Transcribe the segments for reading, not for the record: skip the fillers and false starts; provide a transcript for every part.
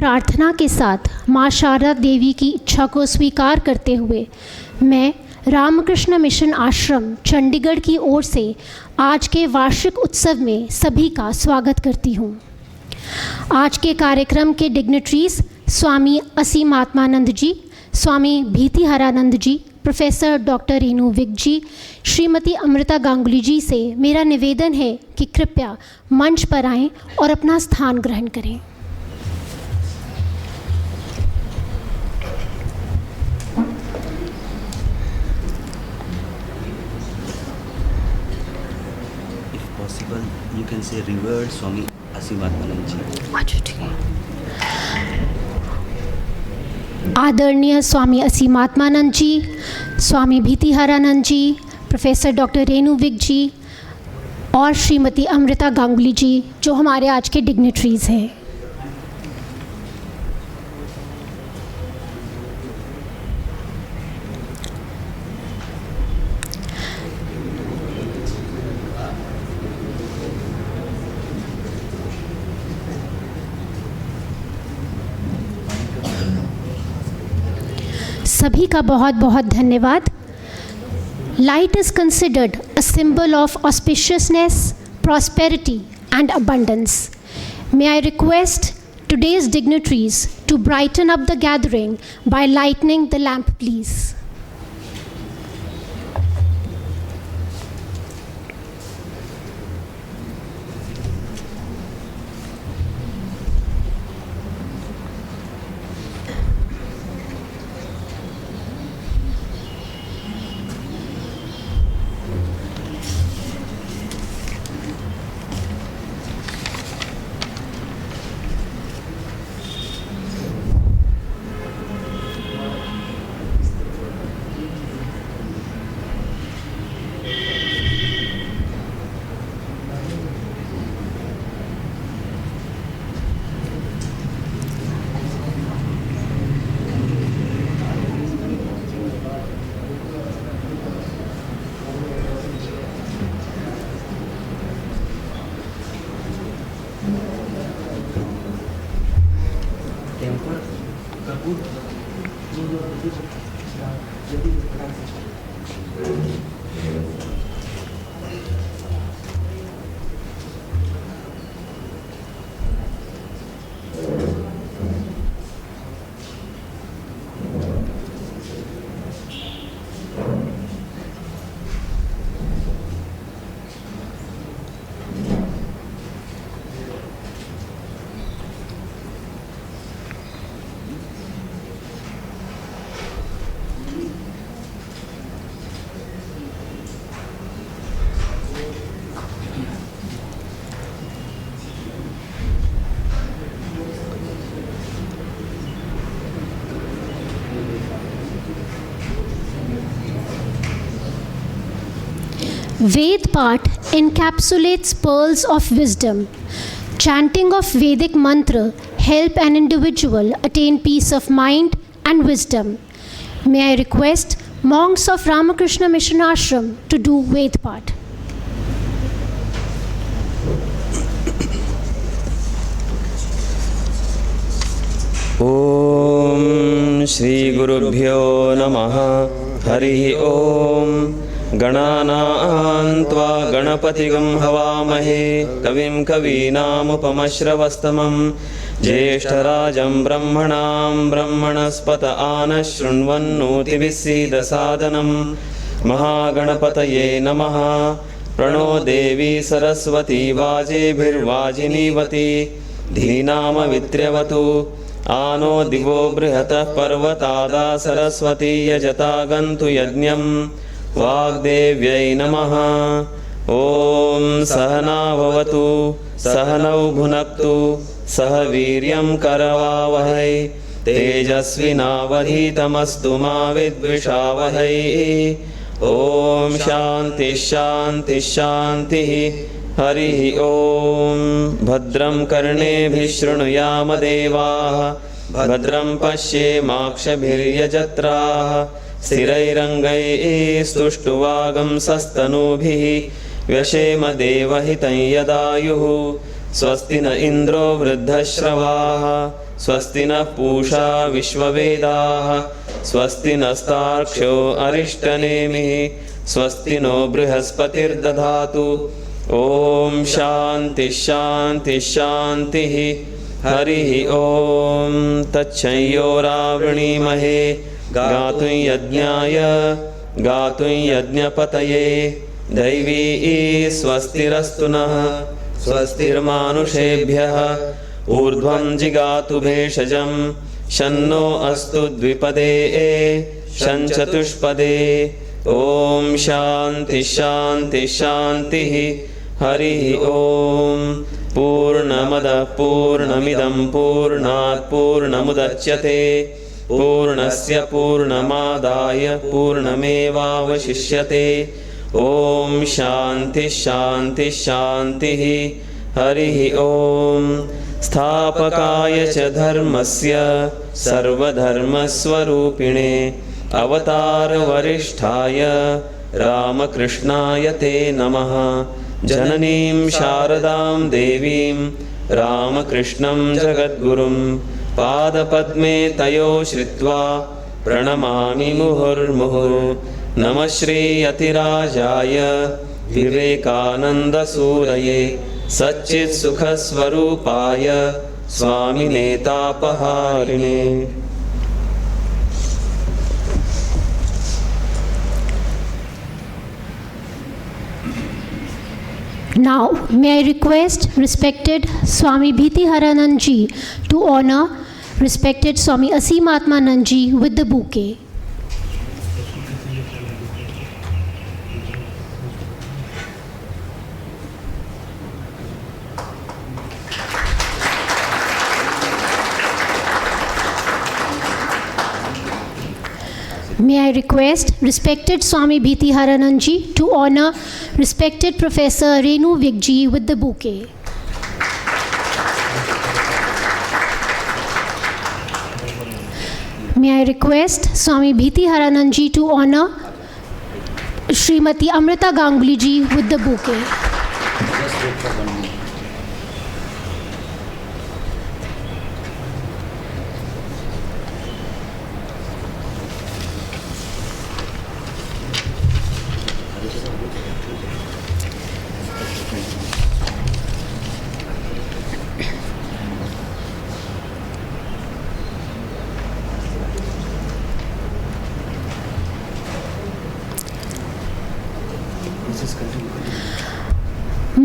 प्रार्थना के साथ माँ शारदा देवी की इच्छा को स्वीकार करते हुए मैं रामकृष्ण मिशन आश्रम चंडीगढ़ की ओर से आज के वार्षिक उत्सव में सभी का स्वागत करती हूँ। आज के कार्यक्रम के डिग्नेटरीज स्वामी असीमात्मानंद जी, स्वामी भीतिहरानंद जी, प्रोफेसर डॉक्टर रेणु विक जी, श्रीमती अमृता गांगुली जी से मेरा निवेदन है कि कृपया मंच पर आएं और अपना स्थान ग्रहण करें। If possible, you can say revered स्वामी असीमात्मानंद जी। अच्छा, ठीक है। आदरणीय स्वामी असीमात्मानंद जी, स्वामी भीतिहरानंद जी, प्रोफेसर डॉक्टर रेणु विक जी और श्रीमती अमृता गांगुली जी जो हमारे आज के डिग्नेटरीज हैं। सभी का बहुत बहुत धन्यवाद। Light is considered a symbol of auspiciousness, prosperity and abundance. May I request today's dignitaries to brighten up the gathering by lighting the lamp, please. Ved Path encapsulates pearls of wisdom. Chanting of Vedic mantra help an individual attain peace of mind and wisdom. May I request monks of Ramakrishna Mission Ashram to do Ved Path. Om Shri Gurubhyo Namaha Hari Om गणानान्त्वा गणपतिगं हवामहे कविं कवीनामुपमश्रवस्तमं ज्येष्ठराजं ब्रह्मणां ब्रह्मणस्पत आनशृण्वन्नोतिभिस्सीदसादनं महागणपतये नमः। प्रणो देवी सरस्वती वाजेभिर्वाजिनीवती धीनामवित्र्यवतु आनो दिवो बृहतः पर्वतादा सरस्वती यजता गन्तु यज्ञम् वाग्देव्यै नमः। ॐ सहना भवतु सहनौ भुनक्तु सह वीर्यं करवावहै तेजस्विनावधीतमस्तु मा विद्विषावहै। ॐ शान्ति शान्ति शान्तिः। हरिः ॐ भद्रं कर्णेभिः शृणुयाम देवाः भद्रं पश्येमाक्षभिर्यजत्राः स्थिरैरङ्गैस्तुष्टुवागं सस्तनूभिः व्यशेम देवहितं यदायुः स्वस्ति न इन्द्रो वृद्धश्रवाः स्वस्ति नः पूषा विश्ववेदाः स्वस्ति नस्तार्क्ष्यो अरिष्टनेमिः स्वस्ति नो बृहस्पतिर्दधातु। ॐ शान्तिः शान्तिः शान्तिः। हरिः ॐ तच्छंयोरावृणीमहे गातुं यज्ञाय गातुं यज्ञपतये दैवी स्वस्तिरस्तु नः स्वस्तिर्मानुषेभ्यः ऊर्ध्वं जिगातु भेषजं शन्नो अस्तु द्विपदे शञ्चतुष्पदे। ॐ शान्तिः शान्तिः शान्तिः। हरिः ॐ पूर्णमदः पूर्णमिदं पूर्णात् पूर्णमुदच्यते पूर्णस्य पूर्णमादाय पूर्णमेवावशिष्यते। ॐ शान्तिः शान्तिः शान्तिः। हरिः ॐ स्थापकाय च धर्मस्य सर्वधर्मस्वरूपिणे अवतारवरिष्ठाय रामकृष्णाय ते नमः। जननीं शारदां देवीं रामकृष्णं जगद्गुरुं पादपद्मे तयो श्रित्वा प्रणमामि मुहुर्मुहुः। नमः Shri यतिराजाय विवेकानन्दसूरये सच्चित्सुखस्वरूपाय स्वामिने तापहारिणे। Now, may I request respected Swami Bhitiharanand Ji to honor respected Swami Asim Atmanand Ji with the bouquet. May I request respected Swami Bhitiharanand Ji to honor respected Professor Renu Vig Ji with the bouquet. May I request Swami Bhitiharanand Ji to honor Srimati Amrita Ganguly Ji with the bouquet. Just wait for 1 minute.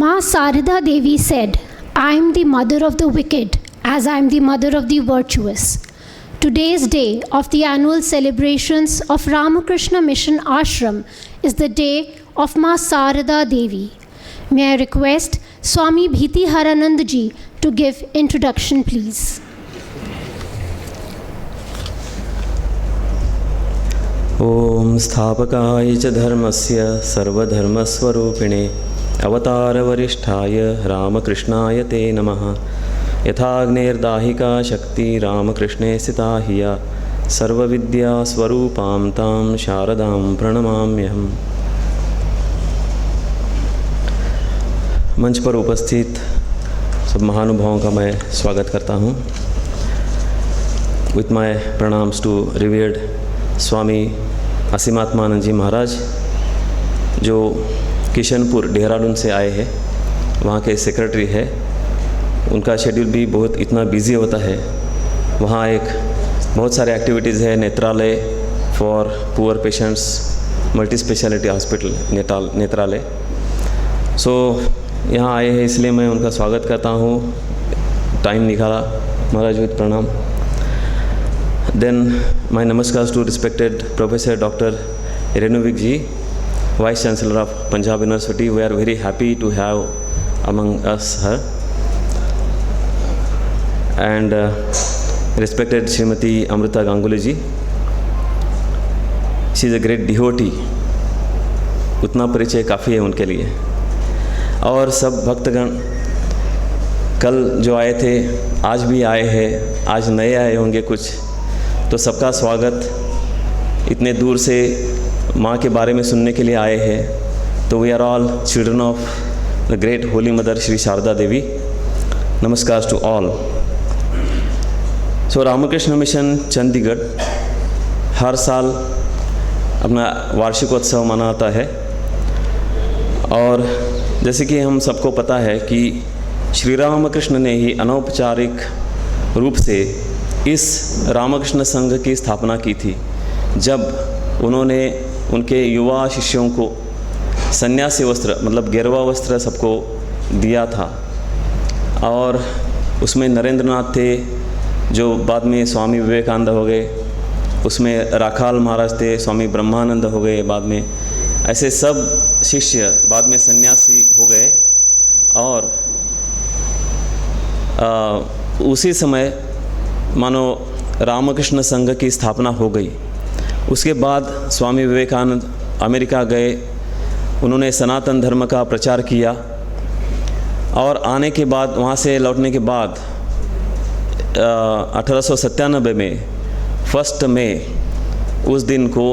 Ma Sarada Devi said, I am the mother of the wicked as I am the mother of the virtuous. Today's day of the annual celebrations of Ramakrishna Mission Ashram is the day of Ma Sarada Devi. May I request Swami Bhitiharanand Ji to give introduction, please. ॐ स्थापकाय च धर्मस्य सर्वधर्मस्वरूपिणे अवतारवरिष्ठाय रामकृष्णाय ते नमः। यथाग्नेर्दाहिका शक्ति रामकृष्णे स्थिता हिया सर्वविद्यास्वरूपां तां शारदां प्रणमाम्यहम्। मंच पर उपस्थित सब महानुभावों का मैं स्वागत करता हूँ। With my pranams to revered Swami Asimatmananda ji Maharaj, जो किशनपुर देहरादून से आए हैं, वहाँ के सेक्रेटरी है। उनका शेड्यूल भी बहुत इतना बिजी होता है। वहाँ एक बहुत सारे एक्टिविटीज़ है, Netralaya for poor patients, multi speciality hospital Netralaya. So यहाँ आए हैं, इसलिए मैं उनका स्वागत करता हूँ। टाइम निकाला महाराज, विद प्रणाम। देन माय नमस्कार to respected professor doctor Renu Vig ji, Vice Chancellor of Punjab University. We are very happy to have among us her. And respected Srimati Amrita Ganguly ji. She is a great devotee. उतना परिचय काफ़ी है उनके लिए। और सब भक्तगण कल जो आए थे, आज भी आए हैं, आज नए आए होंगे कुछ, तो सबका स्वागत। इतने दूर से माँ के बारे में सुनने के लिए आए हैं। तो we are all children of the great holy mother Shri Sarada Devi. Namaskar to all. So Ramakrishna Mission Chandigarh हर साल अपना वार्षिकोत्सव मनाता है और जैसे कि हम सबको पता है कि श्री रामकृष्ण ने ही अनौपचारिक रूप से इस रामकृष्ण संघ की स्थापना की थी, जब उन्होंने उनके युवा शिष्यों को सन्यासी वस्त्र मतलब गेरुआ वस्त्र सबको दिया था। और उसमें नरेंद्रनाथ थे जो बाद में स्वामी विवेकानंद हो गए, उसमें राखाल महाराज थे, स्वामी ब्रह्मानंद हो गए बाद में, ऐसे सब शिष्य बाद में सन्यासी हो गए। और उसी समय मानो रामकृष्ण संघ की स्थापना हो गई। उसके बाद स्वामी विवेकानंद अमेरिका गए, उन्होंने सनातन धर्म का प्रचार किया और आने के बाद वहाँ से लौटने के बाद 1897 में 1 मई उस दिन को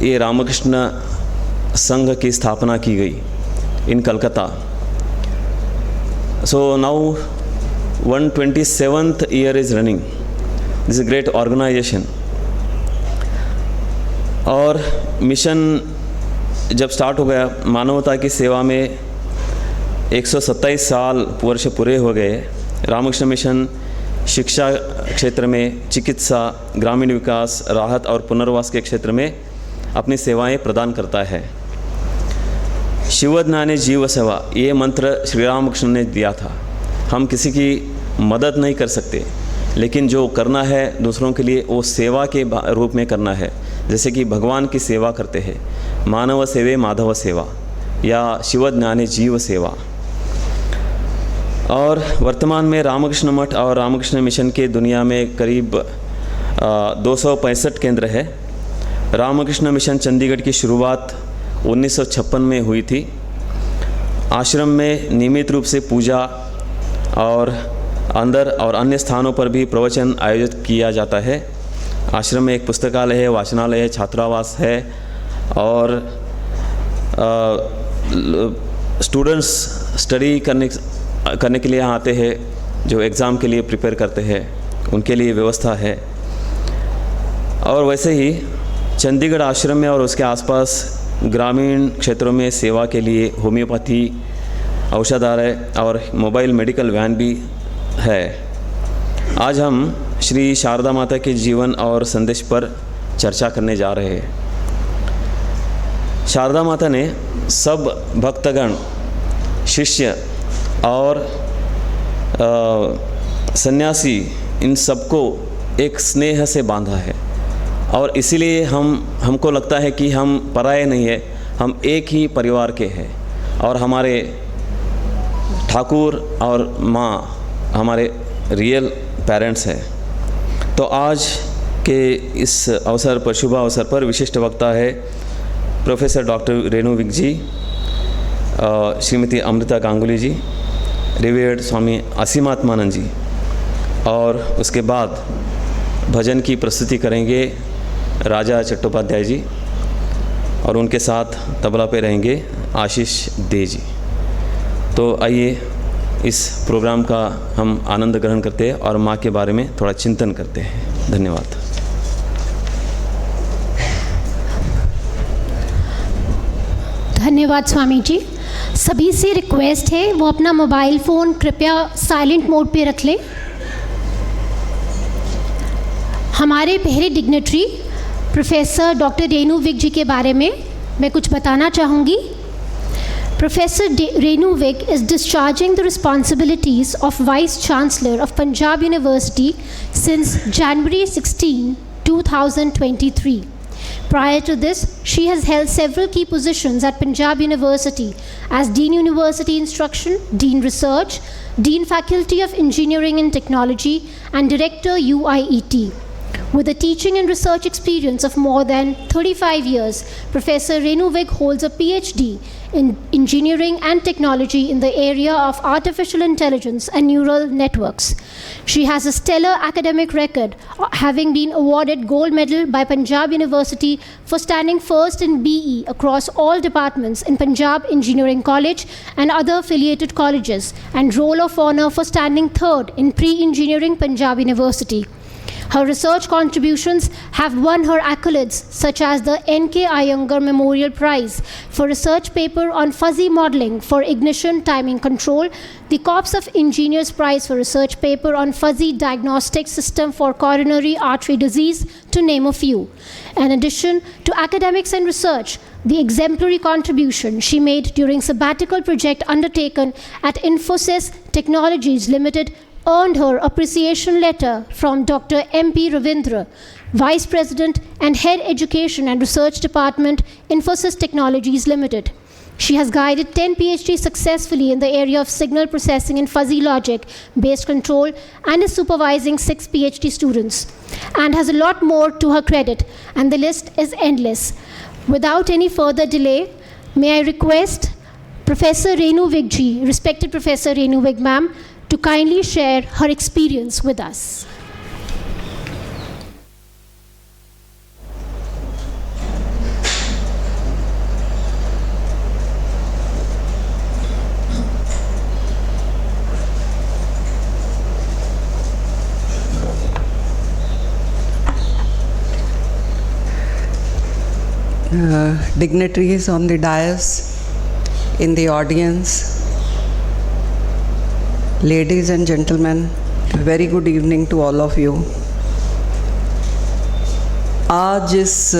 ये रामकृष्ण संघ की स्थापना की गई in Calcutta. So now 127th year is running. This is a great organization. और मिशन जब स्टार्ट हो गया, मानवता की सेवा में 127 साल वर्ष पूरे हो गए। रामकृष्ण मिशन शिक्षा क्षेत्र में, चिकित्सा, ग्रामीण विकास, राहत और पुनर्वास के क्षेत्र में अपनी सेवाएं प्रदान करता है। शिवज्ञाने जीव सेवा ये मंत्र श्री रामकृष्ण ने दिया था। हम किसी की मदद नहीं कर सकते, लेकिन जो करना है दूसरों के लिए वो सेवा के रूप में करना है। जैसे कि भगवान की सेवा करते हैं, मानव सेवे माधव सेवा या शिवज्ञाने जीव सेवा। और वर्तमान में रामकृष्ण मठ और रामकृष्ण मिशन के दुनिया में करीब 265 केंद्र है। रामकृष्ण मिशन चंडीगढ़ की शुरुआत 1956 में हुई थी। आश्रम में नियमित रूप से पूजा और अंदर और अन्य स्थानों पर भी प्रवचन आयोजित किया जाता है। आश्रम में एक पुस्तकालय है, वाचनालय है, छात्रावास है और स्टूडेंट्स स्टडी करने के लिए आते हैं, जो एग्ज़ाम के लिए प्रिपेयर करते हैं उनके लिए व्यवस्था है। और वैसे ही चंडीगढ़ आश्रम में और उसके आसपास ग्रामीण क्षेत्रों में सेवा के लिए होम्योपैथी, औषधालय और मोबाइल मेडिकल वैन भी है। आज हम श्री शारदा माता के जीवन और संदेश पर चर्चा करने जा रहे हैं। शारदा माता ने सब भक्तगण, शिष्य और सन्यासी इन सबको एक स्नेह से बांधा है और इसीलिए हमको लगता है कि हम पराये नहीं है, हम एक ही परिवार के हैं और हमारे ठाकुर और माँ हमारे रियल पेरेंट्स हैं। तो आज के इस अवसर पर, शुभ अवसर पर विशिष्ट वक्ता है प्रोफेसर डॉक्टर रेणु विग जी, श्रीमती अमृता गांगुली जी, रिवेयर्ड स्वामी असीमात्मानंद जी, और उसके बाद भजन की प्रस्तुति करेंगे राजा चट्टोपाध्याय जी और उनके साथ तबला पे रहेंगे आशीष दे जी। तो आइए इस प्रोग्राम का हम आनंद ग्रहण करते हैं और माँ के बारे में थोड़ा चिंतन करते हैं। धन्यवाद। धन्यवाद स्वामी जी। सभी से रिक्वेस्ट है वो अपना मोबाइल फ़ोन कृपया साइलेंट मोड पे रख लें। हमारे पहले dignitary professor doctor Renu Vig ji के बारे में मैं कुछ बताना चाहूँगी। Professor Renu Vig is discharging the responsibilities of Vice Chancellor of Punjab University since January 16, 2023. Prior to this, she has held several key positions at Punjab University as Dean University Instruction, Dean Research, Dean Faculty of Engineering and Technology, and Director UIET. With a teaching and research experience of more than 35 years, Professor Renu Vig holds a PhD in engineering and technology in the area of artificial intelligence and neural networks. She has a stellar academic record, having been awarded gold medal by Punjab University for standing first in BE across all departments in Punjab Engineering College and other affiliated colleges, and Roll of Honor for standing third in Pre-Engineering Punjab University. Her research contributions have won her accolades such as the N.K. Iyengar Memorial Prize for research paper on fuzzy modeling for ignition timing control, the Corps of Engineers Prize for research paper on fuzzy diagnostic system for coronary artery disease, to name a few. In addition to academics and research, the exemplary contribution she made during sabbatical project undertaken at Infosys Technologies Limited earned her appreciation letter from Dr. M.P. Ravindra, Vice President and Head Education and Research Department, Infosys Technologies Limited. She has guided 10 PhDs successfully in the area of signal processing and fuzzy logic based control, and is supervising 6 PhD students, and has a lot more to her credit, and the list is endless. Without any further delay, may I request Professor Renu Vig ji, respected Professor Renu Vig ma'am, to kindly share her experience with us. Dignitaries on the dais, in the audience, ladies and gentlemen, very good evening to all of you. आज इस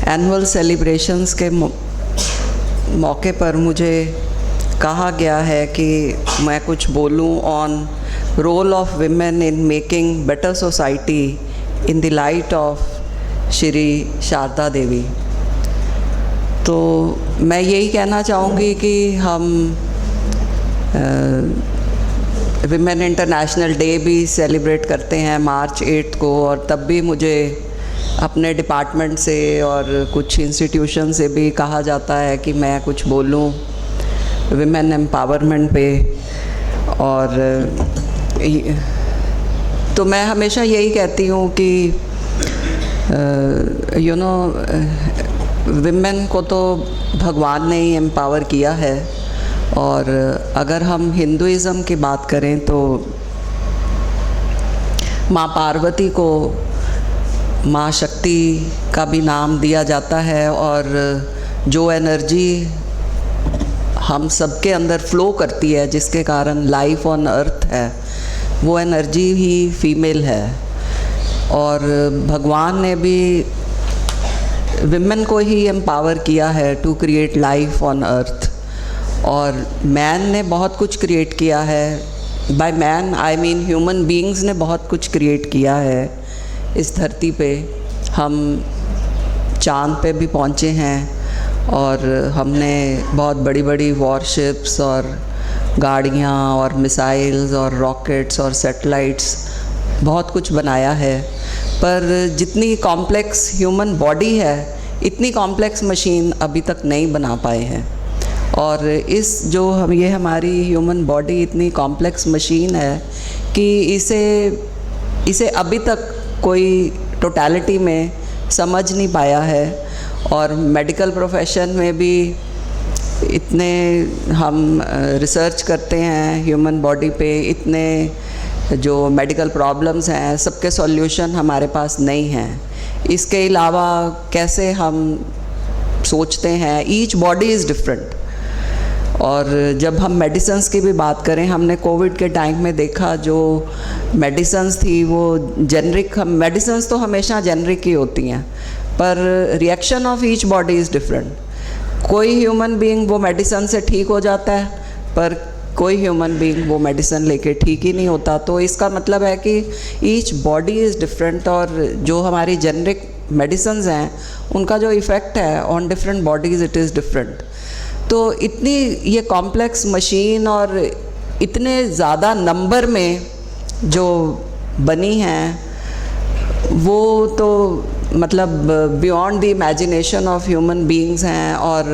annual celebrations के मौके पर मुझे कहा गया है कि मैं कुछ बोलूं on role of women in making better society in the light of Shri Sarada Devi. तो मैं यही कहना चाहूँगी कि हम विमेन इंटरनेशनल डे भी सेलिब्रेट करते हैं मार्च 8 को, और तब भी मुझे अपने डिपार्टमेंट से और कुछ इंस्टीट्यूशन से भी कहा जाता है कि मैं कुछ बोलूं विमेन एम्पावरमेंट पे। और तो मैं हमेशा यही कहती हूँ कि विमेन को तो भगवान ने ही एम्पावर किया है, और अगर हम हिंदुइज़्म की बात करें तो माँ पार्वती को माँ शक्ति का भी नाम दिया जाता है, और जो एनर्जी हम सबके अंदर फ़्लो करती है जिसके कारण लाइफ ऑन अर्थ है, वो एनर्जी ही फीमेल है। और भगवान ने भी विमेन को ही एम्पावर किया है to create life on earth. और मैन ने बहुत कुछ क्रिएट किया है, by man I mean human beings ने बहुत कुछ क्रिएट किया है इस धरती पे। हम चाँद पे भी पहुँचे हैं, और हमने बहुत बड़ी बड़ी वॉरशिप्स और गाड़ियाँ और मिसाइल्स और रॉकेट्स और सैटेलाइट्स बहुत कुछ बनाया है। पर जितनी कॉम्प्लेक्स ह्यूमन बॉडी है, इतनी कॉम्प्लेक्स मशीन अभी तक नहीं बना पाए हैं। और ये हमारी ह्यूमन बॉडी इतनी कॉम्प्लेक्स मशीन है कि इसे अभी तक कोई टोटलिटी में समझ नहीं पाया है। और मेडिकल प्रोफेशन में भी इतने हम रिसर्च करते हैं ह्यूमन बॉडी पे, इतने जो मेडिकल प्रॉब्लम्स हैं सबके सॉल्यूशन हमारे पास नहीं हैं। इसके अलावा कैसे हम सोचते हैं, ईच बॉडी इज़ डिफरेंट। और जब हम मेडिसिन्स की भी बात करें, हमने कोविड के टाइम में देखा जो मेडिसिन्स थी वो जेनरिक, मेडिसिन्स तो हमेशा जेनरिक ही होती हैं, पर reaction of each body is different. कोई ह्यूमन बीइंग वो मेडिसिन से ठीक हो जाता है, पर कोई ह्यूमन बीइंग वो मेडिसिन लेके ठीक ही नहीं होता। तो इसका मतलब है कि ईच बॉडी इज़ डिफरेंट, और जो हमारी जेनरिक मेडिसिन्स हैं उनका जो इफ़ेक्ट है on different bodies it is different. तो इतनी ये कॉम्प्लेक्स मशीन और इतने ज़्यादा नंबर में जो बनी हैं वो तो मतलब beyond the imagination of human beings हैं। और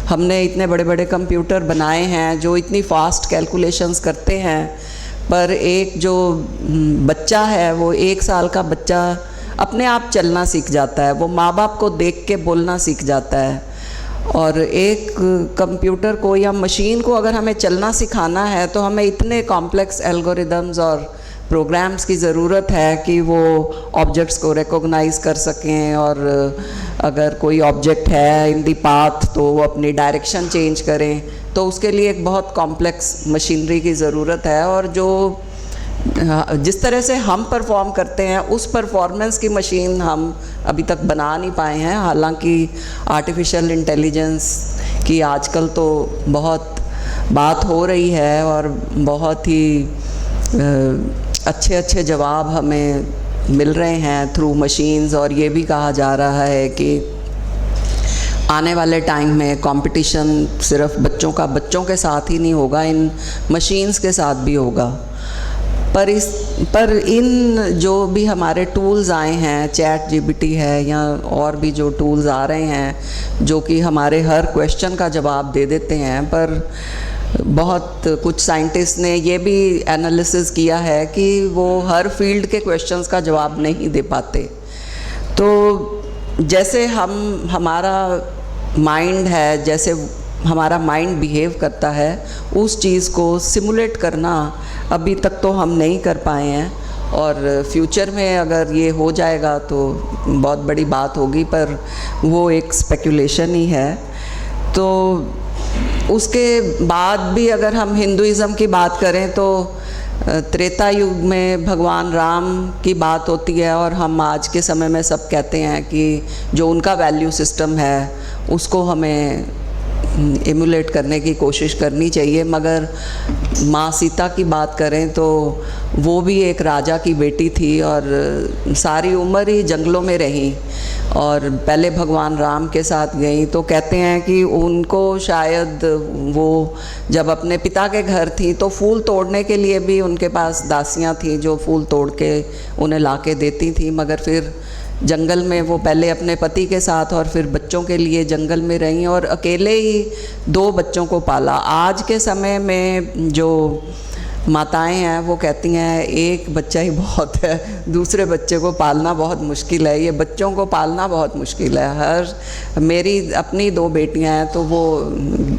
हमने इतने बड़े बड़े कंप्यूटर बनाए हैं जो इतनी फास्ट कैलकुलेशंस करते हैं, पर एक जो बच्चा है, वो 1 साल का बच्चा अपने आप चलना सीख जाता है, वो माँ बाप को देख के बोलना सीख जाता है। और एक कंप्यूटर को या मशीन को अगर हमें चलना सिखाना है तो हमें इतने कॉम्प्लेक्स एल्गोरिदम्स और प्रोग्राम्स की ज़रूरत है कि वो ऑब्जेक्ट्स को रिकॉग्नाइज कर सकें, और अगर कोई ऑब्जेक्ट है इन दी पाथ तो वो अपनी डायरेक्शन चेंज करें, तो उसके लिए एक बहुत कॉम्प्लेक्स मशीनरी की ज़रूरत है। और जो जिस तरह से हम परफॉर्म करते हैं उस परफॉर्मेंस की मशीन हम अभी तक बना नहीं पाए हैं। हालांकि आर्टिफिशियल इंटेलिजेंस की आजकल तो बहुत बात हो रही है और बहुत ही अच्छे अच्छे जवाब हमें मिल रहे हैं थ्रू मशीन्स, और ये भी कहा जा रहा है कि आने वाले टाइम में कंपटीशन सिर्फ बच्चों के साथ ही नहीं होगा, इन मशीन्स के साथ भी होगा। पर इन जो भी हमारे टूल्स आए हैं, चैट जीपीटी है या और भी जो टूल्स आ रहे हैं जो कि हमारे हर क्वेश्चन का जवाब दे देते हैं, पर बहुत कुछ साइंटिस्ट ने ये भी एनालिसिस किया है कि वो हर फील्ड के क्वेश्चंस का जवाब नहीं दे पाते। तो जैसे हमारा माइंड है, जैसे हमारा माइंड बिहेव करता है, उस चीज़ को सिमुलेट करना अभी तक तो हम नहीं कर पाए हैं, और फ्यूचर में अगर ये हो जाएगा तो बहुत बड़ी बात होगी, पर वो एक स्पेकुलेशन ही है। तो उसके बाद भी अगर हम हिंदुइज़्म की बात करें तो त्रेता युग में भगवान राम की बात होती है, और हम आज के समय में सब कहते हैं कि जो उनका वैल्यू सिस्टम है उसको हमें एमुलेट करने की कोशिश करनी चाहिए। मगर माँ सीता की बात करें तो वो भी एक राजा की बेटी थी और सारी उम्र ही जंगलों में रही, और पहले भगवान राम के साथ गई। तो कहते हैं कि उनको शायद वो जब अपने पिता के घर थी तो फूल तोड़ने के लिए भी उनके पास दासियाँ थीं जो फूल तोड़ के उन्हें ला के देती थी, मगर फिर जंगल में वो पहले अपने पति के साथ और फिर बच्चों के लिए जंगल में रहीं और अकेले ही 2 बच्चों को पाला। आज के समय में जो माताएं हैं वो कहती हैं एक बच्चा ही बहुत है, दूसरे बच्चे को पालना बहुत मुश्किल है, ये बच्चों को पालना बहुत मुश्किल है। मेरी अपनी 2 बेटियां हैं, तो वो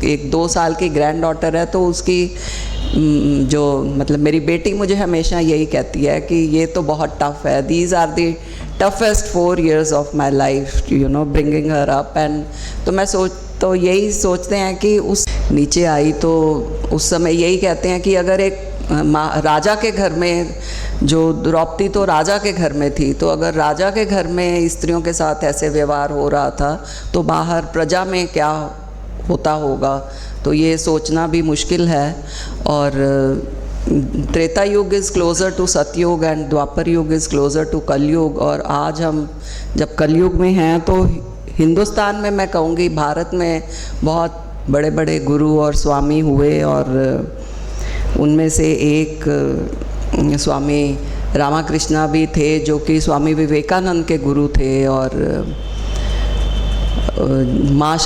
एक 2 साल की ग्रैंड डॉटर है, तो उसकी जो मतलब मेरी बेटी मुझे हमेशा यही कहती है कि ये तो बहुत टफ़ है, these are the toughest 4 years of my life, you know, bringing her up। and तो यही सोचते हैं कि उस नीचे आई तो उस समय यही कहते हैं कि अगर एक राजा के घर में, जो द्रौपदी तो राजा के घर में थी, तो अगर राजा के घर में स्त्रियों के साथ ऐसे व्यवहार हो रहा था तो बाहर प्रजा में क्या होता होगा, तो ये सोचना भी मुश्किल है। और त्रेता युग इज़ क्लोज़र टू सतयुग एंड द्वापर युग इज़ क्लोज़र टू कलयुग। और आज हम जब कलयुग में हैं तो हिंदुस्तान में, मैं कहूँगी भारत में, बहुत बड़े बड़े गुरु और स्वामी हुए, और उनमें से एक स्वामी रामाकृष्णा भी थे जो कि स्वामी विवेकानंद के गुरु थे। और माँ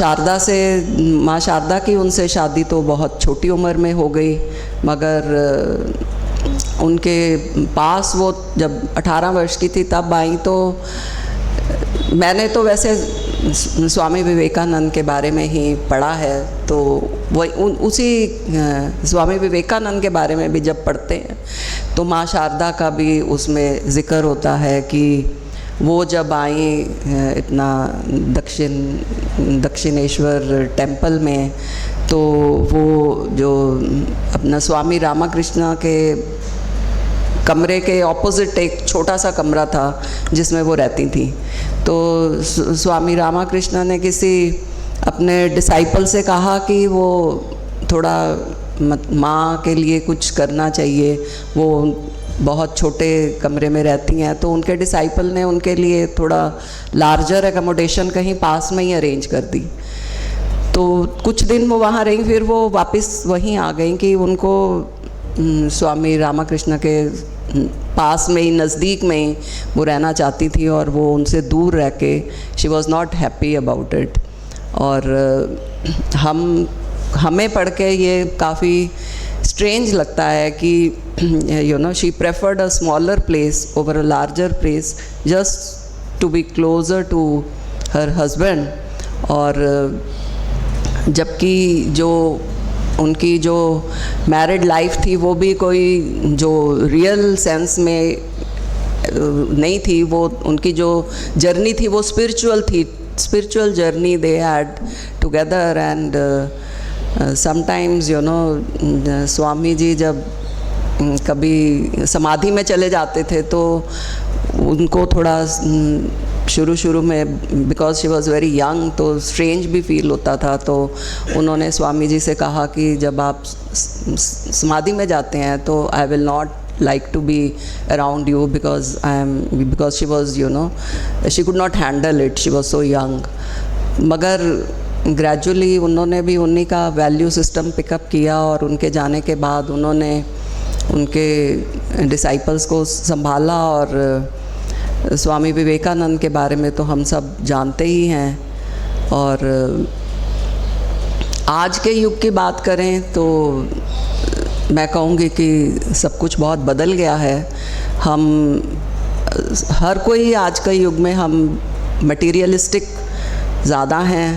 शारदा की उनसे शादी तो बहुत छोटी उम्र में हो गई, मगर उनके पास वो जब 18 वर्ष की थी तब आई। तो मैंने तो वैसे स्वामी विवेकानंद के बारे में ही पढ़ा है, तो वही उसी स्वामी विवेकानंद के बारे में भी जब पढ़ते हैं तो माँ शारदा का भी उसमें ज़िक्र होता है कि वो जब आई इतना दक्षिणेश्वर टेम्पल में, तो वो जो अपना स्वामी रामाकृष्ण के कमरे के ऑपोजिट एक छोटा सा कमरा था जिसमें वो रहती थी। तो स्वामी रामाकृष्ण ने किसी अपने डिसाइपल से कहा कि वो थोड़ा माँ के लिए कुछ करना चाहिए, वो बहुत छोटे कमरे में रहती हैं। तो उनके डिसाइपल ने उनके लिए थोड़ा लार्जर एकोमोडेशन कहीं पास में ही अरेंज कर दी। तो कुछ दिन वो वहाँ रहीं, फिर वो वापस वहीं आ गई कि उनको स्वामी रामाकृष्ण के पास में ही, नज़दीक में ही वो रहना चाहती थी, और वो उनसे दूर रह के she was not happy about it. और हमें पढ़ के ये काफ़ी स्ट्रेंज लगता है कि you know she preferred a smaller place over a larger place just to be closer to her husband. और जबकि जो उनकी जो मैरिड लाइफ थी वो भी कोई जो रियल सेंस में नहीं थी, वो उनकी जो जर्नी थी वो स्पिरिचुअल थी, spiritual journey they had together. And sometimes you know Swami ji जब कभी समाधि में चले जाते थे तो उनको थोड़ा शुरू में because she was very young तो स्ट्रेंज भी फील होता था। तो उन्होंने स्वामी जी से कहा कि जब आप समाधि में जाते हैं तो I will not like to be around you because she was, you know, she could not handle it, she was so young। मगर ग्रेजुअली उन्होंने भी उन्हीं का वैल्यू सिस्टम पिकअप किया और उनके जाने के बाद उन्होंने उनके डिसाइपल्स को संभाला। और स्वामी विवेकानंद के बारे में तो हम सब जानते ही हैं। और आज के युग की बात करें तो मैं कहूँगी कि सब कुछ बहुत बदल गया है। हम हर कोई आज के युग में हम मटेरियलिस्टिक ज़्यादा हैं,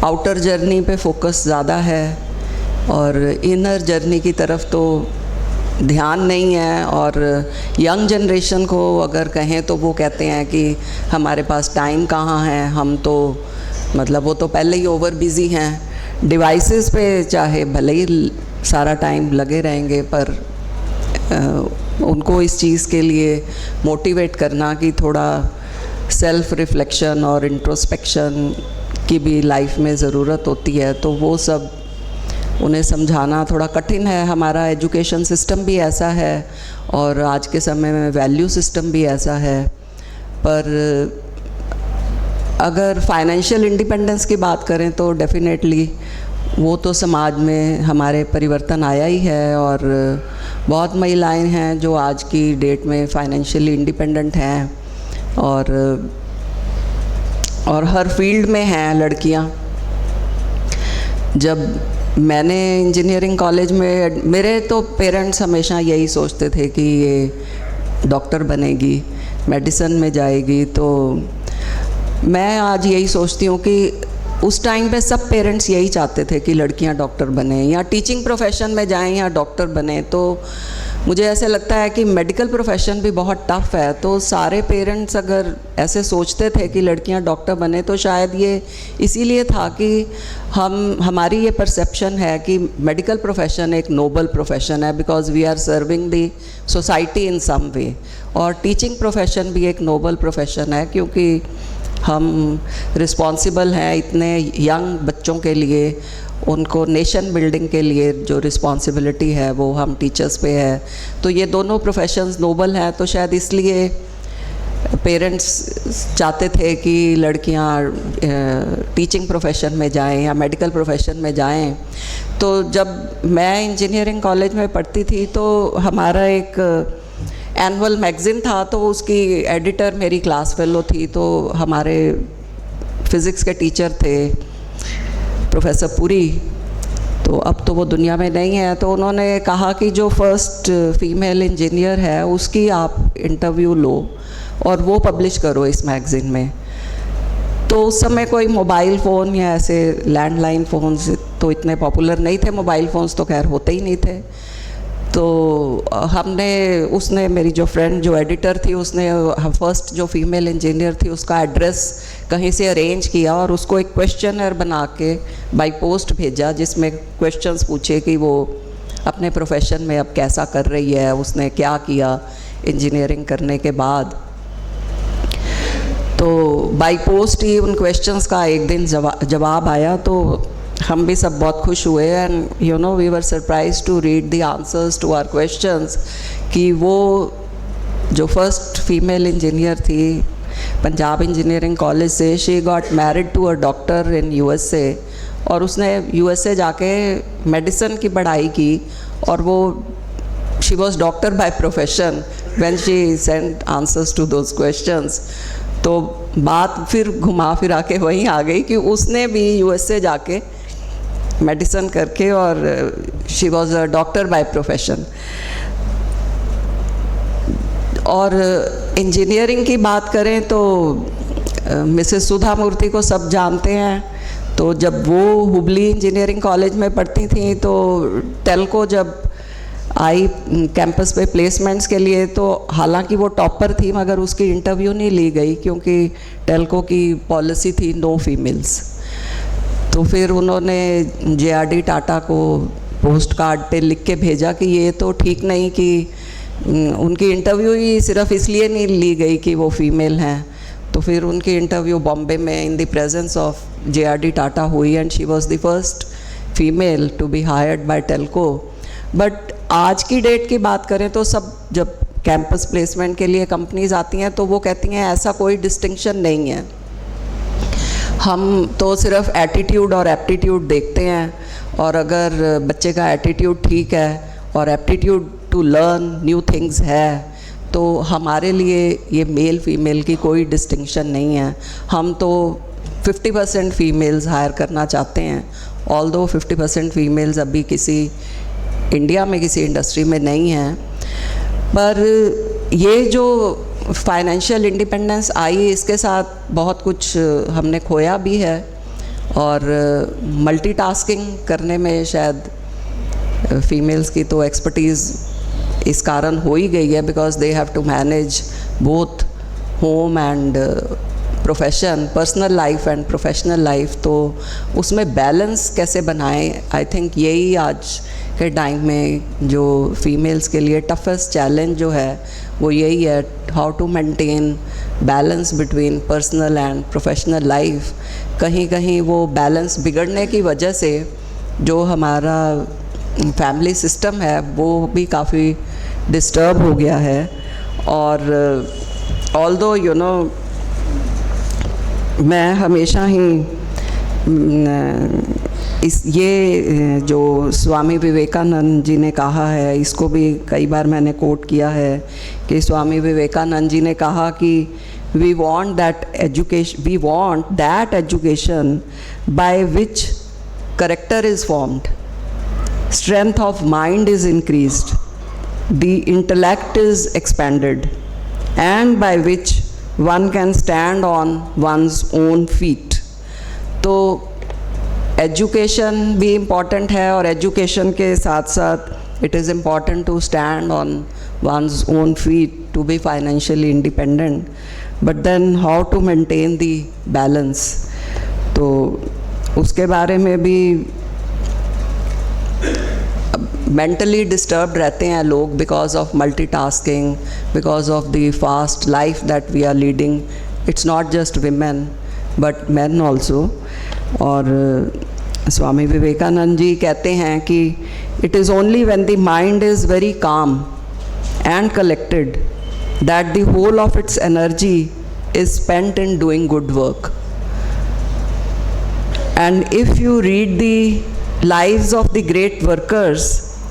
आउटर जर्नी पे फोकस ज़्यादा है और इनर जर्नी की तरफ तो ध्यान नहीं है। और यंग जनरेशन को अगर कहें तो वो कहते हैं कि हमारे पास टाइम कहाँ है, हम तो मतलब वो तो पहले ही ओवर बिज़ी हैं डिवाइसेस पे, चाहे भले ही सारा टाइम लगे रहेंगे पर उनको इस चीज़ के लिए मोटिवेट करना कि थोड़ा सेल्फ रिफ्लेक्शन और इंट्रोस्पेक्शन की भी लाइफ में ज़रूरत होती है, तो वो सब उन्हें समझाना थोड़ा कठिन है। हमारा एजुकेशन सिस्टम भी ऐसा है और आज के समय में वैल्यू सिस्टम भी ऐसा है। पर अगर फाइनेंशियल इंडिपेंडेंस की बात करें तो डेफिनेटली वो तो समाज में हमारे परिवर्तन आया ही है और बहुत महिलाएं हैं जो आज की डेट में फाइनेंशियली इंडिपेंडेंट हैं और हर फील्ड में हैं लड़कियां। जब मैंने इंजीनियरिंग कॉलेज में, मेरे तो पेरेंट्स हमेशा यही सोचते थे कि ये डॉक्टर बनेगी, मेडिसिन में जाएगी, तो मैं आज यही सोचती हूँ कि उस टाइम पे सब पेरेंट्स यही चाहते थे कि लड़कियां डॉक्टर बने या टीचिंग प्रोफेशन में जाएं या डॉक्टर बने। तो मुझे ऐसे लगता है कि मेडिकल प्रोफेशन भी बहुत टफ़ है, तो सारे पेरेंट्स अगर ऐसे सोचते थे कि लड़कियां डॉक्टर बने तो शायद ये इसीलिए था कि हमारी ये परसेप्शन है कि मेडिकल प्रोफेशन एक नोबल प्रोफेशन है because we are serving the society in some way. और टीचिंग प्रोफेशन भी एक नोबल प्रोफेशन है क्योंकि हम रिस्पॉन्सिबल हैं इतने यंग बच्चों के लिए, उनको नेशन बिल्डिंग के लिए जो रिस्पॉन्सिबिलिटी है वो हम टीचर्स पे है। तो ये दोनों प्रोफेशंस नोबल हैं, तो शायद इसलिए पेरेंट्स चाहते थे कि लड़कियां टीचिंग प्रोफेशन में जाएं या मेडिकल प्रोफेशन में जाएं। तो जब मैं इंजीनियरिंग कॉलेज में पढ़ती थी तो हमारा एक एनुअल मैगज़ीन था, तो उसकी एडिटर मेरी क्लास फेलो थी। तो हमारे फिज़िक्स के टीचर थे प्रोफेसर पुरी, तो अब तो वो दुनिया में नहीं है। तो उन्होंने कहा कि जो फर्स्ट फीमेल इंजीनियर है उसकी आप इंटरव्यू लो और वो पब्लिश करो इस मैगज़ीन में। तो उस समय कोई मोबाइल फ़ोन या ऐसे लैंडलाइन फ़ोन्स तो इतने पॉपुलर नहीं थे, मोबाइल फ़ोन्स तो खैर होते ही नहीं थे। तो उसने मेरी जो फ्रेंड जो एडिटर थी उसने फर्स्ट जो फीमेल इंजीनियर थी उसका एड्रेस कहीं से अरेंज किया और उसको एक क्वेश्चनर बना के बाय पोस्ट भेजा जिसमें क्वेश्चंस पूछे कि वो अपने प्रोफेशन में अब कैसा कर रही है, उसने क्या किया इंजीनियरिंग करने के बाद। तो बाय पोस्ट ही उन क्वेश्चंस का एक दिन जवाब आया, तो हम भी सब बहुत खुश हुए and you know we were surprise to read the answers to our questions कि वो जो फर्स्ट फीमेल इंजीनियर थी पंजाब इंजीनियरिंग कॉलेज से, she got married to a doctor in USA और उसने यूएसए जाके मेडिसिन की पढ़ाई की और वो she was doctor by profession when she sent answers to those questions. तो बात फिर घुमा फिरा के वहीं आ गई कि उसने भी यूएसए जाके मेडिसिन करके, और she was a doctor by profession. और इंजीनियरिंग की बात करें तो मिसेस सुधा मूर्ति को सब जानते हैं। तो जब वो हुबली इंजीनियरिंग कॉलेज में पढ़ती थी तो टेल्को जब आई कैंपस पे प्लेसमेंट्स के लिए, तो हालांकि वो टॉपर थी मगर उसकी इंटरव्यू नहीं ली गई क्योंकि टेल्को की पॉलिसी थी नो फीमेल्स। तो फिर उन्होंने JRD टाटा को पोस्ट कार्ड पे लिख के भेजा कि ये तो ठीक नहीं कि उनकी इंटरव्यू ही सिर्फ इसलिए नहीं ली गई कि वो फीमेल हैं। तो फिर उनकी इंटरव्यू बॉम्बे में in the presence of JRD Tata हुई and she was the first female to be hired by Telco. But आज की डेट की बात करें तो सब जब कैंपस प्लेसमेंट के लिए कंपनीज आती हैं तो वो कहती हैं ऐसा कोई डिस्टिंक्शन नहीं है, हम तो सिर्फ एटीट्यूड और एप्टीट्यूड देखते हैं, और अगर बच्चे का एटीट्यूड ठीक है और aptitude to learn new things है तो हमारे लिए ये मेल फीमेल की कोई डिस्टिंक्शन नहीं है। हम तो 50% फीमेल्स हायर करना चाहते हैं, ऑल्दो 50% फीमेल्स अभी किसी इंडिया में किसी इंडस्ट्री में नहीं हैं। पर ये जो फाइनेंशियल इंडिपेंडेंस आई इसके साथ बहुत कुछ हमने खोया भी है, और मल्टीटास्किंग करने में शायद फीमेल्स की तो एक्सपर्टीज़ इस कारण हो ही गई है, because they have to manage both home and profession, personal life and professional life. तो उसमें बैलेंस कैसे बनाएं, आई थिंक यही आज के टाइम में जो फीमेल्स के लिए टफेस्ट चैलेंज जो है वो यही है, how to maintain balance between personal and professional life. कहीं कहीं वो बैलेंस बिगड़ने की वजह से जो हमारा फैमिली सिस्टम है वो भी काफ़ी डिस्टर्ब हो गया है। और ऑल्दो यू नो मैं हमेशा ही ये जो स्वामी विवेकानंद जी ने कहा है, इसको भी कई बार मैंने कोट किया है कि स्वामी विवेकानंद जी ने कहा कि we want that education by which character is formed, strength of mind is increased, the intellect is expanded, and by which one can stand on one's own feet। तो एजुकेशन भी इम्पॉर्टेंट है, और एजुकेशन के साथ साथ it is important to stand on one's own feet to be financially independent, but then how to maintain the balance। तो उसके बारे में भी मेंटली डिस्टर्ब्ड रहते हैं लोग because of multitasking, because of the fast life that we are leading. It's not just women but man also. और स्वामी विवेकानंद जी कहते हैं कि it is only when the mind is very calm and collected that the whole of its energy is spent in doing good work. And if you read the lives of the great workers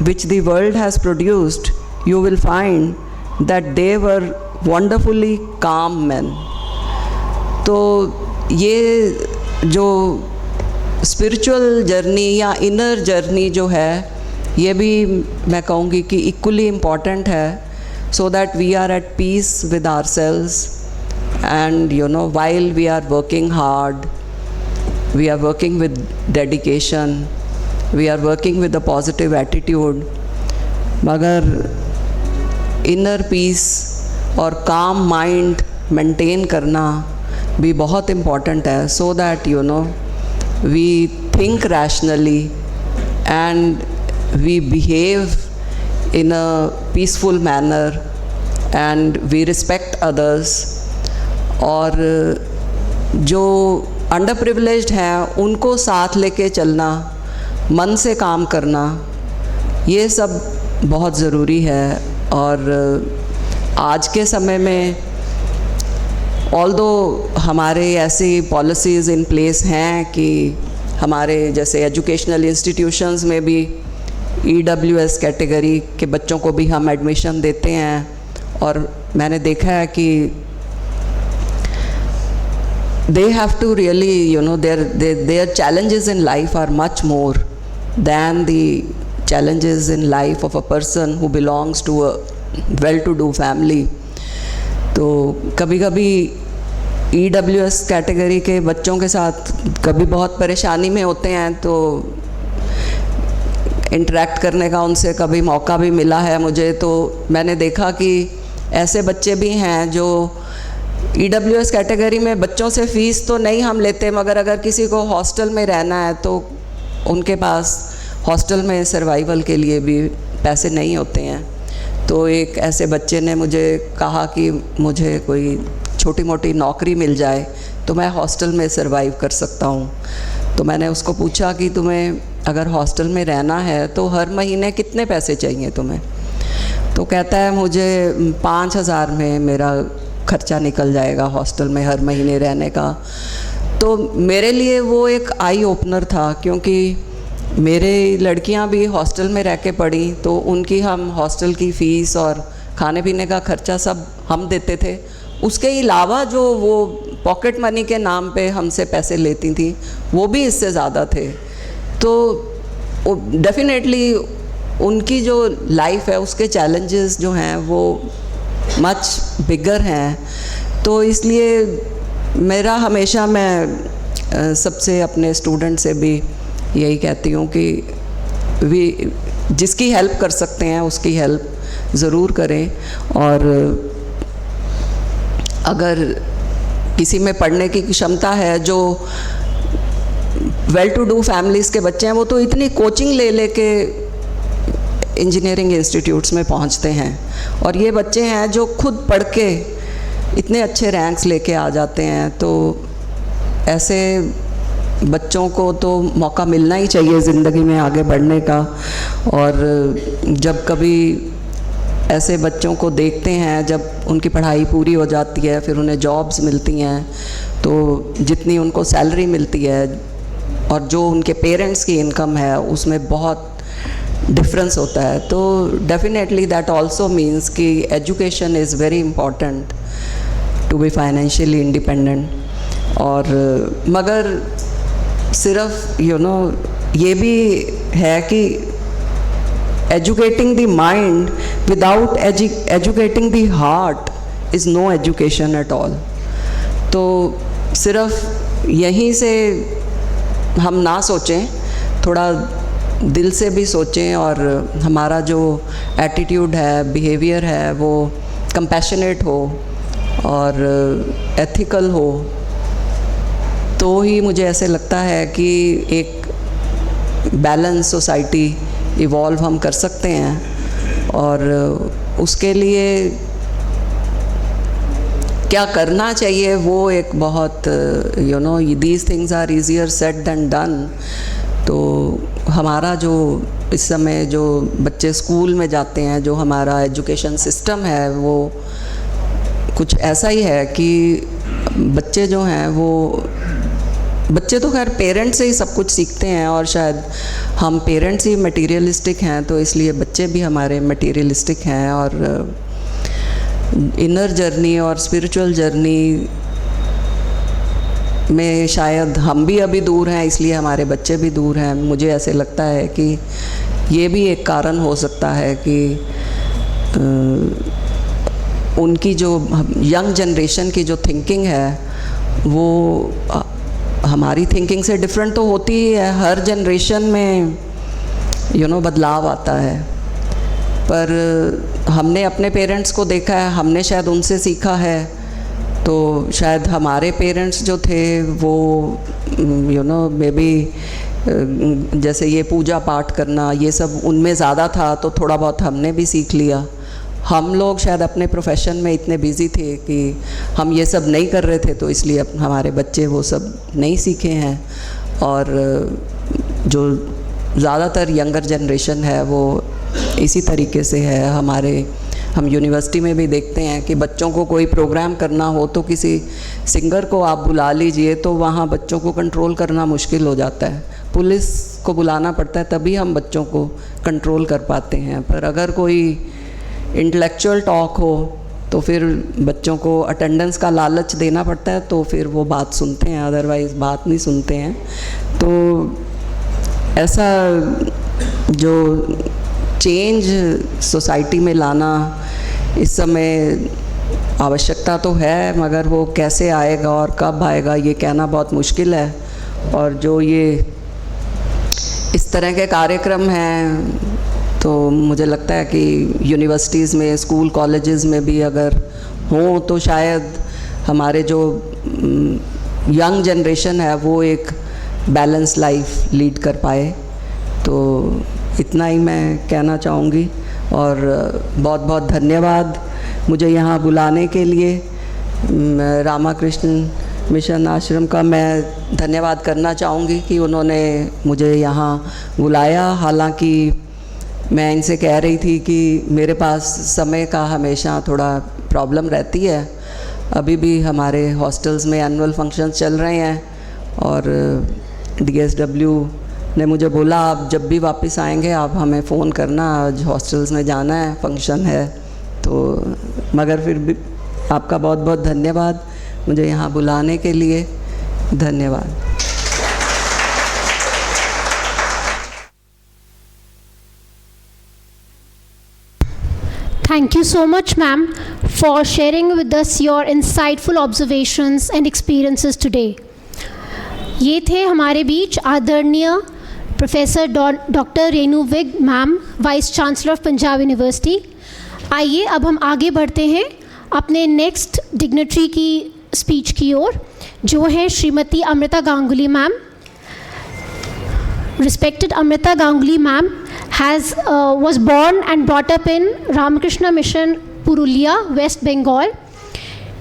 which the world has produced, you will find that they were wonderfully calm men। तो ये जो spiritual journey या inner journey जो है ये भी मैं कहूँगी कि इक्वली इम्पॉर्टेंट है, so that we are at peace with ourselves, and you know while we are working hard, we are working with dedication, we are working with a positive attitude, मगर inner peace और calm mind maintain करना भी बहुत important है, so that you know we think rationally and we behave in a peaceful manner and we respect others. और जो under privileged हैं उनको साथ लेके चलना, मन से काम करना, ये सब बहुत ज़रूरी है। और आज के समय में ऑल्दो हमारे ऐसी पॉलिसीज़ इन प्लेस हैं कि हमारे जैसे एजुकेशनल इंस्टीट्यूशंस में भी EWS कैटेगरी के बच्चों को भी हम एडमिशन देते हैं, और मैंने देखा है कि they have to really, you know, their challenges in life are much more than the challenges in life of a person who belongs to a well-to-do family. तो कभी कभी EWS कैटेगरी के बच्चों के साथ कभी बहुत परेशानी में होते हैं, तो इंटरेक्ट करने का उनसे कभी मौका भी मिला है मुझे। तो मैंने देखा कि ऐसे बच्चे भी हैं जो EWS कैटेगरी में बच्चों से फ़ीस तो नहीं हम लेते, मगर अगर किसी को हॉस्टल में रहना है तो उनके पास हॉस्टल में सर्वाइवल के लिए भी पैसे नहीं होते हैं। तो एक ऐसे बच्चे ने मुझे कहा कि मुझे कोई छोटी मोटी नौकरी मिल जाए तो मैं हॉस्टल में सर्वाइव कर सकता हूँ। तो मैंने उसको पूछा कि तुम्हें अगर हॉस्टल में रहना है तो हर महीने कितने पैसे चाहिए तुम्हें? तो कहता है मुझे 5,000 में मेरा खर्चा निकल जाएगा हॉस्टल में हर महीने रहने का। तो मेरे लिए वो एक आई ओपनर था, क्योंकि मेरे लड़कियां भी हॉस्टल में रह के पढ़ी, तो उनकी हम हॉस्टल की फ़ीस और खाने पीने का खर्चा सब हम देते थे। उसके अलावा जो वो पॉकेट मनी के नाम पे हमसे पैसे लेती थी वो भी इससे ज़्यादा थे। तो डेफिनेटली उनकी जो लाइफ है उसके चैलेंजेस जो हैं वो मच बिगर हैं। तो इसलिए मेरा हमेशा मैं सबसे अपने स्टूडेंट से भी यही कहती हूँ कि जिसकी हेल्प कर सकते हैं उसकी हेल्प ज़रूर करें। और अगर किसी में पढ़ने की क्षमता है, जो वेल टू डू फैमिलीज़ के बच्चे हैं, वो तो इतनी कोचिंग ले लेके इंजीनियरिंग इंस्टीट्यूट्स में पहुंचते हैं, और ये बच्चे हैं जो खुद पढ़ के इतने अच्छे रैंक्स लेके आ जाते हैं। तो ऐसे बच्चों को तो मौका मिलना ही चाहिए ज़िंदगी में आगे बढ़ने का। और जब कभी ऐसे बच्चों को देखते हैं, जब उनकी पढ़ाई पूरी हो जाती है, फिर उन्हें जॉब्स मिलती हैं, तो जितनी उनको सैलरी मिलती है और जो उनके पेरेंट्स की इनकम है उसमें बहुत डिफरेंस होता है। तो डेफिनेटली दैट आल्सो मीन्स कि education is very important to be financially independent. और मगर सिर्फ ये भी है कि educating the mind without educating the heart is no education at all. तो सिर्फ यहीं से हम ना सोचें, थोड़ा दिल से भी सोचें, और हमारा जो एटीट्यूड है, बिहेवियर है, वो कंपैशनेट हो और एथिकल हो, तो ही मुझे ऐसे लगता है कि एक बैलेंस सोसाइटी इवॉल्व हम कर सकते हैं। और उसके लिए क्या करना चाहिए वो एक बहुत these things are easier said than done. तो हमारा जो इस समय जो बच्चे स्कूल में जाते हैं, जो हमारा एजुकेशन सिस्टम है, वो कुछ ऐसा ही है कि बच्चे जो हैं वो बच्चे तो खैर पेरेंट्स से ही सब कुछ सीखते हैं, और शायद हम पेरेंट्स ही मटीरियलिस्टिक हैं, तो इसलिए बच्चे भी हमारे मटीरियलिस्टिक हैं। और इनर जर्नी और स्पिरिचुअल जर्नी में शायद हम भी अभी दूर हैं, इसलिए हमारे बच्चे भी दूर हैं। मुझे ऐसे लगता है कि ये भी एक कारण हो सकता है कि उनकी जो यंग जनरेशन की जो थिंकिंग है वो हमारी थिंकिंग से डिफरेंट तो होती ही है। हर जनरेशन में बदलाव आता है, पर हमने अपने पेरेंट्स को देखा है, हमने शायद उनसे सीखा है। तो शायद हमारे पेरेंट्स जो थे वो मे बी जैसे ये पूजा पाठ करना ये सब उनमें ज़्यादा था, तो थोड़ा बहुत हमने भी सीख लिया। हम लोग शायद अपने प्रोफेशन में इतने बिज़ी थे कि हम ये सब नहीं कर रहे थे, तो इसलिए हमारे बच्चे वो सब नहीं सीखे हैं। और जो ज़्यादातर यंगर जनरेशन है वो इसी तरीके से है। हम यूनिवर्सिटी में भी देखते हैं कि बच्चों को कोई प्रोग्राम करना हो तो किसी सिंगर को आप बुला लीजिए, तो वहाँ बच्चों को कंट्रोल करना मुश्किल हो जाता है। पुलिस को बुलाना पड़ता है तभी हम बच्चों को कंट्रोल कर पाते हैं। पर अगर कोई इंटेलेक्चुअल टॉक हो तो फिर बच्चों को अटेंडेंस का लालच देना पड़ता है, तो फिर वो बात सुनते हैं, अदरवाइज़ बात नहीं सुनते हैं। तो ऐसा जो चेंज सोसाइटी में लाना इस समय आवश्यकता तो है, मगर वो कैसे आएगा और कब आएगा ये कहना बहुत मुश्किल है। और जो ये इस तरह के कार्यक्रम हैं तो मुझे लगता है कि यूनिवर्सिटीज़ में, स्कूल कॉलेजेस में भी अगर हों तो शायद हमारे जो यंग जनरेशन है वो एक बैलेंस लाइफ लीड कर पाए। तो इतना ही मैं कहना चाहूँगी और बहुत बहुत धन्यवाद मुझे यहाँ बुलाने के लिए। रामाकृष्ण मिशन आश्रम का मैं धन्यवाद करना चाहूँगी कि उन्होंने मुझे यहाँ बुलाया। हालांकि मैं इनसे कह रही थी कि मेरे पास समय का हमेशा थोड़ा प्रॉब्लम रहती है। अभी भी हमारे हॉस्टल्स में एनुअल फंक्शंस चल रहे हैं और DSW ने मुझे बोला आप जब भी वापस आएंगे आप हमें फ़ोन करना, आज हॉस्टल्स में जाना है, फंक्शन है। तो मगर फिर भी आपका बहुत बहुत धन्यवाद मुझे यहाँ बुलाने के लिए। धन्यवाद। Thank you so much, ma'am, for sharing with us your insightful observations and experiences today. ये थे हमारे बीच आदरणीय professor doctor Renu Vig ma'am, vice chancellor of Punjab university. आइए अब हम आगे बढ़ते हैं अपने नेक्स्ट डिग्नेटरी की स्पीच की ओर, जो है Shrimati Amrita Ganguly ma'am. Respected Amrita Ganguly ma'am was born and brought up in Ramakrishna Mission, Purulia, West Bengal.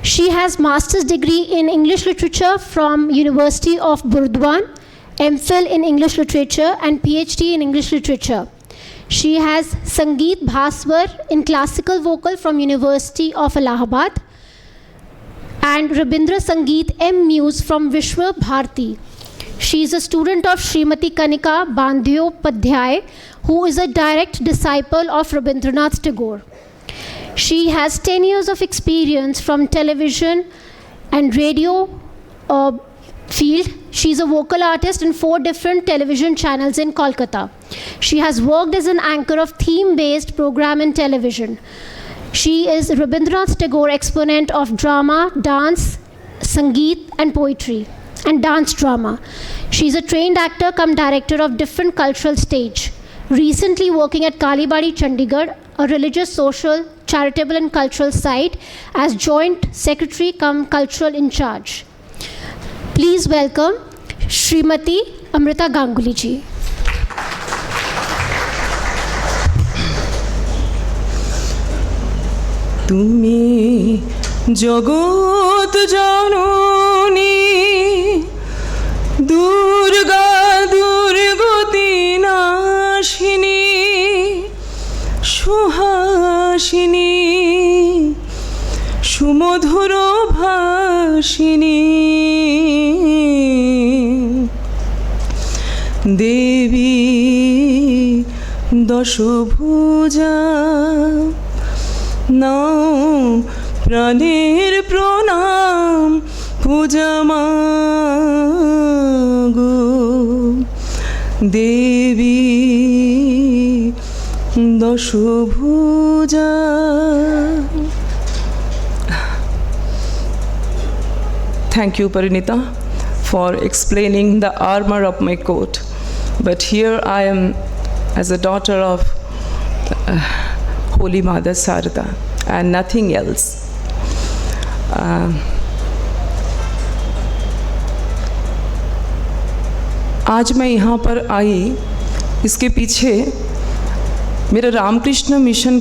She has master's degree in English literature from University of Burdwan, MPhil in English literature and PhD in English literature. She has Sangeet Bhaswar in classical vocal from University of Allahabad and Rabindra Sangeet M. Muse from Vishwa Bharati. She is a student of Srimati Kanika Bandyopadhyay, who is a direct disciple of Rabindranath Tagore. She has 10 years of experience from television and radio field. She is a vocal artist in 4 different television channels in Kolkata. She has worked as an anchor of theme-based program in television. She is Rabindranath Tagore exponent of drama, dance, Sangeet and poetry and dance drama. She is a trained actor cum director of different cultural stage. Recently working at Kalibadi, Chandigarh, a religious, social, charitable and cultural site as joint secretary cum cultural in charge. Please welcome Srimati Amrita Ganguly ji. তুমি জগৎ জননী দুর্গা দুর্গতি নাশিনী সুহাসিনী সুমধুর ভাষিনী দেবী দশভুজা নাও প্রাণের প্রণাম পূজা মাগো দেবী দশভুজা। Thank you, Parinita, for explaining the armor of my coat. But here I am as a daughter of Holy Mother Sarada and nothing else. आज मैं यहाँ पर आई, इसके पीछे मेरा रामकृष्ण मिशन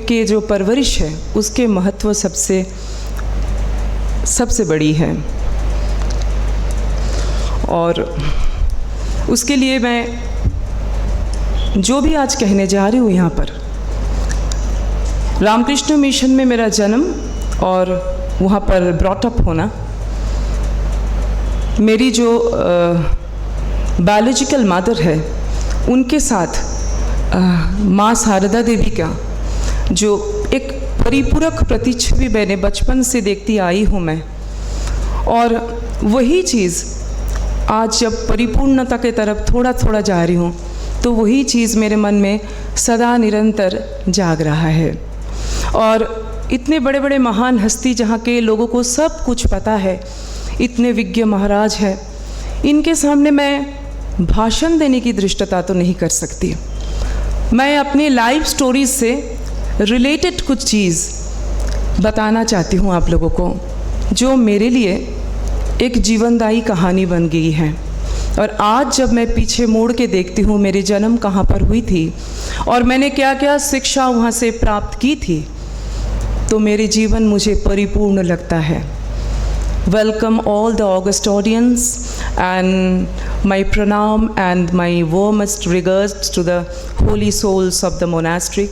के जो परवरिश है उसके महत्व सबसे बड़ी है। और उसके लिए मैं जो भी आज कहने जा रही हूँ यहाँ पर, रामकृष्ण मिशन में मेरा जन्म और वहाँ पर ब्रॉटअप होना, मेरी जो बायोलॉजिकल मदर है उनके साथ माँ शारदा देवी का जो एक परिपूरक प्रतिच्छवि मैंने बचपन से देखती आई हूँ मैं, और वही चीज़ आज जब परिपूर्णता के तरफ थोड़ा थोड़ा जा रही हूँ तो वही चीज़ मेरे मन में सदा निरंतर जाग रहा है। और इतने बड़े बड़े महान हस्ती जहाँ के लोगों को सब कुछ पता है, इतने विज्ञ महाराज हैं, इनके सामने मैं भाषण देने की धृष्टता तो नहीं कर सकती। मैं अपनी लाइफ स्टोरीज से रिलेटेड कुछ चीज़ बताना चाहती हूँ आप लोगों को, जो मेरे लिए एक जीवनदायी कहानी बन गई है। और आज जब मैं पीछे मोड़ के देखती हूँ मेरी जन्म कहाँ पर हुई थी और मैंने क्या क्या शिक्षा वहाँ से प्राप्त की थी, तो मेरे जीवन मुझे परिपूर्ण लगता है। Welcome all the august audience and my pranam and my warmest regards to the holy souls of the monastic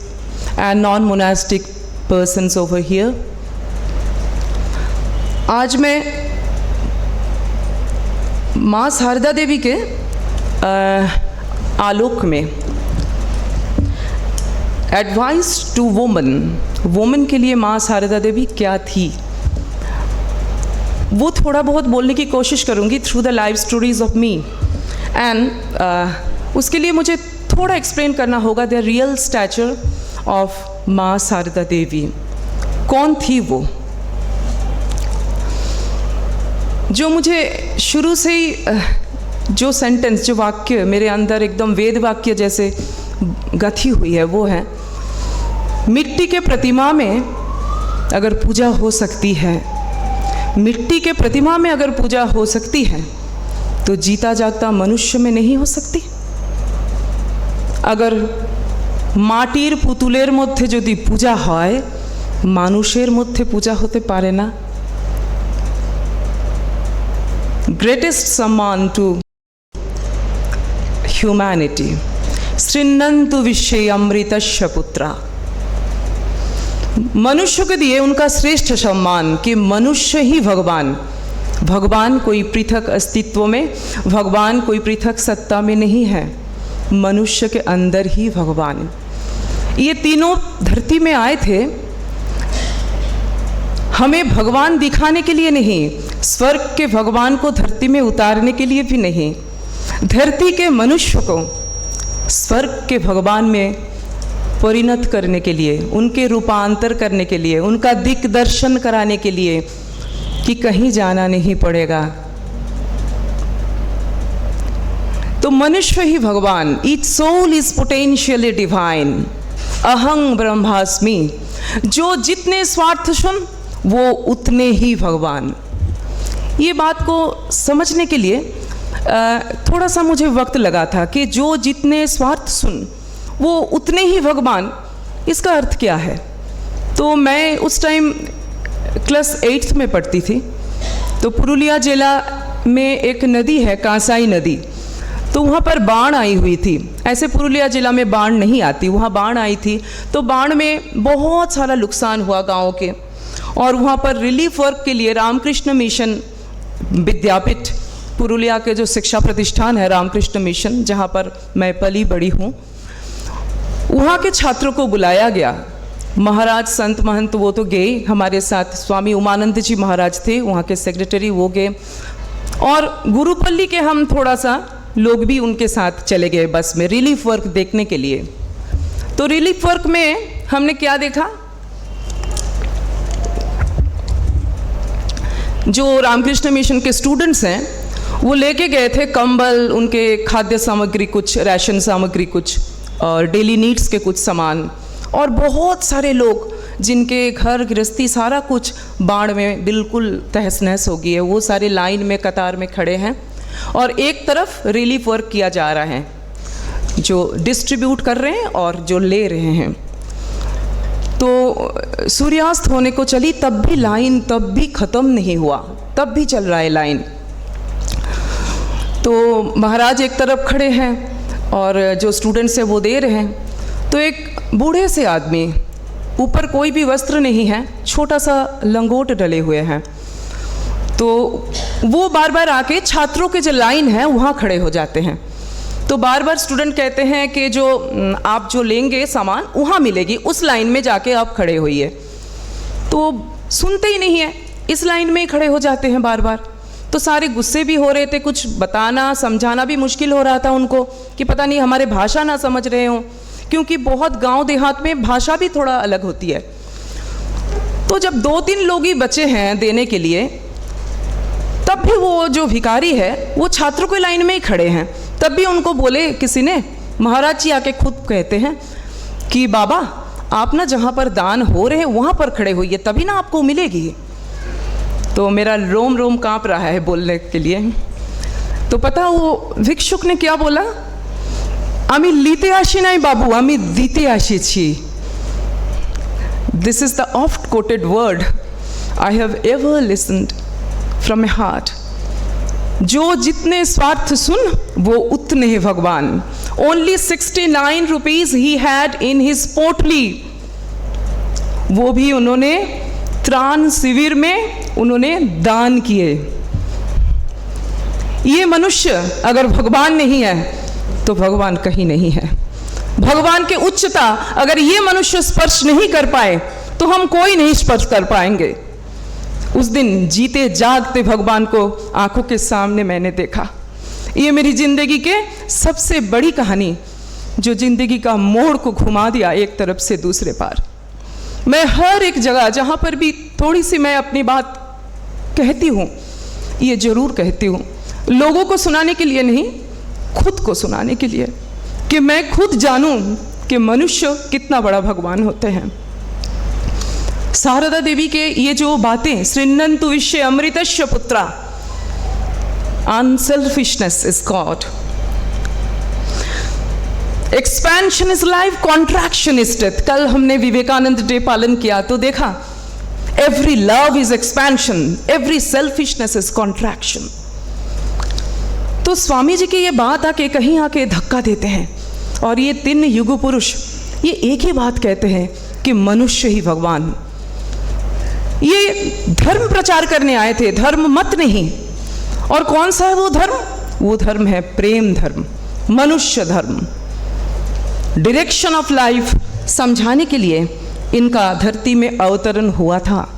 and non-monastic persons over here. आज मैं माँ शारदा देवी के आलोक में एडवाइस टू वुमन के लिए माँ शारदा देवी क्या थी वो थोड़ा बहुत बोलने की कोशिश करूँगी through the life stories of me. And उसके लिए मुझे थोड़ा एक्सप्लेन करना होगा द रियल स्टैचर ऑफ माँ शारदा देवी। कौन थी वो? जो मुझे शुरू से ही जो सेंटेंस, जो वाक्य मेरे अंदर एकदम वेद वाक्य जैसे गथी हुई है वो है, मिट्टी के प्रतिमा में अगर पूजा हो सकती है, मिट्टी के प्रतिमा में अगर पूजा हो सकती है तो जीता जागता मनुष्य में नहीं हो सकती। अगर माटिर पुतुलेर मध्य यदि पूजा হয় मानुषेर मध्य पूजा होते पारे ना। ग्रेटेस्ट सम्मान टू ह्यूमैनिटी, श्रीनंतु विश्वे अमृतस्य पुत्रा। मनुष्य को दिए उनका श्रेष्ठ सम्मान कि मनुष्य ही भगवान, भगवान कोई पृथक अस्तित्व में, भगवान कोई पृथक सत्ता में नहीं है, मनुष्य के अंदर ही भगवान। ये तीनों धरती में आए थे हमें भगवान दिखाने के लिए नहीं, स्वर्ग के भगवान को धरती में उतारने के लिए भी नहीं, धरती के मनुष्य को स्वर्ग के भगवान में परिणत करने के लिए, उनके रूपांतर करने के लिए, उनका दिग्दर्शन कराने के लिए कि कहीं जाना नहीं पड़ेगा। तो मनुष्य ही भगवान, each soul is potentially divine, अहं ब्रह्मास्मि। जो जितने स्वार्थ सुन वो उतने ही भगवान। ये बात को समझने के लिए थोड़ा सा मुझे वक्त लगा था कि जो जितने स्वार्थ सुन वो उतने ही भगवान, इसका अर्थ क्या है। तो मैं उस टाइम क्लास 8th में पढ़ती थी। तो पुरुलिया जिला में एक नदी है, कांसाई नदी, तो वहाँ पर बाढ़ आई हुई थी। ऐसे पुरुलिया जिला में बाढ़ नहीं आती, वहाँ बाढ़ आई थी। तो बाढ़ में बहुत सारा नुकसान हुआ गाँव के, और वहाँ पर रिलीफ वर्क के लिए रामकृष्ण मिशन विद्यापीठ, पुरुलिया के जो शिक्षा प्रतिष्ठान है रामकृष्ण मिशन, जहाँ पर मैं पली बड़ी हूँ, वहाँ के छात्रों को बुलाया गया। महाराज संत महंत वो तो गए हमारे साथ, स्वामी उमानंद जी महाराज थे वहाँ के सेक्रेटरी, वो गए, और गुरुपल्ली के हम थोड़ा सा लोग भी उनके साथ चले गए बस में रिलीफ वर्क देखने के लिए। तो रिलीफ वर्क में हमने क्या देखा, जो रामकृष्ण मिशन के स्टूडेंट्स हैं वो लेके गए थे कंबल, उनके खाद्य सामग्री, कुछ राशन सामग्री, कुछ और डेली नीड्स के कुछ सामान, और बहुत सारे लोग जिनके घर गृहस्थी सारा कुछ बाढ़ में बिल्कुल तहस नहस हो गई है, वो सारे लाइन में कतार में खड़े हैं और एक तरफ रिलीफ वर्क किया जा रहा है, जो डिस्ट्रीब्यूट कर रहे हैं और जो ले रहे हैं। तो सूर्यास्त होने को चली, तब भी लाइन तब भी ख़त्म नहीं हुआ, तब भी चल रहा है लाइन। तो महाराज एक तरफ खड़े हैं और जो स्टूडेंट्स हैं वो दे रहे हैं। तो एक बूढ़े से आदमी, ऊपर कोई भी वस्त्र नहीं है, छोटा सा लंगोट डले हुए हैं, तो वो बार बार आके छात्रों के जो लाइन है वहाँ खड़े हो जाते हैं। तो बार बार स्टूडेंट कहते हैं कि जो आप जो लेंगे सामान वहाँ मिलेगी, उस लाइन में जाके आप खड़े होइए। तो सुनते ही नहीं है, इस लाइन में ही खड़े हो जाते हैं बार बार। तो सारे गुस्से भी हो रहे थे, कुछ बताना समझाना भी मुश्किल हो रहा था उनको कि पता नहीं हमारे भाषा ना समझ रहे हों, क्योंकि बहुत गांव देहात में भाषा भी थोड़ा अलग होती है। तो जब 2-3 लोग ही बचे हैं देने के लिए, तब भी वो जो भिखारी है वो छात्रों की लाइन में ही खड़े हैं। तब भी उनको बोले किसी ने, महाराज जी आके खुद कहते हैं कि बाबा आप ना जहाँ पर दान हो रहे हैं वहाँ पर खड़े होइए, तभी ना आपको मिलेगी। तो मेरा रोम रोम काँप रहा है बोलने के लिए। तो पता वो भिक्षुक ने क्या बोला, आमी लीते आशी नहीं बाबू, आमी दीते आशी छी। This is the oft coated word I have ever listened from my heart. जो जितने स्वार्थ सुन वो उतने ही भगवान। Only 69 rupees he had in his पोटली, वो भी उन्होंने त्राण शिविर में उन्होंने दान किए। ये मनुष्य अगर भगवान नहीं है तो भगवान कहीं नहीं है। भगवान के उच्चता अगर ये मनुष्य स्पर्श नहीं कर पाए तो हम कोई नहीं स्पर्श कर पाएंगे। उस दिन जीते जागते भगवान को आंखों के सामने मैंने देखा। ये मेरी जिंदगी के सबसे बड़ी कहानी, जो जिंदगी का मोड़ को घुमा दिया एक तरफ से दूसरे पार। मैं हर एक जगह जहाँ पर भी थोड़ी सी मैं अपनी बात कहती हूँ, ये जरूर कहती हूँ, लोगों को सुनाने के लिए नहीं, खुद को सुनाने के लिए, कि मैं खुद जानूं कि मनुष्य कितना बड़ा भगवान होते हैं। शारदा देवी के ये जो बातें, श्रीनंतु विश्व अमृतस्य पुत्रा, unselfishness is God, expansion is life, contraction is death. कल हमने विवेकानंद डे पालन किया तो देखा, every love is expansion, every selfishness is contraction. तो स्वामी जी की ये बात आके कहीं आके धक्का देते हैं, और ये 3 युग पुरुष ये एक ही बात कहते हैं कि मनुष्य ही भगवान। ये धर्म प्रचार करने आए थे, धर्म मत नहीं। और कौन सा है वो धर्म? वो धर्म है प्रेम धर्म, मनुष्य धर्म। डायरेक्शन ऑफ लाइफ समझाने के लिए इनका धरती में अवतरण हुआ था।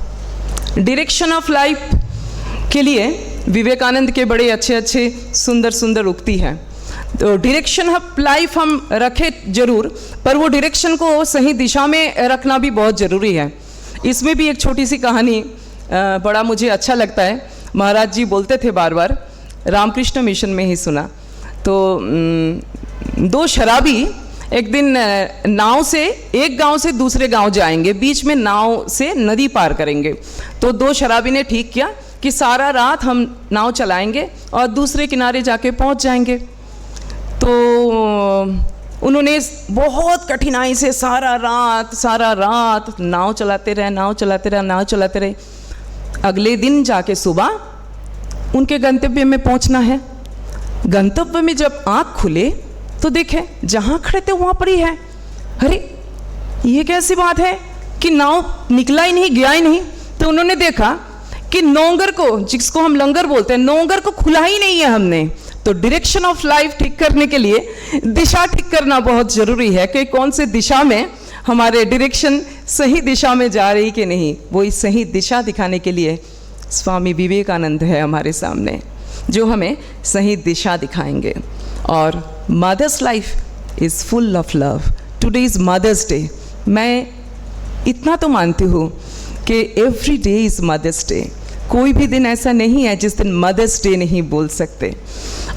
डायरेक्शन ऑफ लाइफ के लिए विवेकानंद के बड़े अच्छे अच्छे सुंदर सुंदर उक्ति हैं। तो डायरेक्शन ऑफ लाइफ हम रखें जरूर, पर वो डायरेक्शन को सही दिशा में रखना भी बहुत ज़रूरी है। इसमें भी एक छोटी सी कहानी बड़ा मुझे अच्छा लगता है। महाराज जी बोलते थे बार बार, रामकृष्ण मिशन में ही सुना। तो 2 शराबी एक दिन नाव से एक गांव से दूसरे गांव जाएंगे, बीच में नाव से नदी पार करेंगे। तो 2 शराबी ने ठीक किया कि सारा रात हम नाव चलाएंगे और दूसरे किनारे जाके पहुंच जाएंगे। तो उन्होंने बहुत कठिनाई से सारा रात नाव चलाते रहे। अगले दिन जाके सुबह उनके गंतव्य में पहुंचना है। गंतव्य में जब आँख खुले तो देखे जहाँ खड़े थे वहाँ पर ही है। अरे ये कैसी बात है कि नाव निकला ही नहीं, गया ही नहीं। तो उन्होंने देखा कि नोंगर को, जिसको हम लंगर बोलते हैं, नोंगर को खुला ही नहीं है हमने। तो डायरेक्शन ऑफ लाइफ ठीक करने के लिए दिशा ठीक करना बहुत ज़रूरी है कि कौन से दिशा में हमारे डायरेक्शन सही दिशा में जा रही कि नहीं। वो इस सही दिशा दिखाने के लिए स्वामी विवेकानंद है हमारे सामने, जो हमें सही दिशा दिखाएंगे। और mother's life is full of love. Today is mother's day. मैं इतना तो मानती हूँ कि every day is mother's day. कोई भी दिन ऐसा नहीं है जिस दिन मदर्स डे नहीं बोल सकते।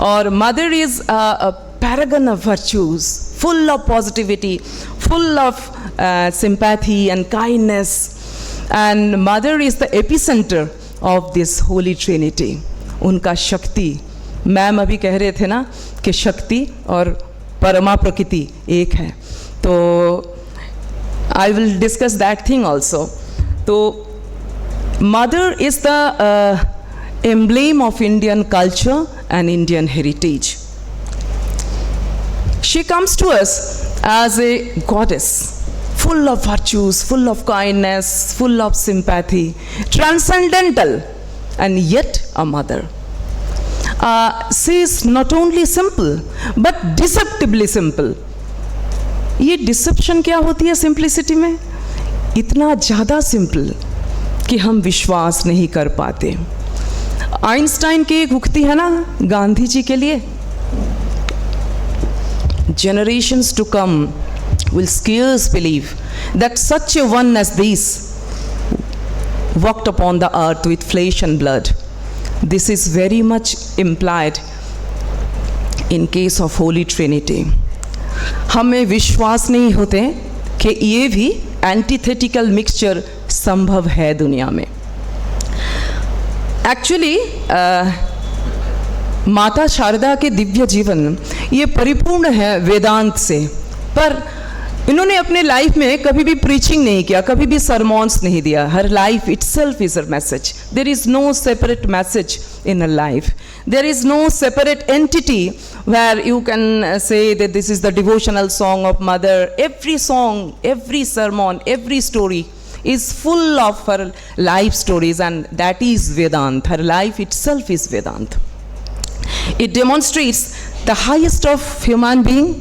और mother is a paragon of virtues, full of positivity, full of sympathy and kindness. And mother is the epicentre of this Holi Trinity. उनका शक्ति, मैम अभी कह रहे थे ना कि शक्ति और परमा प्रकृति एक है। तो I will discuss that thing also. तो mother is the emblem of Indian culture and Indian heritage. She comes to us as a goddess, full of virtues, full of kindness, full of sympathy, transcendental, and yet a mother. She is not only simple, but deceptively simple. ये dissipation क्या होती है simplicity में? इतना ज़्यादा simple कि हम विश्वास नहीं कर पाते। आइंस्टाइन की एक उक्ति है ना गांधी जी के लिए, generations to come will scarce believe that such a one as these walked upon the earth with flesh and blood. This is very much implied in case of Holy Trinity. हमें विश्वास नहीं होते कि ये भी एंटीथेटिकल मिक्सचर संभव है दुनिया में। एक्चुअली माता शारदा के दिव्य जीवन ये परिपूर्ण है वेदांत से, पर इन्होंने अपने लाइफ में कभी भी प्रीचिंग नहीं किया, कभी भी सरमॉन्स नहीं दिया। Her life itself is a message. There is no separate message in a life. There is no separate entity where you can say that this is the devotional song of mother. Every song, every sermon, every story is full of her life stories, and that is Vedant. Her life itself is Vedant. It demonstrates the highest of human being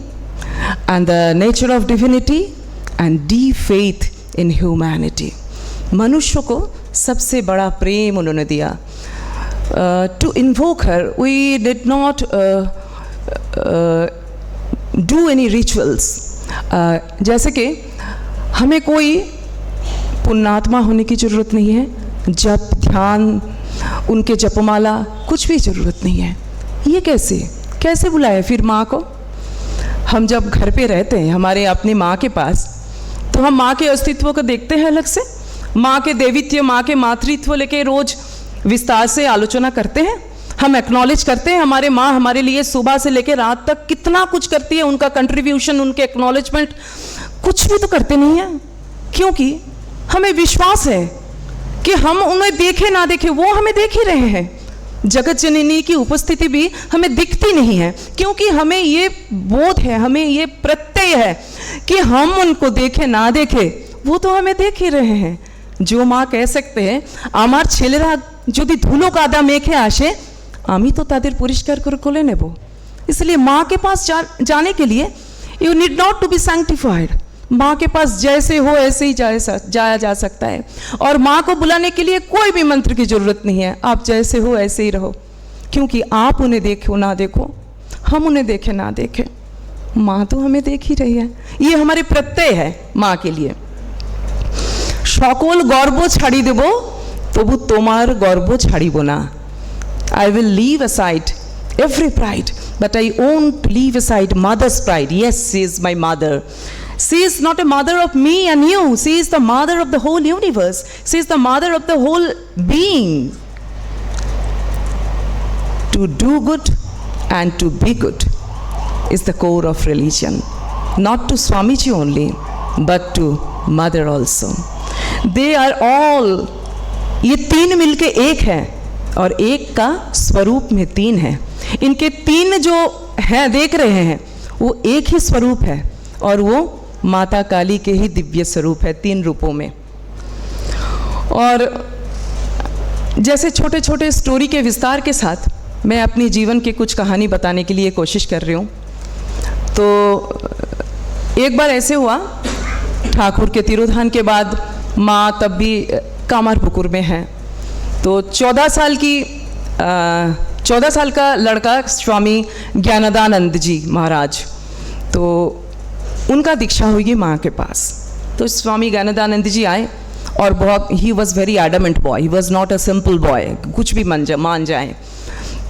and the nature of divinity and deep faith in humanity. मनुष्य को सबसे बड़ा प्रेम उन्होंने दिया। To invoke her, we did not do any rituals. जैसे कि हमें कोई पुण्यात्मा होने की ज़रूरत नहीं है, जप ध्यान उनके जपमाला कुछ भी ज़रूरत नहीं है। ये कैसे बुलाए फिर माँ को? हम जब घर पे रहते हैं हमारे अपनी माँ के पास, तो हम माँ के अस्तित्व को देखते हैं अलग से, माँ के देवित्व, माँ के मातृत्व लेके रोज विस्तार से आलोचना करते हैं। हम एक्नॉलेज करते हैं हमारे माँ हमारे लिए सुबह से लेकर रात तक कितना कुछ करती है, उनका कंट्रीब्यूशन, उनके एक्नॉलेजमेंट कुछ भी तो करते नहीं हैं, क्योंकि हमें विश्वास है कि हम उन्हें देखे ना देखे वो हमें देख ही रहे हैं। जगत जननी की उपस्थिति भी हमें दिखती नहीं है, क्योंकि हमें ये बोध है, हमें ये प्रत्यय है कि हम उनको देखे ना देखे वो तो हमें देख ही रहे हैं। जो माँ कह सकते हैं आमार छेलेरा यदि धूलो कादा मेघे आसे आमी तो तादेर परिष्कार करे कोले नेब। इसलिए माँ के पास जाने के लिए you need not to be sanctified. माँ के पास जैसे हो ऐसे ही जाया जा सकता है, और माँ को बुलाने के लिए कोई भी मंत्र की जरूरत नहीं है। आप जैसे हो ऐसे ही रहो, क्योंकि आप उन्हें देखो ना देखो, हम उन्हें देखे ना देखे, माँ तो हमें देख ही रही है। ये हमारे प्रत्यय है माँ के लिए। সকল গর্ব ছাড়ি দেব তবু তোমার গর্ব ছাড়িব না। I will leave aside every pride, but I won't leave aside mother's pride. Yes, she is my mother. She is not a mother of me and you. She is the mother of the whole universe. She is the mother of the whole being. To do good and to be good is the core of religion. Not to Swamiji only, but to mother also. They are all, ये तीन मिलके एक है, और एक का स्वरूप में तीन है। इनके तीन जो हैं देख रहे हैं वो एक ही स्वरूप है, और वो माता काली के ही दिव्य स्वरूप है तीन रूपों में। और जैसे छोटे छोटे स्टोरी के विस्तार के साथ मैं अपनी जीवन की कुछ कहानी बताने के लिए कोशिश कर रही हूँ। तो एक बार ऐसे हुआ, ठाकुर के तिरोधान के बाद माँ तब भी कामारपुकुर में है, तो 14 साल का लड़का स्वामी ज्ञानदानंद जी महाराज, तो उनका दीक्षा हुई माँ के पास। तो स्वामी ज्ञानदानंद जी आए और बहुत he was very adamant boy, he was not a simple boy, कुछ भी मान जाए।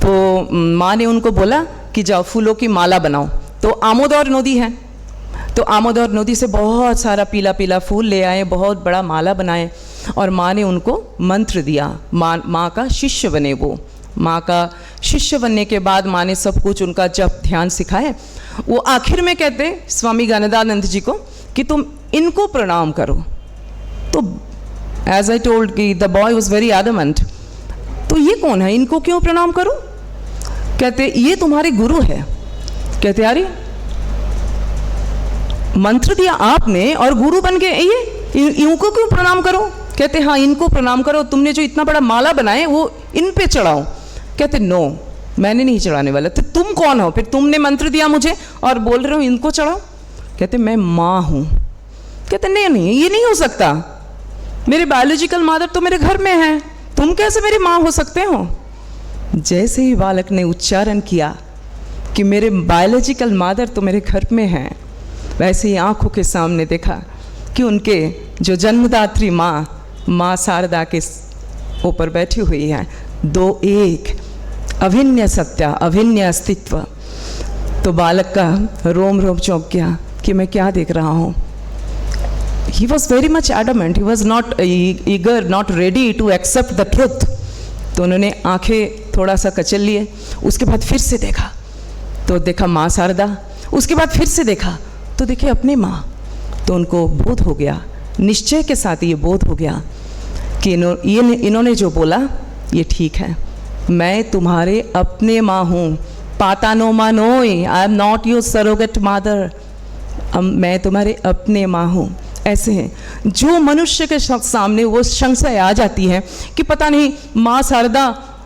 तो माँ ने उनको बोला कि जाओ फूलों की माला बनाओ। तो आमोदौर नदी है, तो आमोदौर नदी से बहुत सारा पीला पीला फूल ले आए, बहुत बड़ा माला बनाए, और माँ ने उनको मंत्र दिया। माँ का शिष्य बने वो। माँ का शिष्य बनने के बाद माँ ने सब कुछ उनका जप ध्यान सिखाए। वो आखिर में कहते स्वामी ज्ञानदानंद जी को कि तुम इनको प्रणाम करो। तो एज आई टोल्ड कि the boy was very adamant, तो ये कौन है, इनको क्यों प्रणाम करूं? कहते ये तुम्हारे गुरु है। कहते अरे मंत्र दिया आपने और गुरु बन गए, ये इनको क्यों प्रणाम करो? कहते हाँ इनको प्रणाम करो, तुमने जो इतना बड़ा माला बनाए वो इन पे चढ़ाओ। कहते नो मैंने नहीं चढ़ाने वाला। तो तुम कौन हो? फिर तुमने मंत्र दिया मुझे और बोल रहे हो इनको चढ़ाओ। कहते मैं माँ हूँ। कहते नहीं ये नहीं हो सकता, मेरे बायोलॉजिकल मदर तो मेरे घर में है, तुम कैसे मेरी माँ हो सकते हो? जैसे ही बालक ने उच्चारण किया कि मेरे बायोलॉजिकल मादर तो मेरे घर में हैं, वैसे ही आंखों के सामने देखा कि उनके जो जन्मदात्री माँ शारदा के ऊपर बैठी हुई हैं, दो एक अभिन्न सत्या, अभिन्न अस्तित्व। तो बालक का रोम रोम चौंक गया कि मैं क्या देख रहा हूँ। He was very much adamant, he was not eager, not ready to accept the truth. तो उन्होंने आंखें थोड़ा सा कचल लिए, उसके बाद फिर से देखा तो देखा माँ शारदा, उसके बाद फिर से देखा तो देखे अपनी माँ। तो उनको बोध हो गया, निश्चय के साथ ये बोध हो गया कि इन्होंने जो बोला ये ठीक है, मैं तुम्हारे अपने माँ हूँ। पाता नो मानोई, I am not your surrogate mother, मैं तुम्हारे अपने माँ हूँ। ऐसे हैं जो मनुष्य के सामने वो संशय आ जाती है कि पता नहीं माँ शारदा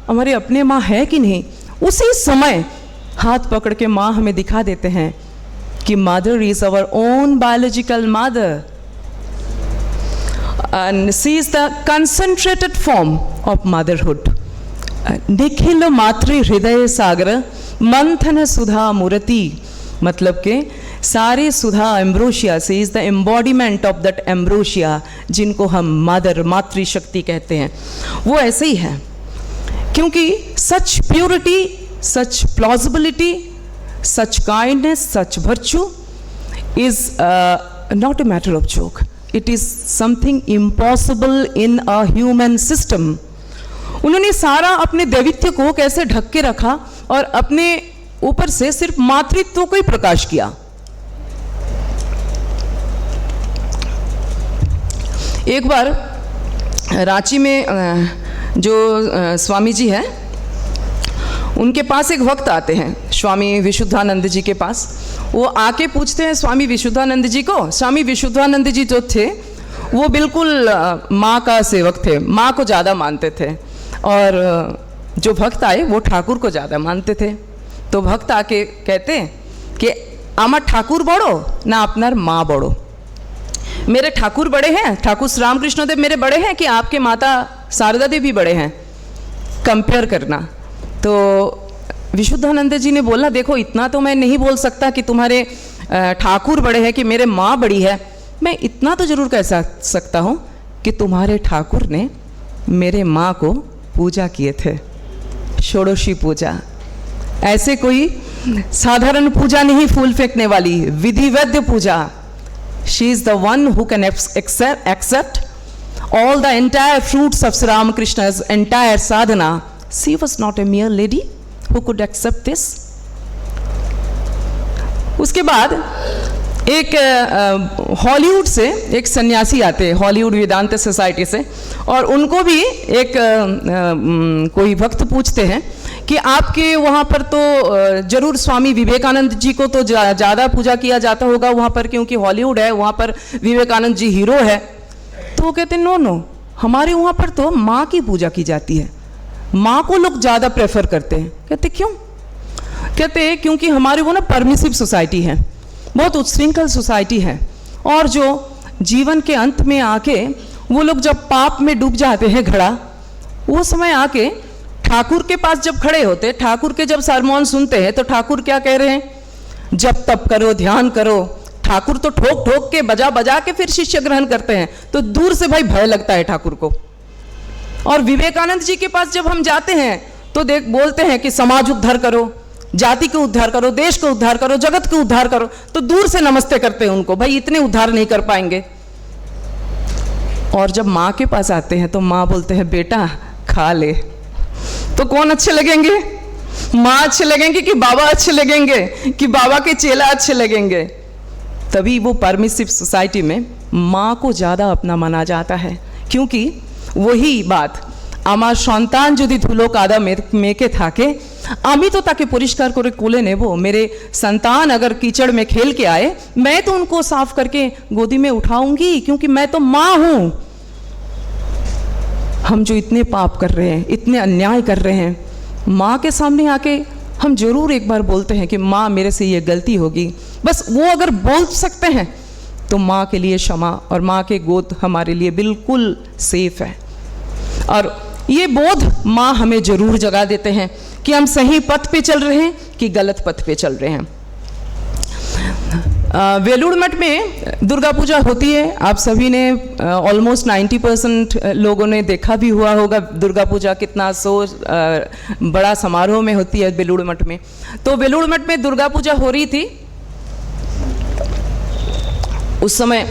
हमारे अपने माँ है कि नहीं, उसी समय हाथ पकड़ के माँ हमें दिखा देते हैं कि mother is our own biological mother and she is the concentrated form of motherhood. निखिल मातृ हृदय सागर मंथन सुधा मूर्ति, मतलब के सारे सुधा एम्ब्रोशिया से is the embodiment of that ambrosia, जिनको हम मदर मातृ शक्ति कहते हैं, वो ऐसे ही है। क्योंकि such purity, such plausibility, such kindness, such virtue is not a matter of joke, it is something impossible in a human system. उन्होंने सारा अपने दैवित्व को कैसे ढक के रखा और अपने ऊपर से सिर्फ मातृत्व को ही प्रकाश किया। एक बार रांची में जो स्वामी जी हैं उनके पास एक वक्त आते हैं, स्वामी विशुद्धानंद जी के पास। वो आके पूछते हैं स्वामी विशुद्धानंद जी को। स्वामी विशुद्धानंद जी जो थे वो बिल्कुल माँ का सेवक थे, माँ को ज़्यादा मानते थे, और जो भक्त आए वो ठाकुर को ज़्यादा मानते थे। तो भक्त आके कहते कि आमा ठाकुर बड़ो ना अपनार माँ बड़ो, मेरे ठाकुर बड़े हैं, ठाकुर श्री रामकृष्ण देव मेरे बड़े हैं कि आपके माता शारदा देवी बड़े हैं, कंपेयर करना। तो विशुद्धानंद जी ने बोला देखो इतना तो मैं नहीं बोल सकता कि तुम्हारे ठाकुर बड़े हैं कि मेरे माँ बड़ी है, मैं इतना तो ज़रूर कह सकता हूँ कि तुम्हारे ठाकुर ने मेरे माँ को पूजा किए थे, षोडशी पूजा। ऐसे कोई साधारण पूजा नहीं, फूल फेंकने वाली, विधिवत पूजा। She is the one who can accept all the entire fruits of Sri Ramakrishna's entire sadhana. She was not a mere lady who could accept this. उसके बाद एक हॉलीवुड से एक सन्यासी आते हैं, हॉलीवुड वेदांत सोसाइटी से, और उनको भी एक कोई भक्त पूछते हैं कि आपके वहाँ पर तो जरूर स्वामी विवेकानंद जी को तो ज़्यादा पूजा किया जाता होगा वहाँ पर, क्योंकि हॉलीवुड है, वहाँ पर विवेकानंद जी हीरो है। तो वो कहते हैं नो, हमारे वहाँ पर तो माँ की पूजा की जाती है, माँ को लोग ज़्यादा प्रेफर करते हैं। कहते क्यों? कहते हैं क्योंकि हमारे वो ना परमिसिव सोसाइटी है, बहुत उच्छृंखल सोसाइटी है, और जो जीवन के अंत में आके वो लोग जब पाप में डूब जाते हैं घड़ा, वो समय आके ठाकुर के पास जब खड़े होते, ठाकुर के जब सरमौन सुनते हैं, तो ठाकुर क्या कह रहे हैं? जब तप करो, ध्यान करो। ठाकुर तो ठोक ठोक के बजा बजा के फिर शिष्य ग्रहण करते हैं, तो दूर से भाई भय लगता है ठाकुर को। और विवेकानंद जी के पास जब हम जाते हैं तो बोलते हैं कि समाज उद्धार करो, जाति को उद्धार करो, देश को उद्धार करो, जगत को उद्धार करो, तो दूर से नमस्ते करते हैं उनको, भाई इतने उद्धार नहीं कर पाएंगे। और जब माँ के पास आते हैं तो माँ बोलते हैं बेटा खा ले। तो कौन अच्छे लगेंगे? माँ अच्छे लगेंगे कि बाबा अच्छे लगेंगे, कि बाबा के चेला अच्छे लगेंगे? तभी वो परमिसिव सोसाइटी में माँ को ज़्यादा अपना माना जाता है, क्योंकि वही बात আমার সন্তান যদি ধুলো কাদা মেখে থাকে আমি তো তাকে পরিষ্কার করে কোলে নেব, मेरे संतान अगर कीचड़ में खेल के आए मैं तो उनको साफ करके गोदी में उठाऊंगी, क्योंकि मैं तो माँ हूँ। हम जो इतने पाप कर रहे हैं, इतने अन्याय कर रहे हैं, माँ के सामने आके हम जरूर एक बार बोलते हैं कि माँ मेरे से ये गलती होगी, बस वो अगर बोल सकते हैं तो माँ के लिए क्षमा और माँ के गोद हमारे लिए बिल्कुल सेफ है। और ये बोध माँ हमें जरूर जगा देते हैं कि हम सही पथ पे चल रहे हैं कि गलत पथ पे चल रहे हैं। वेलूर मठ में दुर्गा पूजा होती है। आप सभी ने ऑलमोस्ट 90% लोगों ने देखा भी हुआ होगा दुर्गा पूजा कितना बड़ा समारोह में होती है वेलूर मठ में। तो वेलूर मठ में दुर्गा पूजा हो रही थी। उस समय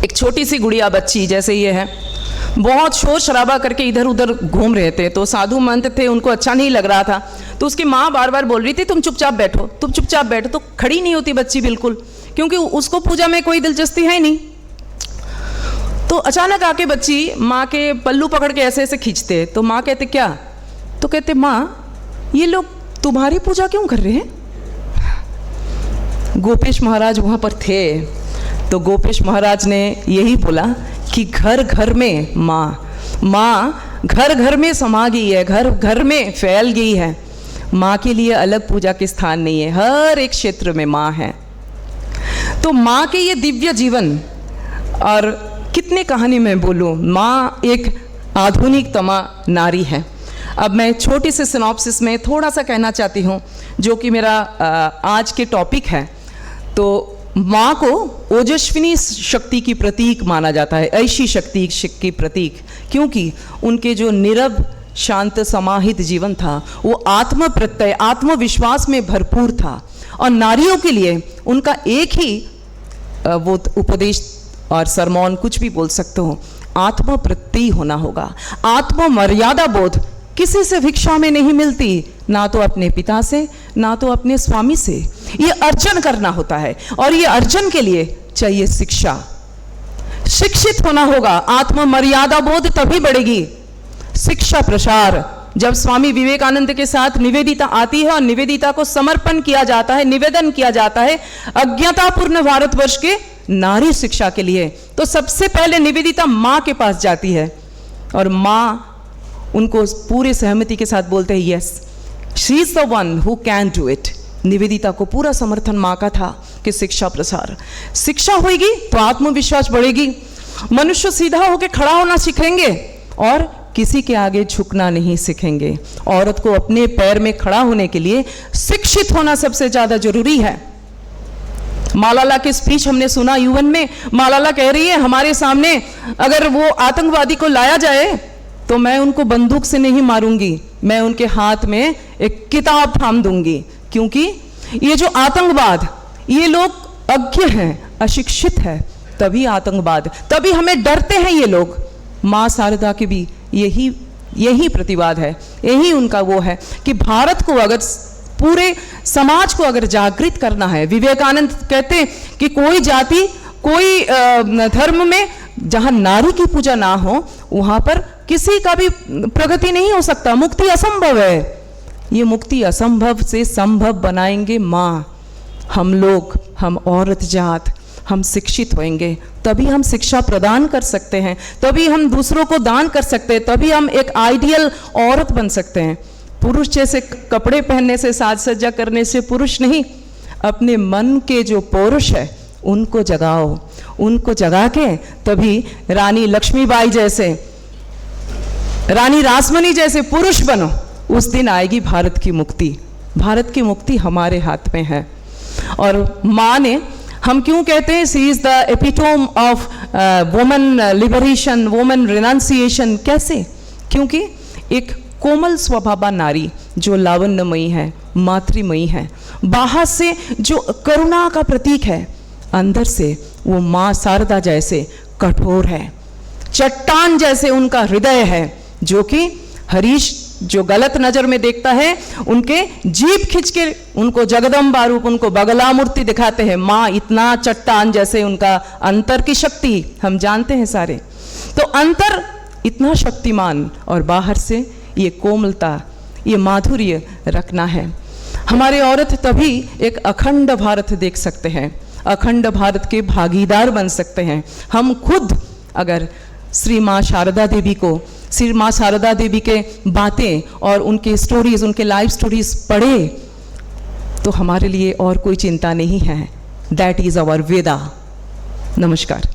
एक छोटी सी गुड़िया बच्ची जैसे ये है, बहुत शोर शराबा करके इधर उधर घूम रहे थे। तो साधु महंत थे, उनको अच्छा नहीं लग रहा था। तो उसकी माँ बार बार बोल रही थी तुम चुपचाप बैठो, तुम चुपचाप बैठो। तो खड़ी नहीं होती बच्ची बिल्कुल, क्योंकि उसको पूजा में कोई दिलचस्पी है नहीं। तो अचानक आके बच्ची माँ के पल्लू पकड़ के ऐसे ऐसे खींचते। तो माँ कहते क्या? तो कहते माँ ये लोग तुम्हारी पूजा क्यों कर रहे हैं? गोपेश महाराज वहाँ पर थे। तो गोपेश महाराज ने यही बोला कि घर घर में माँ घर घर में समा गई है, घर घर में फैल गई है। माँ के लिए अलग पूजा के स्थान नहीं है, हर एक क्षेत्र में माँ है। तो माँ के ये दिव्य जीवन, और कितने कहानी में बोलूँ, माँ एक आधुनिक तमा नारी है। अब मैं छोटी सी सिनॉप्सिस में थोड़ा सा कहना चाहती हूँ जो कि मेरा आज के टॉपिक है। तो माँ को ओजस्विनी शक्ति की प्रतीक माना जाता है, ऐसी शक्ति की प्रतीक, क्योंकि उनके जो नीरव शांत समाहित जीवन था वो आत्म प्रत्यय आत्मविश्वास में भरपूर था। और नारियों के लिए उनका एक ही वो उपदेश और सरमौन कुछ भी बोल सकते हो, आत्म प्रत्यय होना होगा। आत्म मर्यादा बोध किसी से भिक्षा में नहीं मिलती, ना तो अपने पिता से ना तो अपने स्वामी से। ये अर्जन करना होता है, और ये अर्जन के लिए चाहिए शिक्षा। शिक्षित होना होगा, आत्म मर्यादा बोध तभी बढ़ेगी। शिक्षा प्रसार, जब स्वामी विवेकानंद के साथ निवेदिता आती है और निवेदिता को समर्पण किया जाता है, निवेदन किया जाता है अज्ञातापूर्ण भारतवर्ष के नारी शिक्षा के लिए, तो सबसे पहले निवेदिता माँ के पास जाती है। और माँ उनको पूरे सहमति के साथ बोलते हैं yes she is the one who can do it. Nivedita को पूरा समर्थन माँ का था कि शिक्षा प्रसार, शिक्षा होगी तो आत्मविश्वास बढ़ेगी, मनुष्य सीधा होकर खड़ा होना सीखेंगे और किसी के आगे झुकना नहीं सीखेंगे। औरत को अपने पैर में खड़ा होने के लिए शिक्षित होना सबसे ज्यादा जरूरी है। मालाला के स्पीच हमने सुना यूएन में। मालाला कह रही है हमारे सामने अगर वो आतंकवादी को लाया जाए तो मैं उनको बंदूक से नहीं मारूंगी, मैं उनके हाथ में एक किताब थाम दूंगी, क्योंकि ये जो आतंकवाद, ये लोग अज्ञ हैं, अशिक्षित है, तभी आतंकवाद, तभी हमें डरते हैं ये लोग। माँ शारदा की भी यही प्रतिवाद है, यही उनका वो है कि भारत को अगर पूरे समाज को अगर जागृत करना है, विवेकानंद कहते हैं कि कोई जाति कोई धर्म में जहाँ नारी की पूजा ना हो वहाँ पर किसी का भी प्रगति नहीं हो सकता, मुक्ति असंभव है। ये मुक्ति असंभव से संभव बनाएंगे माँ, हम लोग, हम औरत जात, हम शिक्षित होंगे तभी हम शिक्षा प्रदान कर सकते हैं, तभी हम दूसरों को दान कर सकते हैं, तभी हम एक आइडियल औरत बन सकते हैं। पुरुष जैसे कपड़े पहनने से, साज सज्जा करने से पुरुष नहीं, अपने मन के जो पौरुष है उनको जगाओ, उनको जगा के तभी रानी लक्ष्मीबाई जैसे, रानी रासमणी जैसे पुरुष बनो, उस दिन आएगी भारत की मुक्ति। भारत की मुक्ति हमारे हाथ में है। और माँ ने, हम क्यों कहते हैं she is the epitome of woman liberation, woman renunciation, कैसे? क्योंकि एक कोमल स्वभावा नारी जो लावण्यमयी है, मातृमयी है, बाहर से जो करुणा का प्रतीक है, अंदर से वो माँ शारदा जैसे कठोर है, चट्टान जैसे उनका हृदय है, जो कि हरीश जो गलत नजर में देखता है उनके जीभ खींच के उनको जगदम्बा रूप, उनको बगला मूर्ति दिखाते हैं। माँ इतना चट्टान जैसे उनका अंतर की शक्ति हम जानते हैं सारे। तो अंतर इतना शक्तिमान और बाहर से ये कोमलता, ये माधुर्य रखना है। हमारे औरत तभी एक अखंड भारत देख सकते हैं, अखंड भारत के भागीदार बन सकते हैं। हम खुद अगर श्री माँ शारदा देवी को, श्री माँ शारदा देवी के बातें और उनके स्टोरीज, उनके लाइफ स्टोरीज पढ़े तो हमारे लिए और कोई चिंता नहीं है। दैट इज आवर वेदा। नमस्कार।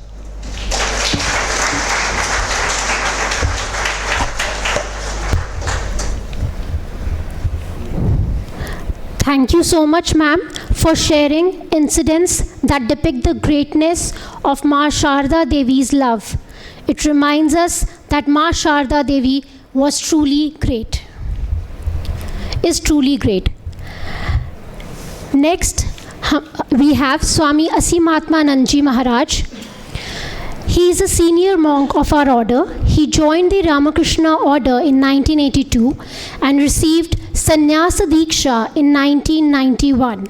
Thank you so much, ma'am, for sharing incidents that depict the greatness of Ma Sharda Devi's love. It reminds us that Ma Sharda Devi was truly great, is truly great. Next, we have Swami Asimatmanand Ji Maharaj. He is a senior monk of our order. He joined the Ramakrishna order in 1982 and received Sannyasa Diksha in 1991.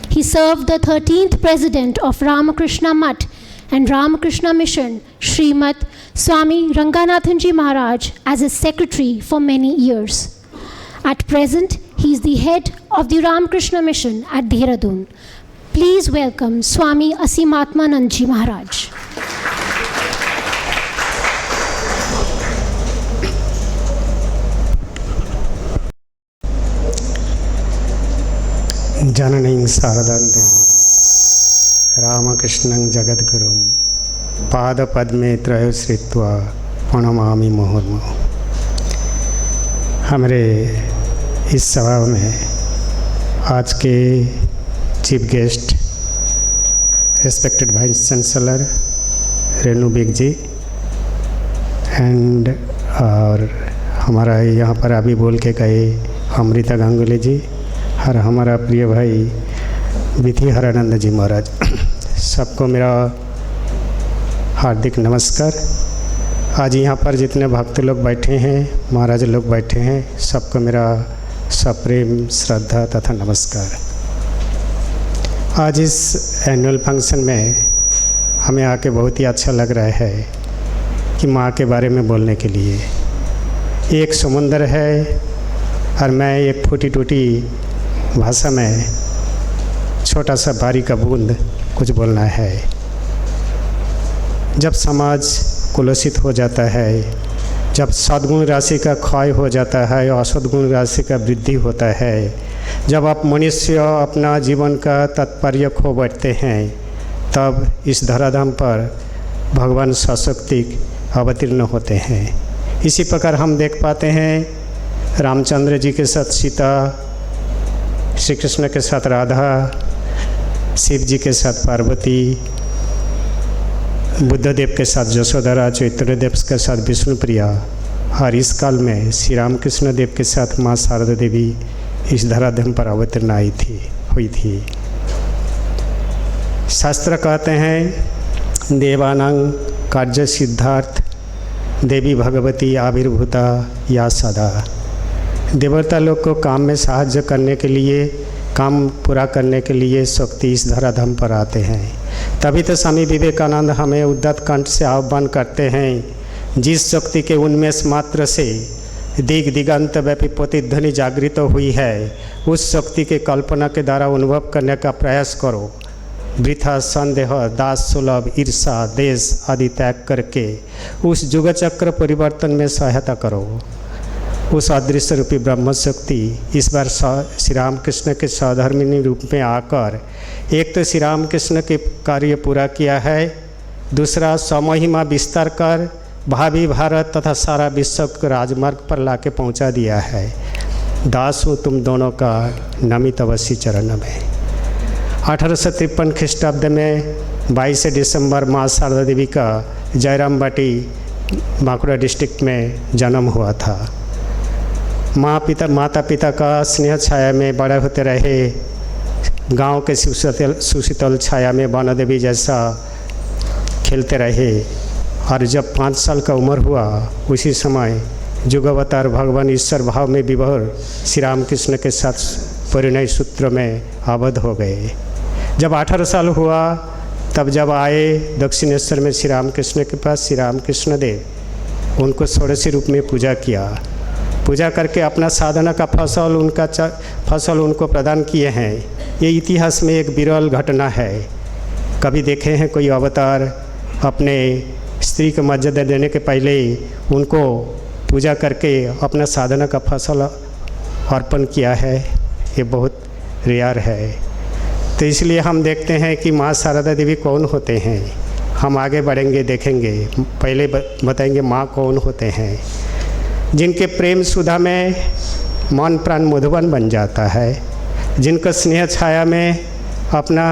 He served the 13th president of Ramakrishna Mutt and Ramakrishna Mission, Srimad Swami Ranganathan Ji Maharaj, as his secretary for many years. At present, he is the head of the Ramakrishna Mission at Dehradun. Please welcome Swami Asimatmanand Ji Maharaj. जननीं शारदां देवीं रामकृष्णं जगद्गुरुं पादपद्मे त्रयोश्रित्वा प्रणमामि मुहुर्मुहुः। हमारे इस सभा में आज के chief guest respected vice chancellor Renu Beg ji and और हमारा यहाँ पर अभी बोल के गए अमृता गांगुली जी और हमारा प्रिय भाई विधि हरानंद जी महाराज, सबको मेरा हार्दिक नमस्कार। आज यहाँ पर जितने भक्त लोग बैठे हैं, महाराज लोग बैठे हैं, सबको मेरा सप्रेम श्रद्धा तथा नमस्कार। आज इस एनुअल फंक्शन में हमें आके बहुत ही अच्छा लग रहा है कि माँ के बारे में बोलने के लिए। एक समुंदर है और मैं एक फूटी टूटी भाषा में छोटा सा बारी का बूंद कुछ बोलना है। जब समाज कुलसित हो जाता है, जब सद्गुण राशि का क्षय हो जाता है और असद्गुण राशि का वृद्धि होता है, जब आप मनुष्य अपना जीवन का तात्पर्य खो बैठते हैं, तब इस धराधाम पर भगवान सशक्ति अवतीर्ण होते हैं। इसी प्रकार हम देख पाते हैं रामचंद्र जी के साथ सीता, श्री कृष्ण के साथ राधा, शिव जी के साथ पार्वती, बुद्धदेव के साथ यशोधरा, चैतन्यदेव के साथ विष्णुप्रिया, और इस काल में श्री रामकृष्ण देव के साथ माँ शारदा देवी इस धराधाम पर अवतीर्ण हुई थी। शास्त्र कहते हैं देवानां कार्य सिद्धार्थ देवी भगवती आविर्भूता या सदा। देवता लोग को काम में साहाय्य करने के लिए, काम पूरा करने के लिए शक्ति इस धराधाम पर आते हैं। तभी तो स्वामी विवेकानंद हमें उद्दत कंठ से आह्वान करते हैं, जिस शक्ति के उन्मेष मात्र से दिग दिगंत व्यापी प्रतिध्वनि जागृत हुई है, उस शक्ति के कल्पना के द्वारा अनुभव करने का प्रयास करो। वृथा संदेह, दास सुलभ, ईर्षा, देश आदि त्याग करके उस युग चक्र परिवर्तन में सहायता करो। उस अदृश्य रूपी ब्रह्म शक्ति इस बार श्री रामकृष्ण के सहधर्मिणी रूप में आकर एक तो श्री रामकृष्ण के कार्य पूरा किया है, दूसरा स्वमहिमा विस्तार कर भावी भारत तथा सारा विश्व को राजमार्ग पर लाके पहुंचा दिया है। दास हूँ तुम दोनों का नमित अवश्य चरण में। 1853 ख्रीष्टाब्द में 22 दिसंबर माँ शारदा देवी का जयराम बाटी बांकुड़ा डिस्ट्रिक्ट में जन्म हुआ था। माता पिता का स्नेह छाया में बड़े होते रहे, गांव के सुशीतल छाया में वनदेवी जैसा खेलते रहे, और जब 5 साल का उम्र हुआ उसी समय युगावतार भगवान ईश्वर भाव में विभोर श्री रामकृष्ण के साथ परिणय सूत्र में आबद्ध हो गए। जब 18 साल हुआ तब जब आए दक्षिणेश्वर में श्री रामकृष्ण के पास, श्री रामकृष्ण देव उनको षोडशी रूप में पूजा किया। पूजा करके अपना साधना का फसल उनको प्रदान किए हैं। ये इतिहास में एक विरल घटना है। कभी देखे हैं कोई अवतार अपने स्त्री को मर्यादा देने के पहले उनको पूजा करके अपना साधना का फसल अर्पण किया है? ये बहुत रेयर है। तो इसलिए हम देखते हैं कि माँ शारदा देवी कौन होते हैं। हम आगे बढ़ेंगे, देखेंगे। पहले बताएंगे माँ कौन होते हैं। जिनके प्रेम सुधा में मन प्राण मधुबन बन जाता है, जिनका स्नेह छाया में अपना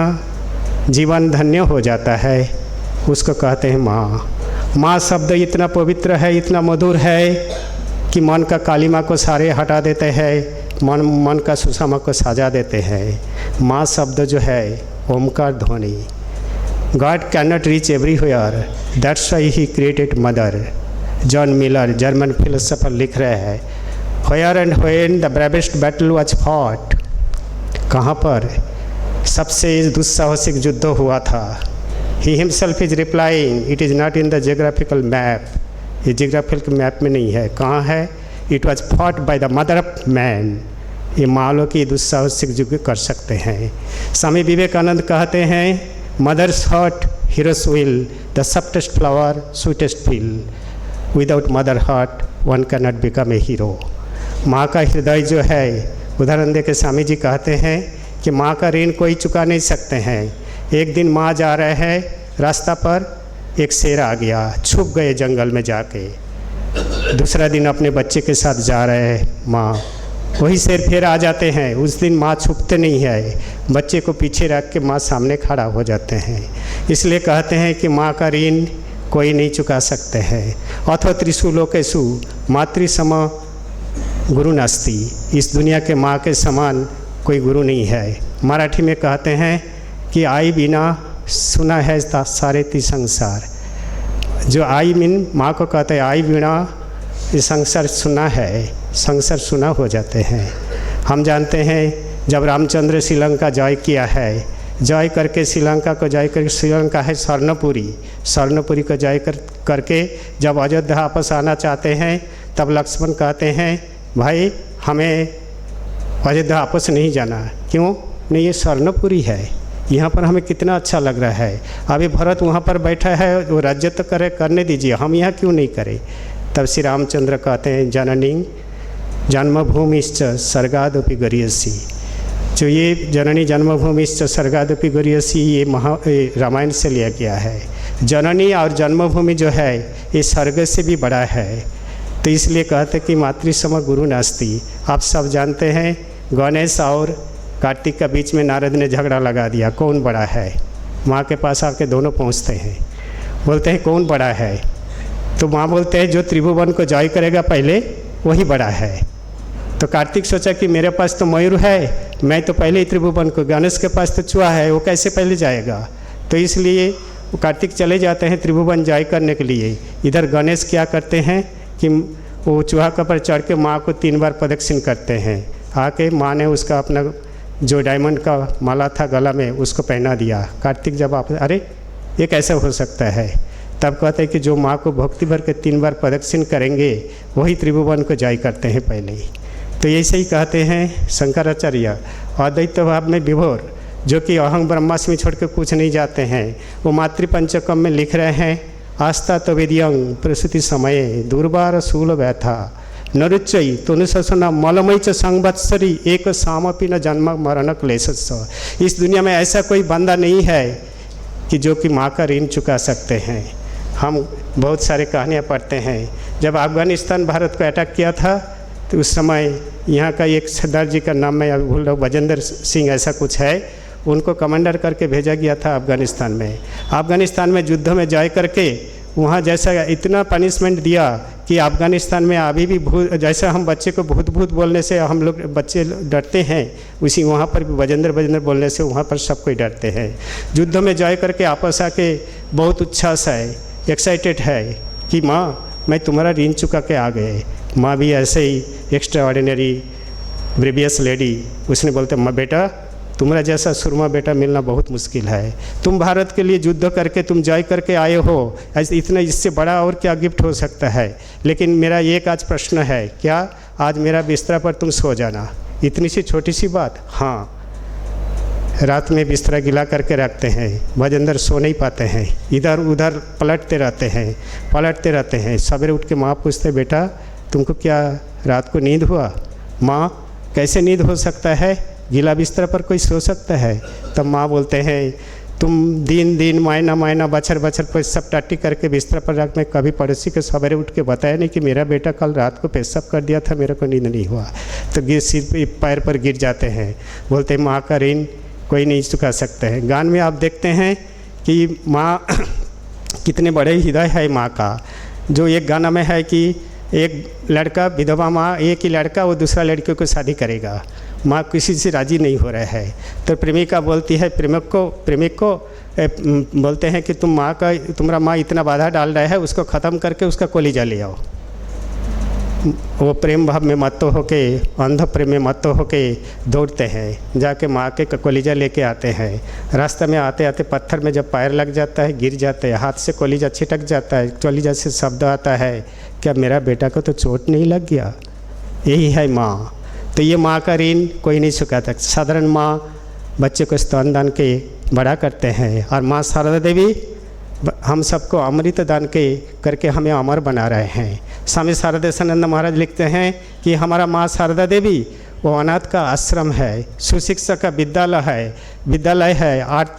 जीवन धन्य हो जाता है, उसको कहते हैं माँ। माँ शब्द इतना पवित्र है, इतना मधुर है कि मन का कालिमा को सारे हटा देते हैं, मन का सुषमा को सजा देते हैं। माँ शब्द जो है ओमकार ध्वनि। God can not reach everywhere, that's why he created mother. John Miller German philosopher लिख रहे हैं, where and when the bravest battle was fought, कहाँ पर सबसे दुस्साहसिक युद्ध हुआ था। He himself is replying, it is not in the geographical map, ये जियोग्राफिकल मैप में नहीं है। कहाँ है? It was fought by the mother of man. ये मालों की दुस्साहसिक युद्ध कर सकते हैं। स्वामी विवेकानंद कहते हैं, mother's heart hero's will, the softest flower sweetest feel, without mother heart one can not become a hero. माँ का हृदय जो है, उदाहरण दे के स्वामी जी कहते हैं कि माँ का ऋण कोई चुका नहीं सकते हैं। एक दिन माँ जा रहे हैं, रास्ता पर एक शेर आ गया, छुप गए जंगल में जाके। दूसरा दिन अपने बच्चे के साथ जा रहे हैं माँ, वही शेर फिर आ जाते हैं। उस दिन माँ छुपते नहीं है, बच्चे को पीछे रख के माँ सामने खड़ा हो जाते हैं। इसलिए कहते हैं कि माँ का ऋण कोई नहीं चुका सकते हैं। अथो त्रिशूलोकेषु मातृसम गुरु नास्ति, इस दुनिया के माँ के समान कोई गुरु नहीं है। मराठी में कहते हैं कि आई बिना सुना है सारे ती संसार। जो आई मीन माँ को कहते हैं आई बिना ये संसार सुना है, संसार सुना हो जाते हैं। हम जानते हैं जब रामचंद्र श्रीलंका जय किया है, जय करके श्रीलंका को जय करके, श्रीलंका है स्वर्णपुरी, स्वर्णपुरी को जय करके जब अयोध्या वापस आना चाहते हैं, तब लक्ष्मण कहते हैं भाई हमें अयोध्या वापस नहीं जाना। क्यों नहीं? ये स्वर्णपुरी है, यहाँ पर हमें कितना अच्छा लग रहा है। अभी भरत वहाँ पर बैठा है, वो राज्य तो करने दीजिए, हम यहाँ क्यों नहीं करें? तब श्री रामचंद्र कहते हैं जननी जन्मभूमिश्च स्वर्गादपि गरीयसी। जो ये जननी जन्मभूमिश्च स्वर्गादपि गरीयसी, ये रामायण से लिया गया है। जननी और जन्मभूमि जो है ये स्वर्ग से भी बड़ा है, तो इसलिए कहते कि मातृसम गुरु नास्ति। आप सब जानते हैं गणेश और कार्तिक के बीच में नारद ने झगड़ा लगा दिया, कौन बड़ा है? माँ के पास आके दोनों पहुँचते हैं, बोलते हैं कौन बड़ा है? तो माँ बोलते हैं जो त्रिभुवन को जय करेगा पहले वही बड़ा है। तो कार्तिक सोचा कि मेरे पास तो मयूर है, मैं तो पहले ही त्रिभुवन को, गणेश के पास तो चूहा है, वो कैसे पहले जाएगा? तो इसलिए वो कार्तिक चले जाते हैं त्रिभुवन जय करने के लिए। इधर गणेश क्या करते हैं कि वो चूहा के ऊपर चढ़ के माँ को 3 बार प्रदक्षिण करते हैं। आके माँ ने उसका अपना जो डायमंड का माला था गला में उसको पहना दिया। कार्तिक जब आप अरे ये कैसे हो सकता है? तब कहते हैं कि जो माँ को भक्ति भर के 3 बार प्रदक्षिण करेंगे वही त्रिभुवन को जय करते हैं पहले ही। तो ऐसे ही कहते हैं शंकराचार्य अद्वैत भाव में विभोर, जो कि अहं ब्रह्मास्मि छोड़ के कुछ नहीं जाते हैं। वो मातृपंचकम में लिख रहे हैं, आस्था तो विद्यंग प्रसूति समय दुर्बार शूल व्यथा नरुच्चई तुनुसना मलमय च संवत्सरी एक सामपि न जन्म मरण क्लेशस्स। इस दुनिया में ऐसा कोई बंदा नहीं है कि जो कि माँ का ऋण चुका सकते हैं। हम बहुत सारे कहानियाँ पढ़ते हैं। जब अफगानिस्तान भारत को अटैक किया था तो उस समय यहाँ का एक सरदार जी का नाम मैं अभी भूल रहा हूँ, बजेंद्र सिंह ऐसा कुछ है, उनको कमांडर करके भेजा गया था अफगानिस्तान में। अफगानिस्तान में युद्ध में जय करके वहाँ जैसा इतना पनिशमेंट दिया कि अफगानिस्तान में अभी भी भूत, जैसा हम बच्चे को भूत भूत बोलने से हम लोग बच्चे डरते हैं, उसी वहाँ पर भी बजेंद्र बोलने से वहाँ पर सब कोई डरते हैं। युद्ध में जय करके आपस आके बहुत उच्छ्वास है, एक्साइटेड है कि माँ मैं तुम्हारा ऋण चुका के आ गए। माँ भी ऐसे ही एक्स्ट्रा ऑर्डिनरी ब्रेवियस लेडी, उसने बोलते माँ बेटा तुम्हारा जैसा सुरमा बेटा मिलना बहुत मुश्किल है। तुम भारत के लिए युद्ध करके तुम जय करके आए हो, ऐसे इतना इससे बड़ा और क्या गिफ्ट हो सकता है। लेकिन मेरा एक आज प्रश्न है, क्या आज मेरा बिस्तरा पर तुम सो जाना? इतनी सी छोटी सी बात। हाँ, रात में बिस्तरा गिला करके रखते हैं, बजेंद्र सो नहीं पाते हैं, इधर उधर पलटते रहते हैं। सवेरे उठ के माँ पूछते बेटा तुमको क्या रात को नींद हुआ? माँ कैसे नींद हो सकता है, गीला बिस्तर पर कोई सो सकता है? तब माँ बोलते हैं तुम दिन दिन महीना महीना बछर बछर पेशाब टट्टी करके बिस्तर पर रख, मैं कभी पड़ोसी को सवेरे उठ के बताया नहीं कि मेरा बेटा कल रात को पेशाब कर दिया था, मेरे को नींद नहीं हुआ। तो गिर सिर पे पैर पर गिर जाते हैं, बोलते माँ का ऋण कोई नहीं चुका सकते हैं। गान में आप देखते हैं कि माँ कितने बड़े हृदय है माँ का। जो एक गाना में है कि एक लड़का विधवा माँ, एक ही लड़का वो दूसरा लड़के को शादी करेगा, माँ किसी से राज़ी नहीं हो रहा है। तो प्रेमिका बोलती है प्रेमिक को बोलते हैं कि तुम्हारा माँ इतना बाधा डाल रहा है, उसको ख़त्म करके उसका कलेजा ले आओ। वो प्रेम भाव में मत होके, अंध प्रेम में मत होके दौड़ते हैं, जाके माँ के कलेजा लेके आते हैं। रास्ते में आते आते पत्थर में जब पैर लग जाता है, गिर जाते हैं, हाथ से कलेजा छिटक जाता है, कलेजा से शब्द आता है, क्या मेरा बेटा को तो चोट नहीं लग गया? यही है माँ। तो ये माँ का ऋण कोई नहीं चुकाता। साधारण माँ बच्चे को स्तनदान के बड़ा करते हैं, और माँ शारदा देवी हम सबको अमृत दान करके हमें अमर बना रहे हैं। स्वामी शारदेशानंद महाराज लिखते हैं कि हमारा माँ शारदा देवी वो अनाथ का आश्रम है, सुशिक्षा का विद्यालय है, आर्त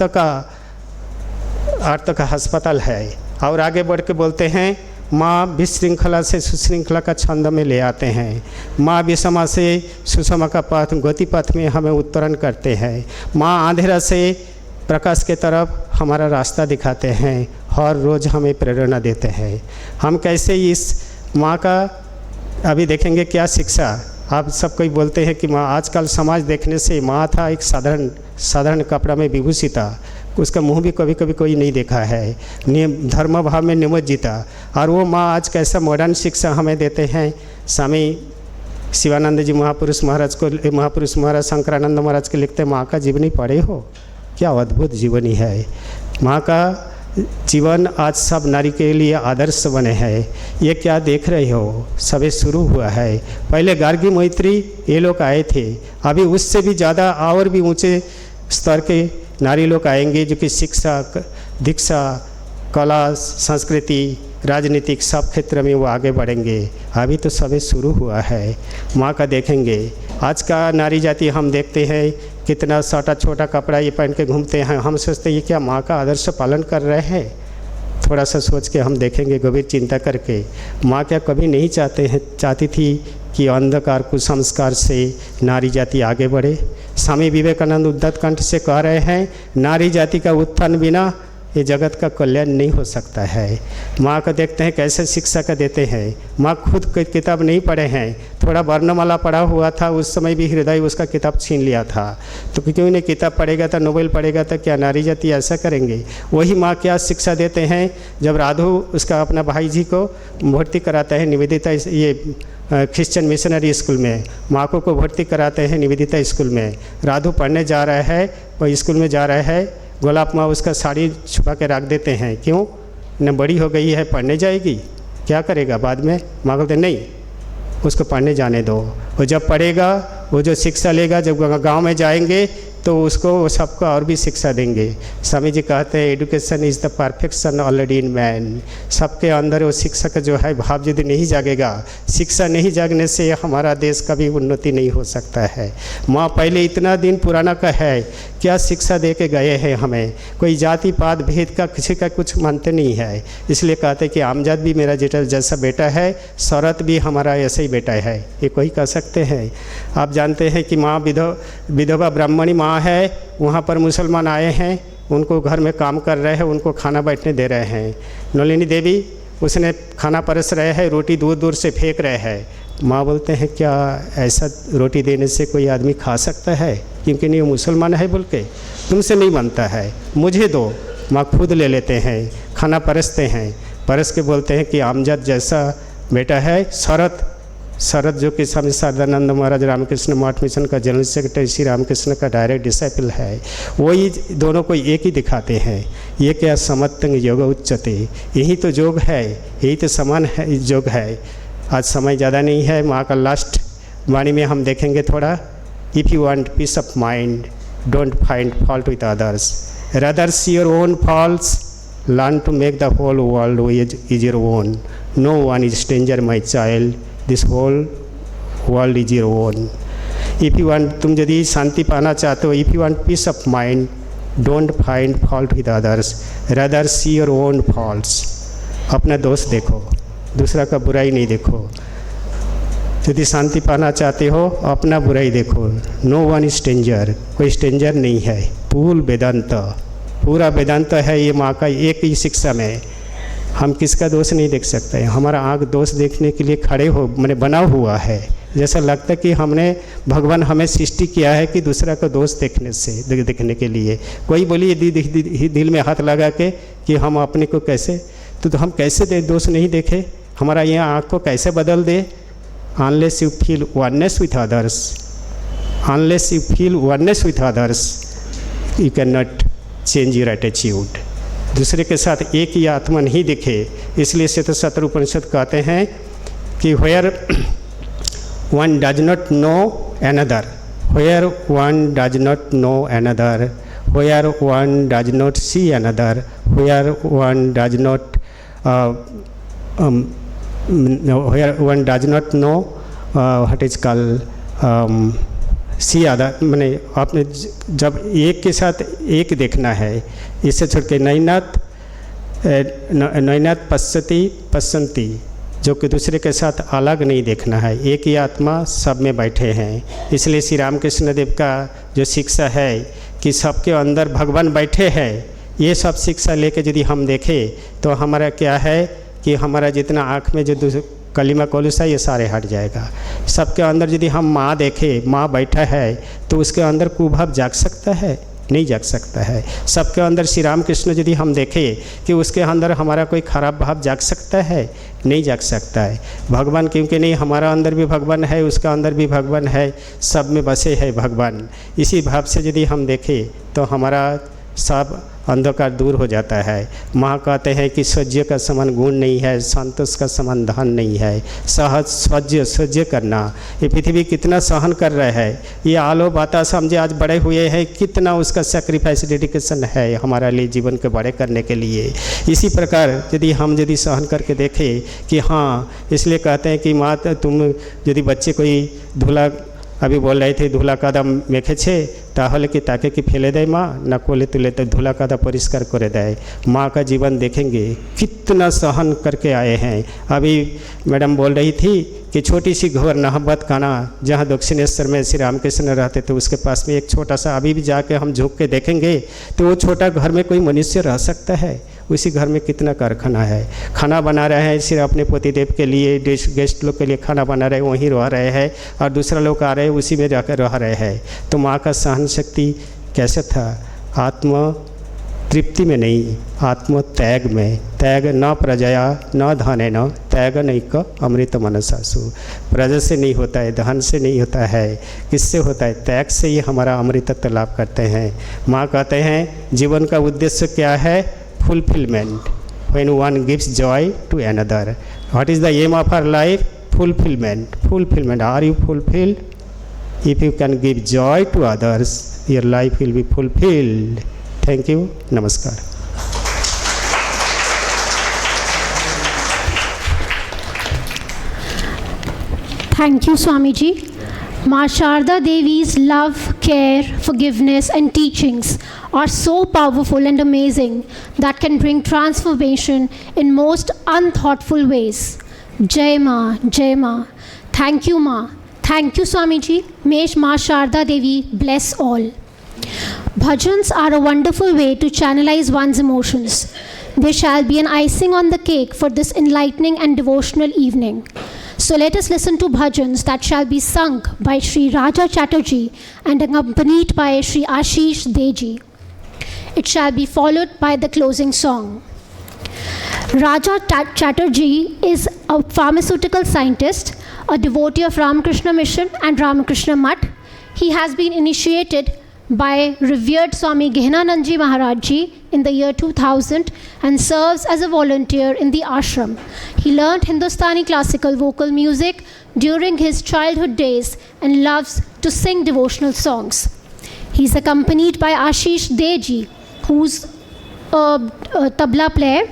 का अस्पताल है। और आगे बढ़ के बोलते हैं माँ विश्रृंखला से सुश्रृंखला का छंद में ले आते हैं, माँ विषमा से सुषमा का पथ गति पथ में हमें उत्तरण करते हैं, माँ अंधेरा से प्रकाश के तरफ हमारा रास्ता दिखाते हैं, हर रोज़ हमें प्रेरणा देते हैं। हम कैसे इस माँ का अभी देखेंगे क्या शिक्षा। आप सब कोई बोलते हैं कि माँ, आजकल समाज देखने से माँ था एक साधारण कपड़ा में विभूषिता, उसका मुंह भी कभी कभी कोई नहीं देखा है, धर्म भाव में निमज्जिता। और वो माँ आज कैसा मॉडर्न शिक्षा हमें देते हैं। स्वामी शिवानंद जी महापुरुष महाराज शंकरानंद महाराज के लिखते, माँ का जीवनी पढ़े हो, क्या अद्भुत जीवनी है। माँ का जीवन आज सब नारी के लिए आदर्श बने हैं। ये क्या देख रहे हो, सबे शुरू हुआ है। पहले गार्गी मैत्री ये लोग आए थे, अभी उससे भी ज़्यादा और भी ऊंचे स्तर के नारी लोग आएंगे, जो कि शिक्षा, दीक्षा, कला, संस्कृति, राजनीतिक सब क्षेत्र में वो आगे बढ़ेंगे। अभी तो सभी शुरू हुआ है। माँ का देखेंगे, आज का नारी जाति हम देखते हैं कितना छोटा कपड़ा ये पहन के घूमते हैं। हम सोचते हैं ये क्या माँ का आदर्श पालन कर रहे हैं? थोड़ा सा सोच के हम देखेंगे, गंभीर चिंता करके। माँ क्या कभी नहीं चाहती थी कि अंधकार कुसंस्कार से नारी जाति आगे बढ़े। स्वामी विवेकानंद उद्दत कंठ से कह रहे हैं, नारी जाति का उत्थान बिना ये जगत का कल्याण नहीं हो सकता है। माँ को देखते हैं कैसे शिक्षा का देते हैं। माँ खुद किताब नहीं पढ़े हैं, थोड़ा वर्णमाला पढ़ा हुआ था, उस समय भी हृदय उसका किताब छीन लिया था। तो क्यों नहीं किताब पढ़ेगा था, नोबेल पढ़ेगा था, क्या नारी जाति ऐसा करेंगे? वही माँ क्या शिक्षा देते हैं। जब राधु उसका अपना भाई जी को भर्ती कराता है निवेदिता, ये क्रिश्चियन मिशनरी स्कूल में, माँ को भर्ती कराते हैं निवेदिता स्कूल में। राधु पढ़ने जा रहा है, वह स्कूल में जा रहा है, गोलाब माँ उसका साड़ी छुपा के रख देते हैं। क्यों? न बड़ी हो गई है, पढ़ने जाएगी, क्या करेगा बाद में? माँ बोलते नहीं, उसको पढ़ने जाने दो, वो जब पढ़ेगा, वो जो शिक्षा लेगा, जब गांव में जाएंगे तो उसको वो सबको और भी शिक्षा देंगे। स्वामी जी कहते हैं education is the perfection already in man. सबके अंदर वो शिक्षा का जो है भाव यदि नहीं जागेगा, शिक्षा नहीं जागने से हमारा देश कभी उन्नति नहीं हो सकता है। माँ पहले इतना दिन पुराना का है, क्या शिक्षा दे के गए हैं हमें। कोई जाति पात भेद का किसी का कुछ मानते नहीं है, इसलिए कहते कि आमजद भी मेरा जैसा बेटा है, शरत भी हमारा ऐसा ही बेटा है, ये कोई कह सकते हैं। आप जानते हैं कि माँ विधवा ब्राह्मणी माँ है, वहाँ पर मुसलमान आए हैं, उनको घर में काम कर रहे हैं, उनको खाना बैठने दे रहे हैं। नलिनी देवी उसने खाना परस रहे हैं, रोटी दूर दूर से फेंक रहे हैं। माँ बोलते हैं क्या ऐसा रोटी देने से कोई आदमी खा सकता है? क्योंकि नहीं वो मुसलमान है बोल के, तुमसे नहीं बनता है, मुझे दो। माँ खुद ले लेते हैं, खाना परसते हैं, परस के बोलते हैं कि आमजद जैसा बेटा है। शरद जो कि स्वामी शारदानंद महाराज रामकृष्ण मठ मिशन का जनरल सेक्रेटरी श्री रामकृष्ण का डायरेक्ट डिसाइपल है, वही दोनों को एक ही दिखाते हैं। ये क्या समत्तंग योग उच्चते, यही तो योग है, यही तो समान है योग है। आज समय ज़्यादा नहीं है, माँ का लास्ट वाणी में हम देखेंगे थोड़ा। If you want peace of mind don't find fault with others, rather see your own faults, learn to make the whole world is your own. No one is stranger my child, this whole world is your own. If you want, तुम यदि शांति पाना चाहते हो, if you want peace of mind don't find fault with others, rather see your own faults. अपना दोस्त देखो, दूसरा का बुराई नहीं देखो। यदि शांति पाना चाहते हो अपना बुराई देखो। नो वन स्ट्रेंजर, कोई स्ट्रेंजर नहीं है। पूर्ण वेदांत, पूरा वेदांत है ये माँ का एक ही शिक्षा में। हम किसका दोष नहीं देख सकते। हमारा आँख दोष देखने के लिए खड़े हो मैंने बना हुआ है। जैसा लगता है कि हमने भगवान हमें सृष्टि किया है कि दूसरा का दोष देखने के लिए। कोई बोलिए दिल में हाथ लगा के कि हम अपने को कैसे, तो हम कैसे दोष नहीं देखे। हमारा ये आँख को कैसे बदल दे। Unless you feel oneness with others, unless you feel oneness with others, you cannot change your attitude. दूसरे के साथ एक ही आत्मा नहीं दिखे। इसलिए श्वेतसत्र उपनिषद कहते हैं कि where one does not know another, where one does not know another, where one does not see another, where one does not where one does not know what is called see other, मैंने आपने जब एक के साथ एक देखना है। इससे छोड़ के नैनात पश्यन्ति, जो कि दूसरे के साथ अलग नहीं देखना है। एक ही आत्मा सब में बैठे हैं। इसलिए श्री रामकृष्ण देव का जो शिक्षा है कि सबके अंदर भगवान बैठे हैं, ये सब शिक्षा लेके यदि हम देखें तो हमारा क्या है कि हमारा जितना आँख में जो कलिमा कोलुस है ये सारे हट जाएगा। सबके अंदर यदि हम माँ देखें, माँ बैठा है तो उसके अंदर कुभाव जाग सकता है? नहीं जाग सकता है। सबके अंदर श्री राम कृष्ण यदि हम देखें कि उसके अंदर हमारा कोई खराब भाव जाग सकता है? नहीं जाग सकता है। भगवान क्योंकि नहीं, हमारा अंदर भी भगवान है, उसका अंदर भी भगवान है, सब में बसे है भगवान। इसी भाव से यदि हम देखें तो हमारा सब अंधकार दूर हो जाता है। माँ कहते हैं कि सौज्य का समान गुण नहीं है, संतोष का समान धन नहीं है। सहज सौज्य करना, ये पृथ्वी कितना सहन कर रहा है। ये आलो बातास हम जो आज बड़े हुए हैं, कितना उसका सेक्रीफाइस डेडिकेशन है हमारा लिए जीवन के बड़े करने के लिए। इसी प्रकार यदि सहन करके देखें कि हाँ, इसलिए कहते हैं कि माँ तुम यदि बच्चे कोई धूला, अभी बोल रहे थे धूला कदम मेखेছে তাহলে कि ताके कि फेले दे माँ, न कोले तुले तो धूला कदा परिष्कार करे दे। माँ का जीवन देखेंगे कितना सहन करके आए हैं। अभी मैडम बोल रही थी कि छोटी सी घोर नहबत खाना जहाँ दक्षिणेश्वर में श्री रामकृष्ण रहते थे उसके पास में एक छोटा सा, अभी भी जाके हम झुक के देखेंगे तो वो छोटा घर में कोई मनुष्य रह सकता है? उसी घर में कितना कारखाना है। खाना बना रहे हैं सिर्फ अपने पतिदेव के लिए, गेस्ट लोग के लिए खाना बना रहे, वहीं रह रहे हैं, और दूसरा लोग आ रहे हैं उसी में जाकर रह रहे हैं। तो माँ का सहन शक्ति कैसे था? आत्म तृप्ति में नहीं, आत्म त्याग में। त्याग न प्रजया न धने न त्याग नैक अमृत मनसासु। प्रजा से नहीं होता है, धन से नहीं होता है, किससे होता है? त्याग से ही हमारा अमृतत्व लाभ करते हैं। माँ कहते हैं जीवन का उद्देश्य क्या है? fulfillment. When one gives joy to another, what is the aim of our life? Fulfillment. Are you fulfilled? If you can give joy to others, your life will be fulfilled. Thank you. Namaskar. Thank you, Swamiji. Maa Sharda Devi's love, care, forgiveness and teachings are so powerful and amazing that can bring transformation in most unthoughtful ways. Jai Ma, Jai Ma. Thank you, Ma. Thank you, Swamiji. May Maa Sharda Devi bless all. Bhajans are a wonderful way to channelize one's emotions. They shall be an icing on the cake for this enlightening and devotional evening. So let us listen to bhajans that shall be sung by Sri Raja Chatterjee and accompanied by Sri Ashish Deji. It shall be followed by the closing song. Raja Chatterjee is a pharmaceutical scientist, a devotee of Ramakrishna Mission and Ramakrishna Mutt. He has been initiated by revered Swami Gyananandji Maharaj Ji in the year 2000 and serves as a volunteer in the ashram. He learned Hindustani classical vocal music during his childhood days and loves to sing devotional songs. He is accompanied by Ashish Deji, who's a tabla player.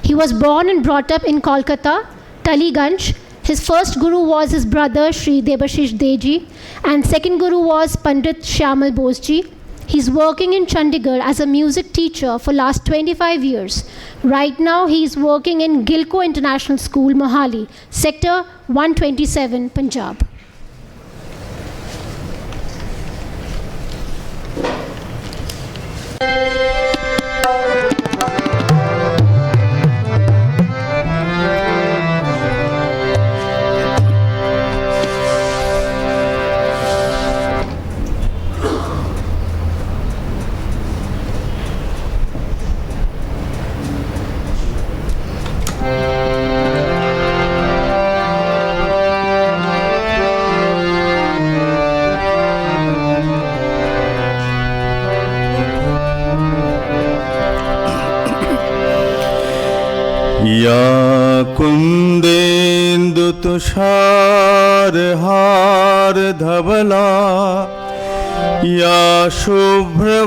He was born and brought up in Kolkata, Taliganj. His first guru was his brother Sri Debashish Deji and second guru was Pandit Shyamal Bose Ji. He's working in Chandigarh as a music teacher for last 25 years. Right now, he is working in Gilco International School, Mohali, Sector 127, Punjab. या कुंदेन्दु तुषार हार धवला या शुभ्रवस्त्रावृता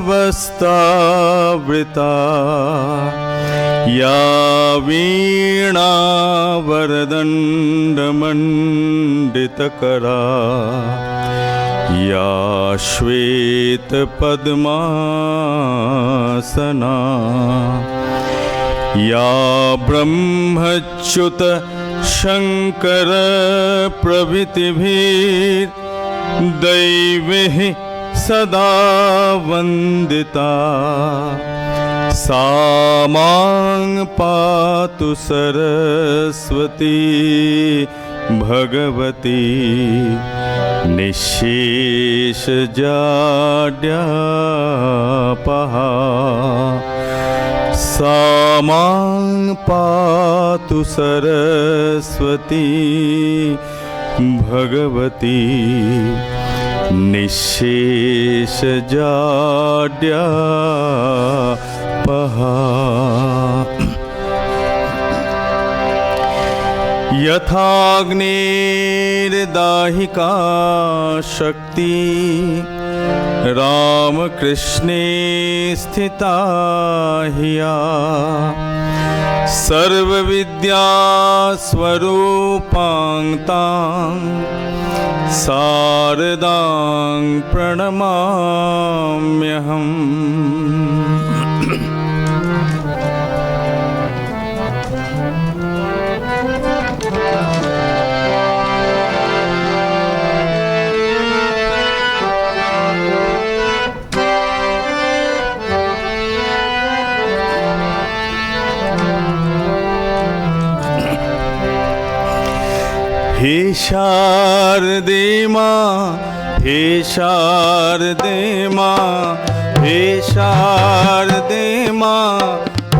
या वीणा वरदण्डमण्डितकरा या श्वेतपद्मासना या ब्रह्मच्युत शंकर प्रभृतिभिर्दैवैः सदा वन्दिता सा मां पातु सरस्वती भगवती निःशेषजाड्यापहा सा मां पातु सरस्वती भगवती निःशेषजाड्यापहा यथाग्निर्दाहिका शक्ति रामकृष्णे स्थिता हिया सर्वविद्यास्वरूपां शारदां प्रणमाम्यहम्। हे शारदे माँ, हे शारदे माँ, हे शारदे माँ,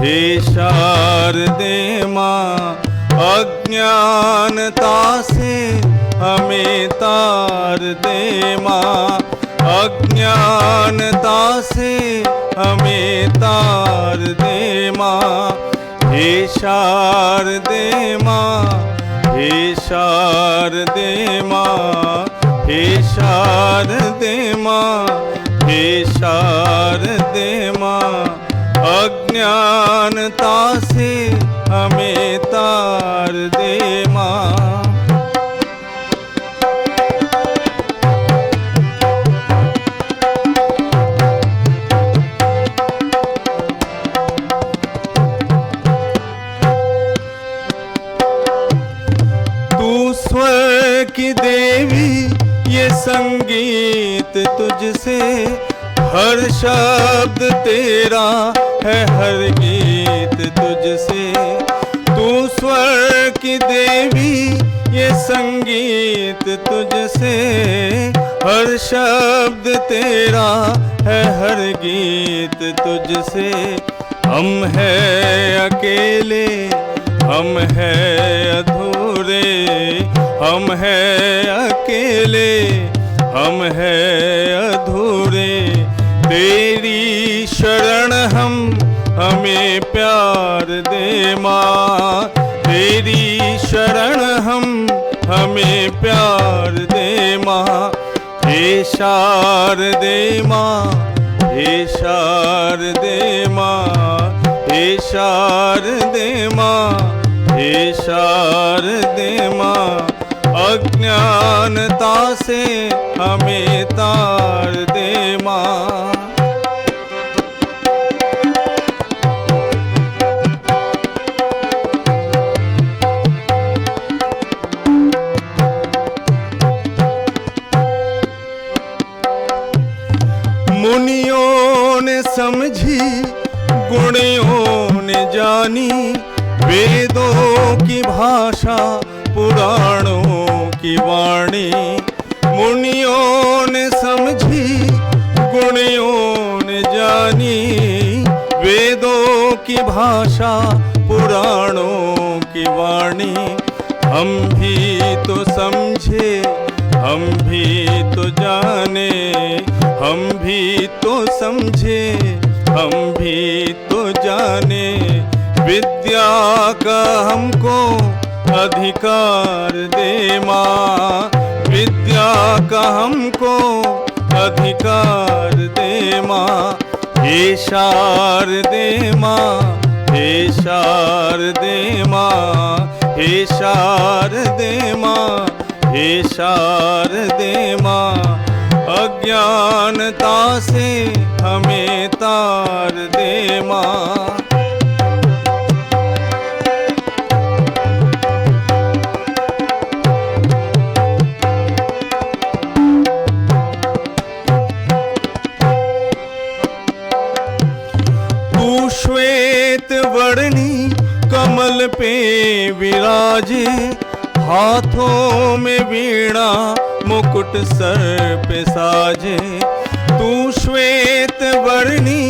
हे शारदे माँ, अज्ञानता से हमें तार दे माँ, अज्ञानता से हमें तार दे माँ। हे शारदे माँ, हे शारदे माँ, हे शारदे माँ, हे शारदे माँ, अज्ञानता से हमें तार दे माँ। स्वर की देवी ये संगीत तुझसे, हर शब्द तेरा है हर गीत तुझसे। तू स्वर की देवी ये संगीत तुझसे, हर शब्द तेरा है हर गीत तुझसे। हम हैं अकेले, हम हैं अधूरे, हम हैं अकेले, हम हैं अधूरे। तेरी शरण हम, हमें प्यार दे माँ, तेरी शरण हम, हमें प्यार दे माँ। हे शारदे माँ, हे शारदे माँ, हे शारदे माँ, हे शारदे माँ, अज्ञानता से हमें तार दे माँ। मुनियों ने समझी गुणियों ने जानी, वेदों की भाषा पुराणों की वाणी। मुनियों ने समझी गुणियों ने जानी, वेदों की भाषा पुराणों की वाणी। हम भी तो समझे, हम भी तो जाने, हम भी तो समझे, हम भी तो जाने। विद्या का हमको अधिकार दे माँ, विद्या का हमको अधिकार दे माँ। हे शारदे माँ, हे शारदे माँ, हे शारदे माँ, हे शारदे माँ। अज्ञानता से हमें तार दे माँ। तू श्वेत वर्णी कमल पे विराजे, हाथों में वीणा मुकुट सर पे साजे। तू श्वेत वर्णी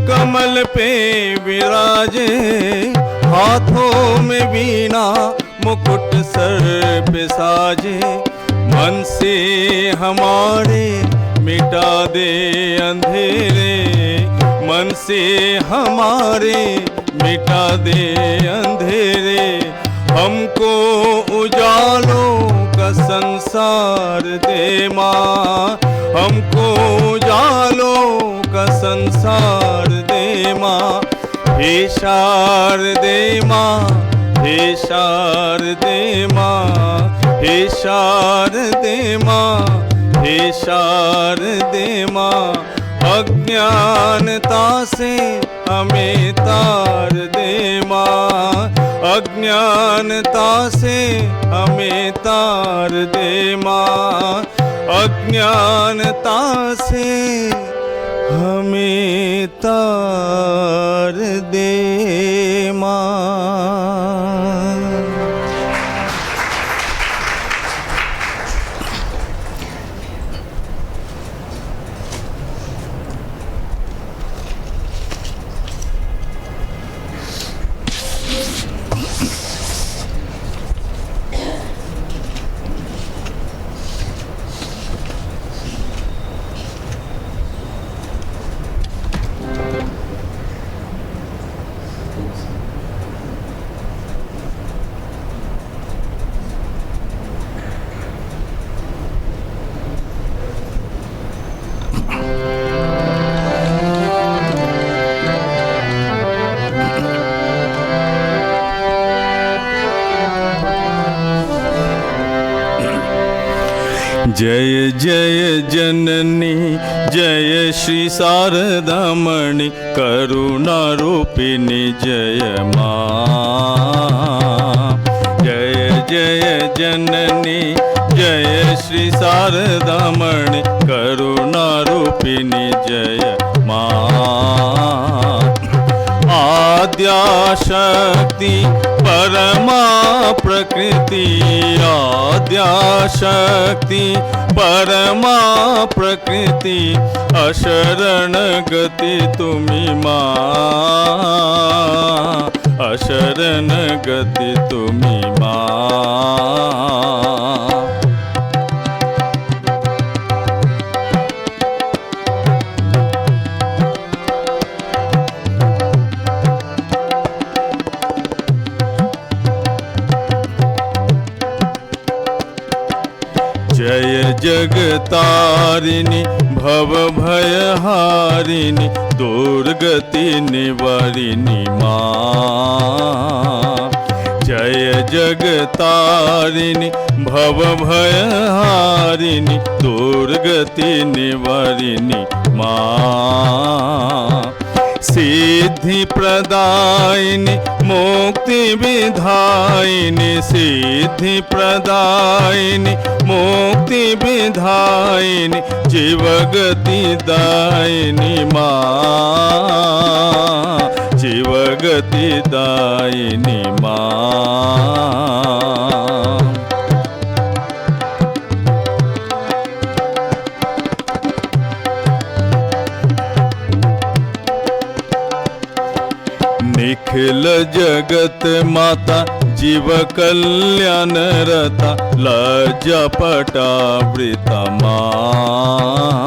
कमल पे विराजे, हाथों में वीणा मुकुट सर पे साजे। मन से हमारे मिटा दे अंधेरे, मन से हमारे मिटा दे अंधेरे। हमको उजालों का संसार दे माँ, हमको उजालों का संसार दे माँ। हे शारदे माँ, हे शारदे माँ, हे शारदे माँ, हे शारदे माँ। अज्ञानता से हमें तार दे माँ, अज्ञानता से हमें तार दे माँ, अज्ञानता से हमें तार दे माँ। जय जय जननी, जय श्री शारदामणि, करुणा रूपिणी जय माँ। जय जय जननी, जय श्री शारदामणि, करुणा रूपिणी जय माँ। आद्याशक्ति परमा प्रकृति, आद्याशक्ति परमा प्रकृति, अशरण गति तुमी माँ, अशरण गति तुमी माँ। जय जगतारिणी भव भयहारिणी, दुर्गति निवारिणी माँ। जय जगतारिणी भव भयहारिणी, दुर्गति निवारिणी माँ। सिद्धि प्रदायिनी मुक्ति विधायिनी सिद्धि प्रदायिनी मुक्ति विधायिनी जीवगति दायिनी माँ जीवगति दायिनी माँ। निखिल जगत माता जीव कल्याण रता लज्जा पटावृता माँ।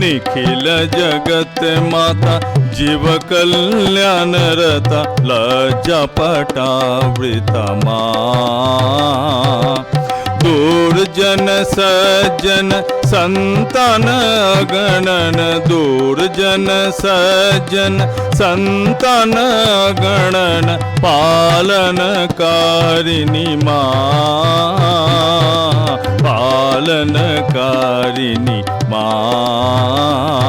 निखिल जगत माता जीव कल्याण रता लज्जा पटावृता माँ। दूरजन सज्जन संतान गणन दूरजन सज्जन संतान गणन पालनकारिणी माँ पालनकारिणी माँ।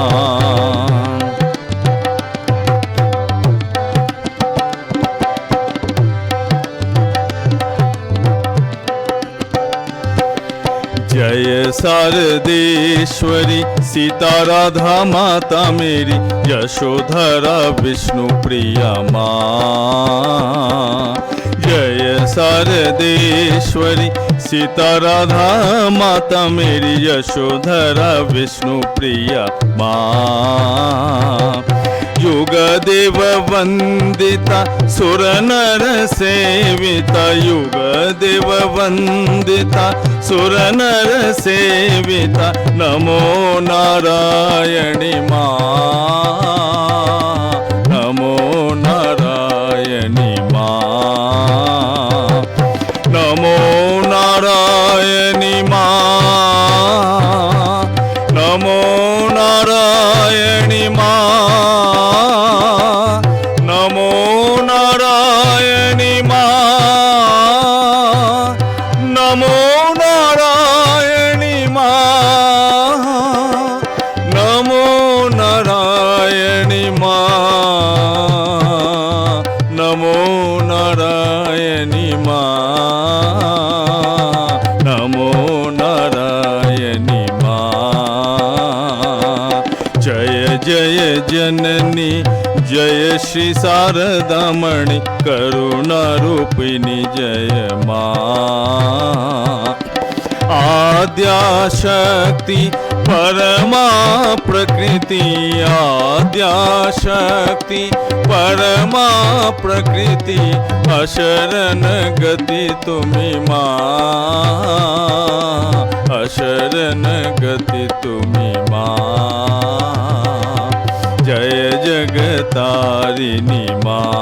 जय शारदेश्वरी सीता राधा माता मेरी यशोधरा विष्णु प्रिया माँ। जय शारदेश्वरी सीता राधा माता मेरी यशोधरा विष्णु प्रिया माँ। युग देव वंदिता सुर नर सेविता युग देव वंदिता सुर नर सेविता नमो नारायणी माँ नमो नारायणी माँ नमो नारायणी माँ नमो नारायणी माँ नमो नारायणी माँ नमो नारायणी माँ नमो नारायणी माँ नमो नारायणी माँ नमो नारायणी माँ। जय जय जननी जय श्री शारदामणि करुणा रूपिणी जय माँ। आद्या शक्ति परमा प्रकृति आद्या शक्ति परमा प्रकृति अशरण गति तुम्ही माँ अशरण गति तुम्ही माँ। जय जगतारिणी माँ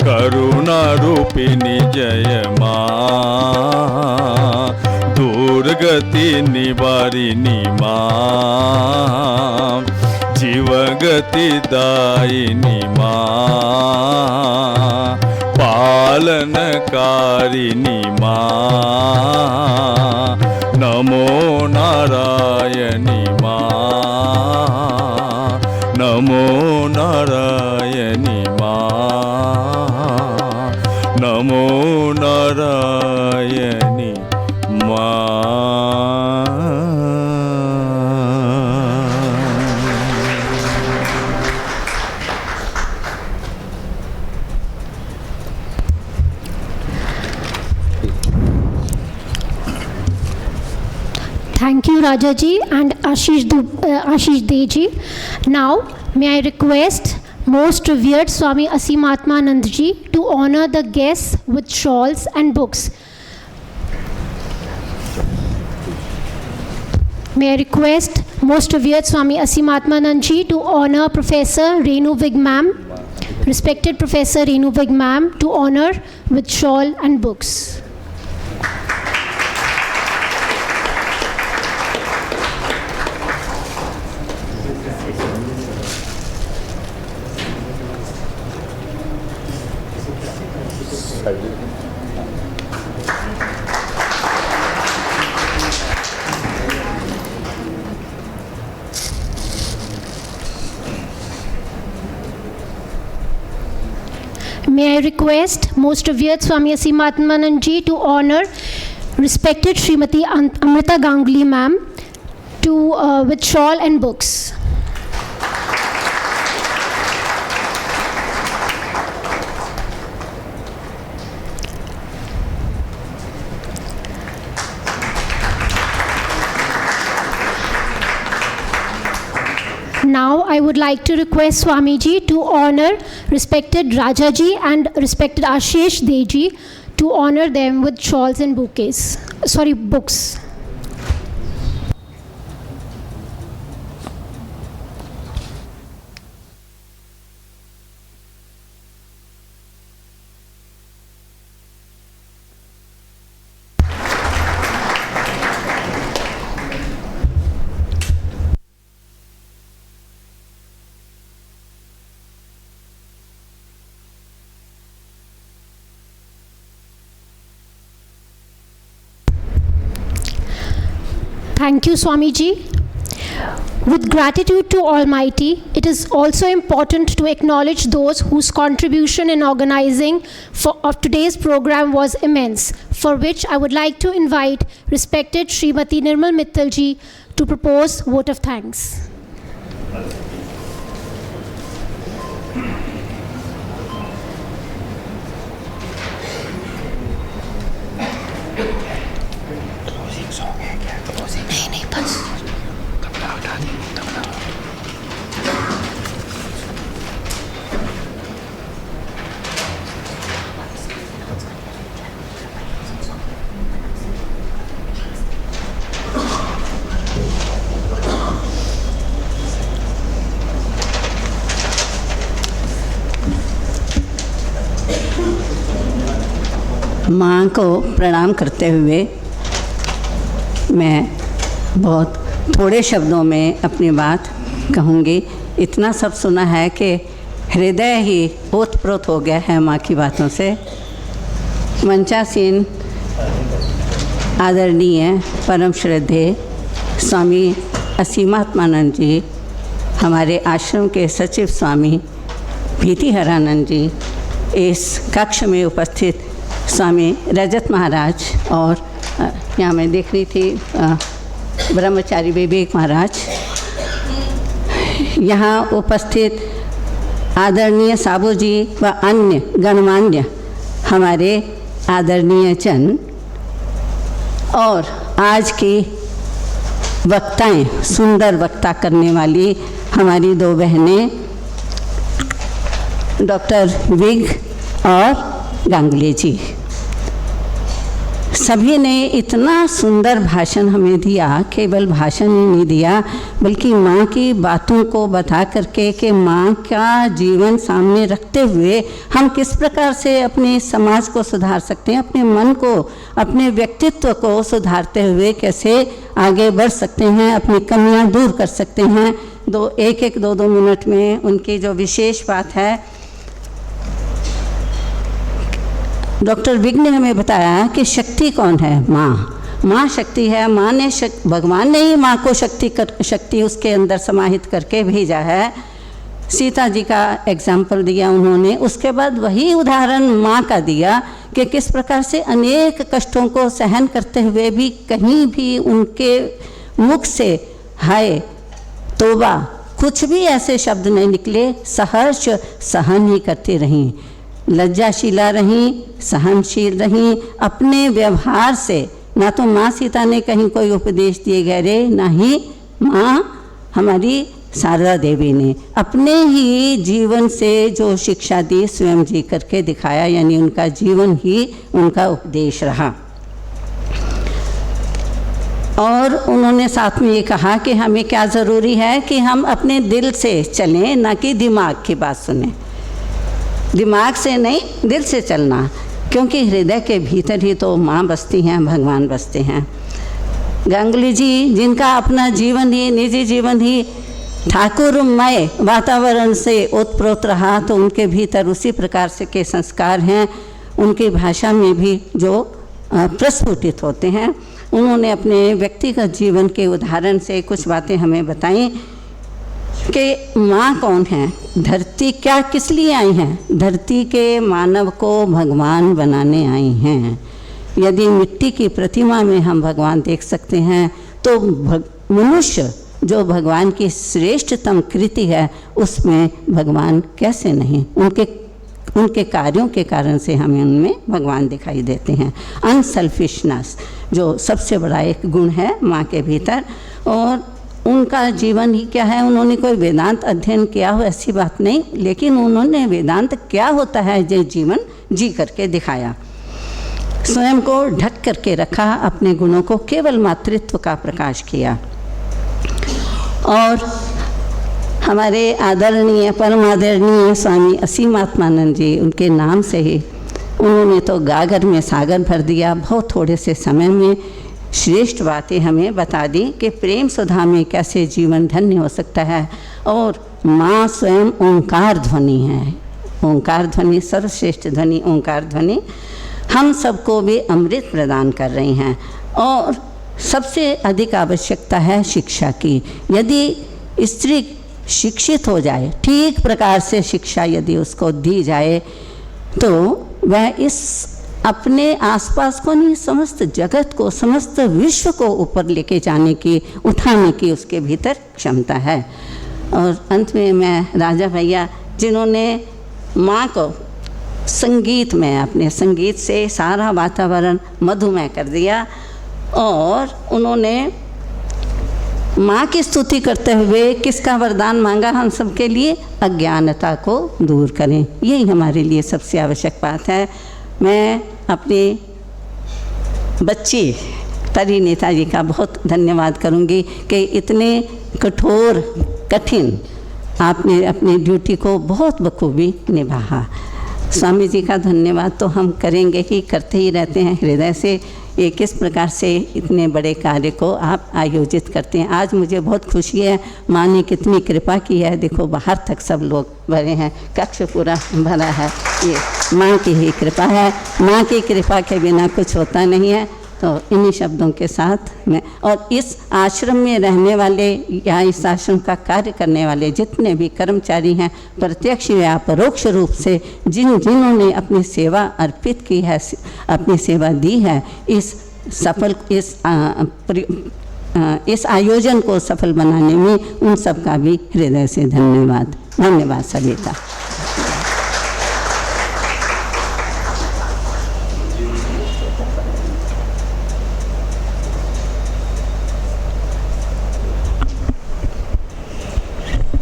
करुणा रूपिणी जय माँ। दुर्गति निवारिणी माँ जीवगति दायिनी माँ पालनकारिणी माँ नमो नारायणी माँ नमो नारायणी माँ नमो Narayani Thank you, Raja ji and Ashish De ji. Now, may I request Most Revered Swami Asimatmanand ji to honor the guests with shawls and books. May I request Most Revered Swami Asimatmanand ji to honor Professor Renu Vig ma'am, respected Professor Renu Vig ma'am, to honor with shawl and books. May I request Most Revered Swami Asimatmanand Ji to honor respected Srimati Amrita Ganguly ma'am with shawl and books. Now I would like to request Swamiji to honor respected Raja Ji and respected Ashish Deji to honor them with shawls and bouquets. Books. Thank you, Swamiji. With gratitude to Almighty, it is also important to acknowledge those whose contribution in organizing of today's program was immense, for which I would like to invite respected Srimati Nirmal Mittal Ji to propose vote of thanks. माँ को प्रणाम करते हुए मैं बहुत थोड़े शब्दों में अपनी बात कहूँगी। इतना सब सुना है कि हृदय ही ओतप्रोत हो गया है माँ की बातों से। मंचासीन आदरणीय परम श्रद्धेय स्वामी असीमात्मानंद जी, हमारे आश्रम के सचिव स्वामी भीतिहरानंद जी, इस कक्ष में उपस्थित स्वामी रजत महाराज और यहाँ मैं देख रही थी ब्रह्मचारी विवेक महाराज, यहाँ उपस्थित आदरणीय साबू जी व अन्य गणमान्य हमारे आदरणीय जन, और आज की वक्ताएं, सुंदर वक्ता करने वाली हमारी दो बहनें डॉक्टर विग और गांगुली जी, सभी ने इतना सुंदर भाषण हमें दिया। केवल भाषण ही नहीं दिया बल्कि माँ की बातों को बता करके कि माँ का जीवन सामने रखते हुए हम किस प्रकार से अपने समाज को सुधार सकते हैं, अपने मन को, अपने व्यक्तित्व को सुधारते हुए कैसे आगे बढ़ सकते हैं, अपनी कमियाँ दूर कर सकते हैं। एक दो मिनट में उनकी जो विशेष बात है, डॉक्टर विग ने हमें बताया कि शक्ति कौन है, माँ शक्ति है। माँ ने भगवान ने ही माँ को शक्ति उसके अंदर समाहित करके भेजा है। सीता जी का एग्जाम्पल दिया उन्होंने, उसके बाद वही उदाहरण माँ का दिया कि किस प्रकार से अनेक कष्टों को सहन करते हुए भी कहीं भी उनके मुख से हाय तौबा कुछ भी ऐसे शब्द नहीं निकले, सहर्ष सहन ही करती रहीं, लज्जाशीला रहीं, सहनशील रहीं। अपने व्यवहार से ना तो माँ सीता ने कहीं कोई उपदेश दिए गहरे, ना ही माँ हमारी शारदा देवी ने अपने ही जीवन से जो शिक्षा दी स्वयं जी करके दिखाया, यानी उनका जीवन ही उनका उपदेश रहा। और उन्होंने साथ में ये कहा कि हमें क्या ज़रूरी है कि हम अपने दिल से चलें, ना कि दिमाग की बात सुने। दिमाग से नहीं, दिल से चलना, क्योंकि हृदय के भीतर ही तो माँ बसती हैं, भगवान बसते हैं। गांगुली जी, जिनका अपना जीवन ही, निजी जीवन ही ठाकुरमय वातावरण से ओतप्रोत रहा, तो उनके भीतर उसी प्रकार से के संस्कार हैं, उनकी भाषा में भी जो प्रस्फुटित होते हैं। उन्होंने अपने व्यक्तिगत जीवन के उदाहरण से कुछ बातें हमें बताई कि माँ कौन है। धरती शक्ति क्या किस लिए आई हैं? धरती के मानव को भगवान बनाने आई हैं। यदि मिट्टी की प्रतिमा में हम भगवान देख सकते हैं तो मनुष्य जो भगवान की श्रेष्ठतम कृति है उसमें भगवान कैसे नहीं, उनके कार्यों के कारण से हमें उनमें भगवान दिखाई देते हैं। अनसेल्फिशनेस जो सबसे बड़ा एक गुण है माँ के भीतर, और उनका जीवन ही क्या है, उन्होंने कोई वेदांत अध्ययन किया हो ऐसी बात नहीं, लेकिन उन्होंने वेदांत क्या होता है ये जीवन जी करके दिखाया। स्वयं को ढक करके रखा, अपने गुणों को केवल मातृत्व का प्रकाश किया। और हमारे आदरणीय परम आदरणीय स्वामी असीमात्मानंद जी, उनके नाम से ही उन्होंने तो गागर में सागर भर दिया। बहुत थोड़े से समय में श्रेष्ठ बातें हमें बता दी कि प्रेम सुधा में कैसे जीवन धन्य हो सकता है। और माँ स्वयं ओंकार ध्वनि है, ओंकार ध्वनि, सर्वश्रेष्ठ ध्वनि ओंकार ध्वनि हम सबको भी अमृत प्रदान कर रही हैं। और सबसे अधिक आवश्यकता है शिक्षा की। यदि स्त्री शिक्षित हो जाए, ठीक प्रकार से शिक्षा यदि उसको दी जाए, तो वह इस अपने आसपास को नहीं, समस्त जगत को, समस्त विश्व को ऊपर लेके जाने की, उठाने की उसके भीतर क्षमता है। और अंत में मैं राजा भैया जिन्होंने माँ को संगीत में, अपने संगीत से सारा वातावरण मधुमय कर दिया, और उन्होंने माँ की स्तुति करते हुए किसका वरदान मांगा हम सबके लिए? अज्ञानता को दूर करें। यही हमारे लिए सबसे आवश्यक बात है। मैं अपनी बच्ची परिणीता जी का बहुत धन्यवाद करूंगी कि इतने कठोर कठिन आपने अपनी ड्यूटी को बहुत बखूबी निभाया। स्वामी जी का धन्यवाद तो हम करेंगे ही, करते ही रहते हैं हृदय से। ये किस प्रकार से इतने बड़े कार्य को आप आयोजित करते हैं। आज मुझे बहुत खुशी है, माँ ने कितनी कृपा की है। देखो बाहर तक सब लोग भरे हैं, कक्ष पूरा भरा है, ये माँ की ही कृपा है। माँ की कृपा के बिना कुछ होता नहीं है। तो इन्हीं शब्दों के साथ मैं, और इस आश्रम में रहने वाले या इस आश्रम का कार्य करने वाले जितने भी कर्मचारी हैं, प्रत्यक्ष या परोक्ष रूप से जिन्होंने अपनी सेवा अर्पित की है, अपनी सेवा दी है, इस आयोजन को सफल बनाने में उन सब का भी हृदय से धन्यवाद। धन्यवाद सभी का।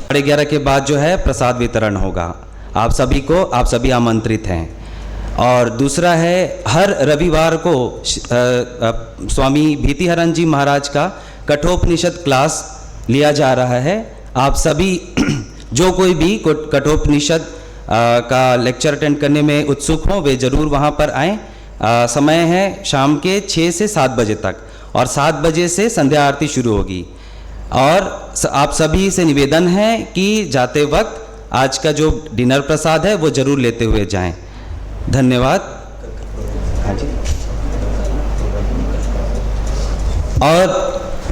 साढ़े 11 के बाद जो है प्रसाद वितरण होगा। आप सभी आमंत्रित हैं। और दूसरा है, हर रविवार को स्वामी भीतिहरण जी महाराज का कठोपनिषद क्लास लिया जा रहा है। आप सभी जो कोई भी कठोपनिषद का लेक्चर अटेंड करने में उत्सुक हों, वे ज़रूर वहाँ पर आएँ। समय है शाम के 6 से 7 बजे तक, और 7 बजे से संध्या आरती शुरू होगी। और आप सभी से निवेदन है कि जाते वक्त आज का जो डिनर प्रसाद है वो जरूर लेते हुए जाएं। धन्यवाद। और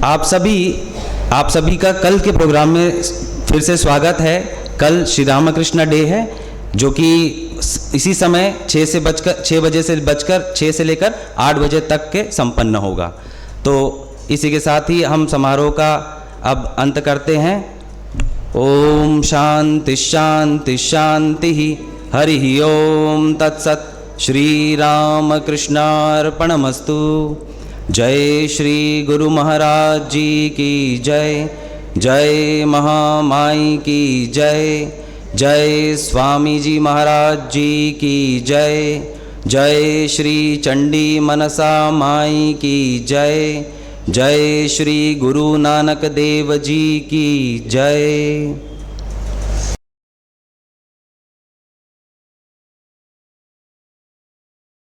आप सभी का कल के प्रोग्राम में फिर से स्वागत है। कल श्री रामकृष्ण डे है, जो कि इसी समय 6 बजे से लेकर 8 बजे तक के संपन्न होगा। तो इसी के साथ ही हम समारोह का अब अंत करते हैं। ओम शांति शांति शांति। हरि ओम तत्सत। श्री राम कृष्णार्पणमस्तु। जय श्री गुरु महाराज जी की जय। जय महामाई की जय। जय स्वामी जी महाराज जी की जय। जय श्री चंडी मनसा माई की जय। जय श्री गुरु नानक देव जी की जय।